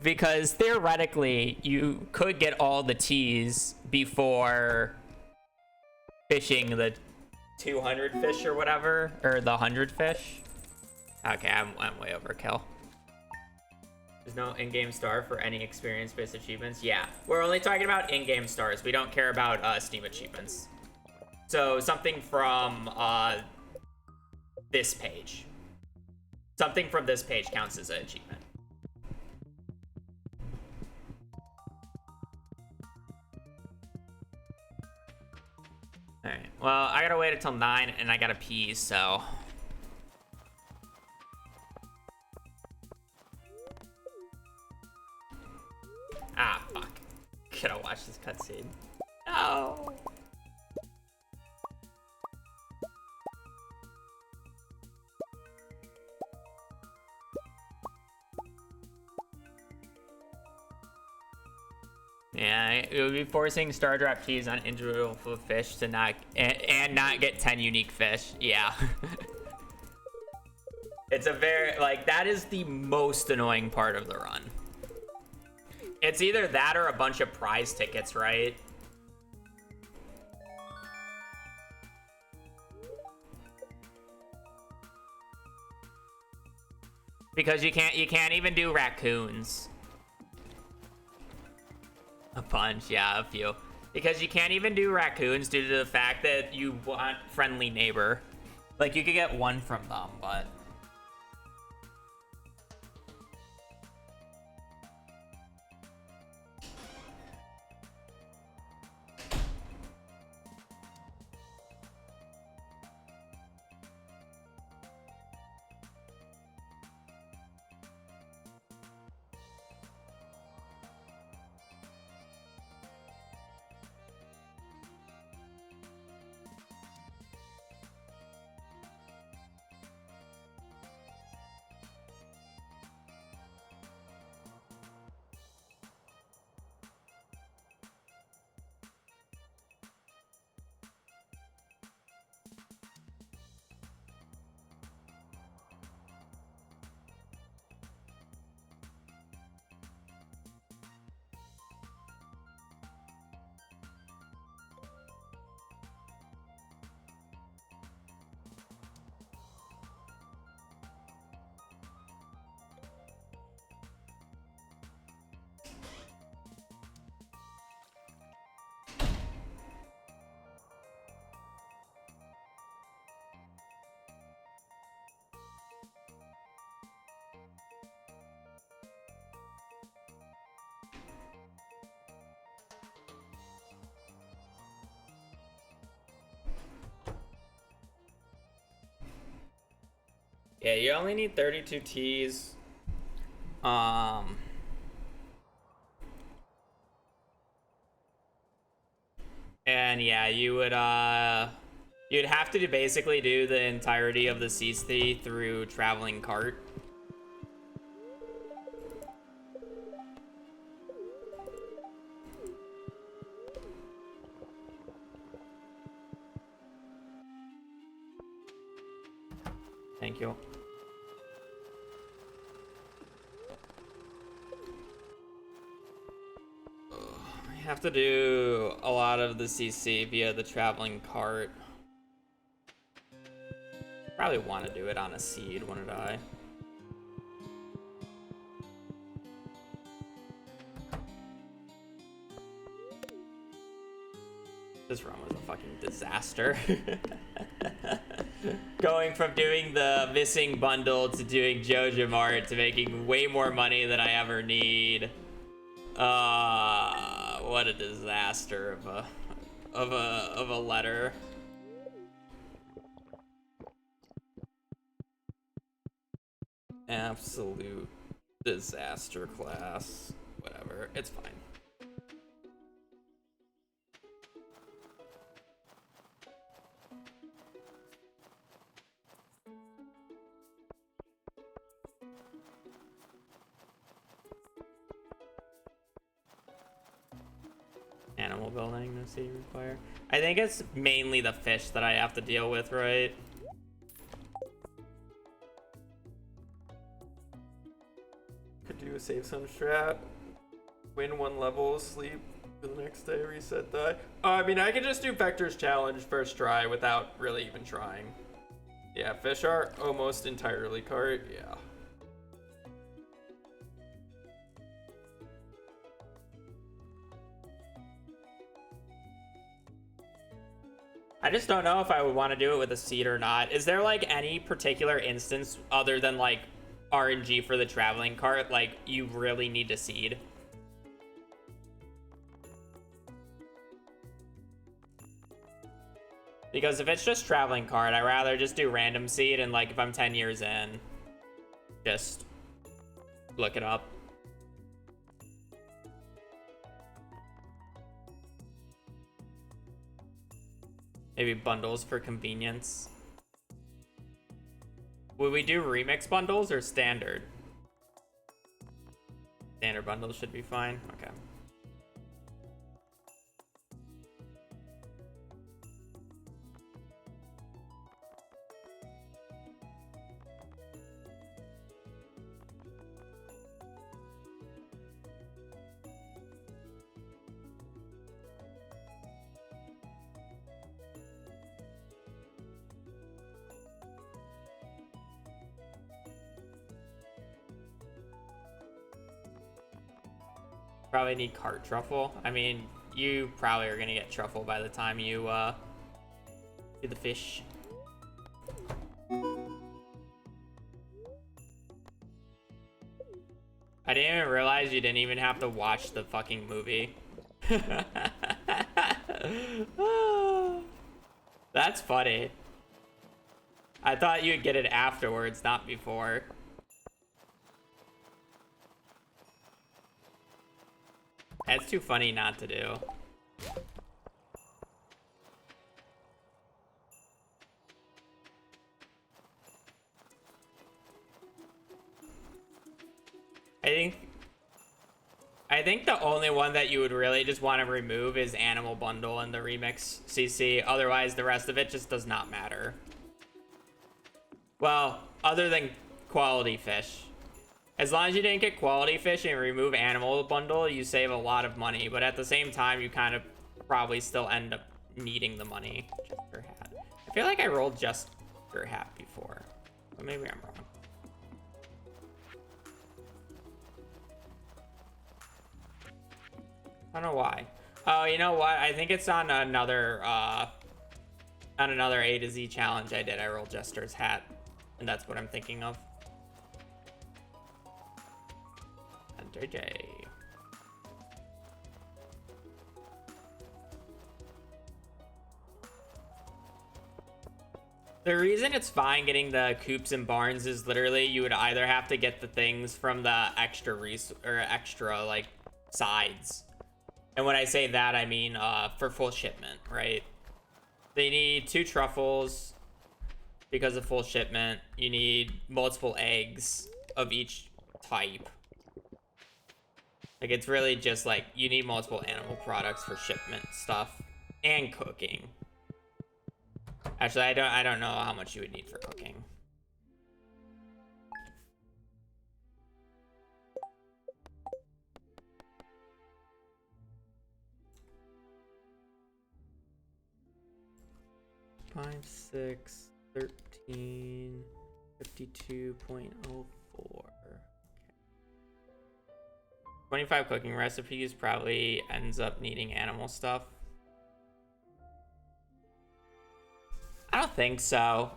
Because theoretically, you could get all the teas before fishing the 200 fish or whatever, or the 100 fish. Okay, I'm way overkill. There's no in-game star for any experience-based achievements. Yeah, we're only talking about in-game stars. We don't care about Steam achievements. So something from this page. Something from this page counts as an achievement. Alright, well, I gotta wait until 9 and I gotta pee, so... Ah, fuck. Gotta watch this cutscene. No! Yeah, it would be forcing Star Drop Teas on individual fish to not and not get 10 unique fish. Yeah. It's a very, like, that is the most annoying part of the run. It's either that or a bunch of prize tickets, right? Because you can't even do raccoons. A bunch, yeah, a few. Because you can't even do raccoons due to the fact that you want friendly neighbor. Like, you could get one from them, but... Yeah, you only need 32 Ts. And yeah, you'd have to basically do the entirety of the CC through traveling cart. Thank you. I have to do a lot of the CC via the traveling cart. Probably want to do it on a seed, wouldn't I? This run was a fucking disaster. Going from doing the missing bundle to doing Joja Mart to making way more money than I ever need. What a disaster of a letter. Absolute disaster class. Whatever, it's fine. Animal building, no seed require. I think it's mainly the fish that I have to deal with, right? Could do a save some strat, win one level, sleep the next day, reset die. I mean, I could just do Vector's Challenge first try without really even trying. Yeah, fish are almost entirely cart, yeah. I just don't know if I would want to do it with a seed or not. Is there like any particular instance other than like RNG for the traveling cart, like you really need to seed? Because if it's just traveling cart, I'd rather just do random seed and like if I'm 10 years in, just look it up. Maybe bundles for convenience. Would we do remix bundles or standard? Standard bundles should be fine. Okay. Probably need cart truffle. I mean, you probably are gonna get truffle by the time you do the fish. I didn't even realize you didn't even have to watch the fucking movie. That's funny. I thought you'd get it afterwards, not before. That's too funny not to do. I think the only one that you would really just want to remove is Animal Bundle and the Remix CC. Otherwise, the rest of it just does not matter. Well, other than quality fish. As long as you didn't get quality fish and remove Animal Bundle, you save a lot of money. But at the same time, you kind of probably still end up needing the money. Jester Hat. I feel like I rolled Jester Hat before. But maybe I'm wrong. I don't know why. Oh, you know what? I think it's on another A to Z challenge I did. I rolled Jester's Hat. And that's what I'm thinking of. JJ. The reason it's fine getting the coops and barns is literally you would either have to get the things from the extra like sides. And when I say that, I mean for full shipment, right? They need 2 truffles because of full shipment. You need multiple eggs of each type. Like, it's really just like you need multiple animal products for shipment stuff and cooking. Actually, I don't know how much you would need for cooking. Five, 6, 13, 52.04. 25 cooking recipes probably ends up needing animal stuff. I don't think so.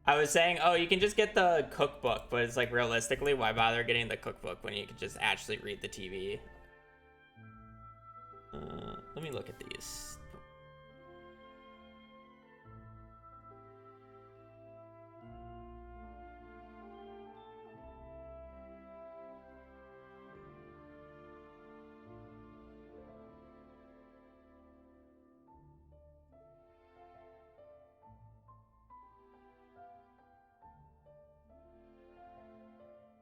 I was saying, oh, you can just get the cookbook, but it's like, realistically, why bother getting the cookbook when you can just actually read the TV? Let me look at these.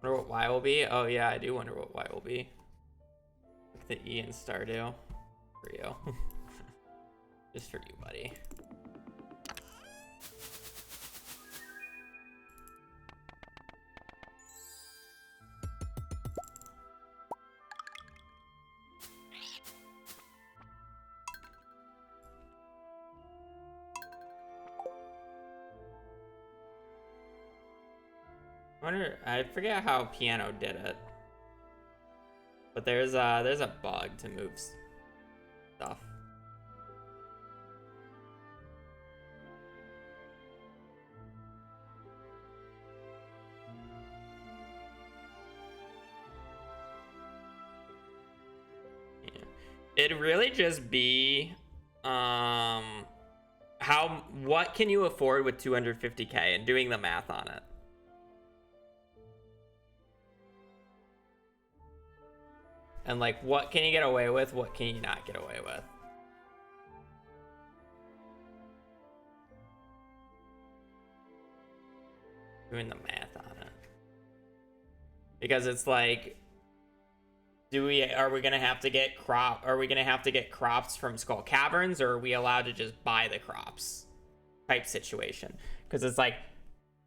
Wonder what Y will be? Oh yeah, I do wonder what Y will be. Look at the E in Stardew. For you. Just for you, buddy. I forget how Piano did it, but there's a bug to move stuff. Yeah. It'd really just be what can you afford with 250k and doing the math on it. And like, what can you get away with? What can you not get away with? Doing the math on it. Because it's like, are we gonna have to get crops from Skull Caverns, or are we allowed to just buy the crops type situation? Because it's like,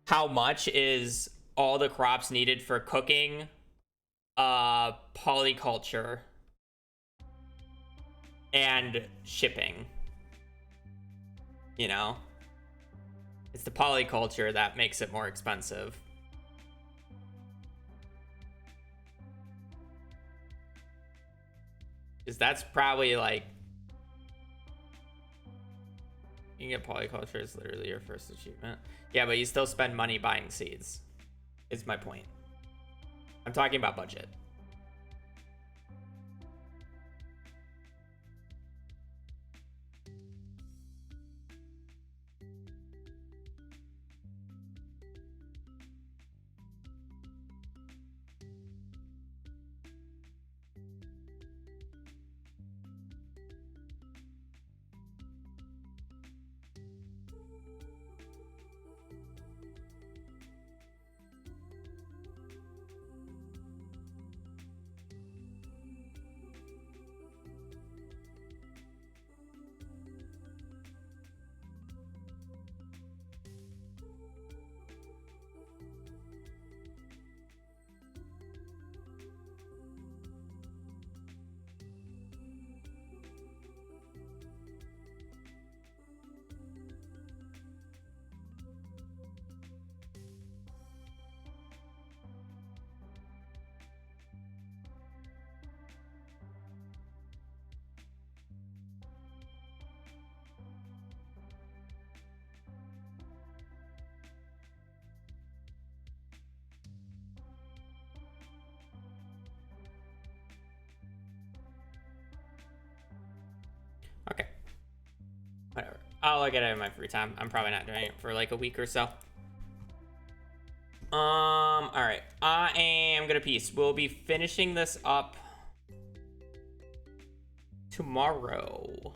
how much is all the crops needed for cooking, polyculture, and shipping? You know, it's the polyculture that makes it more expensive. Because that's probably like, you can get polyculture is literally your first achievement. Yeah, but you still spend money buying seeds. Is my point. I'm talking about budget. Okay. Whatever. I'll look at it in my free time. I'm probably not doing it for like a week or so. All right. I am gonna peace. We'll be finishing this up tomorrow.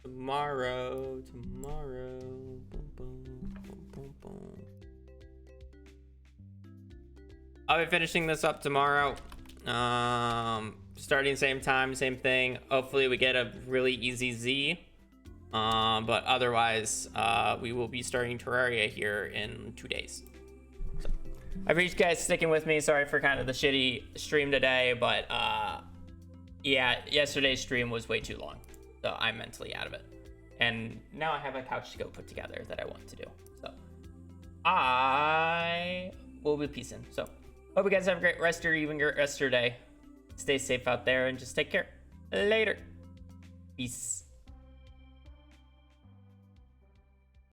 Tomorrow. Boom, boom, boom, boom, boom. I'll be finishing this up tomorrow. Starting same time, same thing. Hopefully we get a really easy Z. But otherwise, we will be starting Terraria here in 2 days. So, I appreciate you guys sticking with me. Sorry for kind of the shitty stream today, but yeah, yesterday's stream was way too long, so I'm mentally out of it. And now I have a couch to go put together that I want to do. So I will be peacing. So hope you guys have a great rest of your evening, rest of your day. Stay safe out there and just take care. Later. Peace.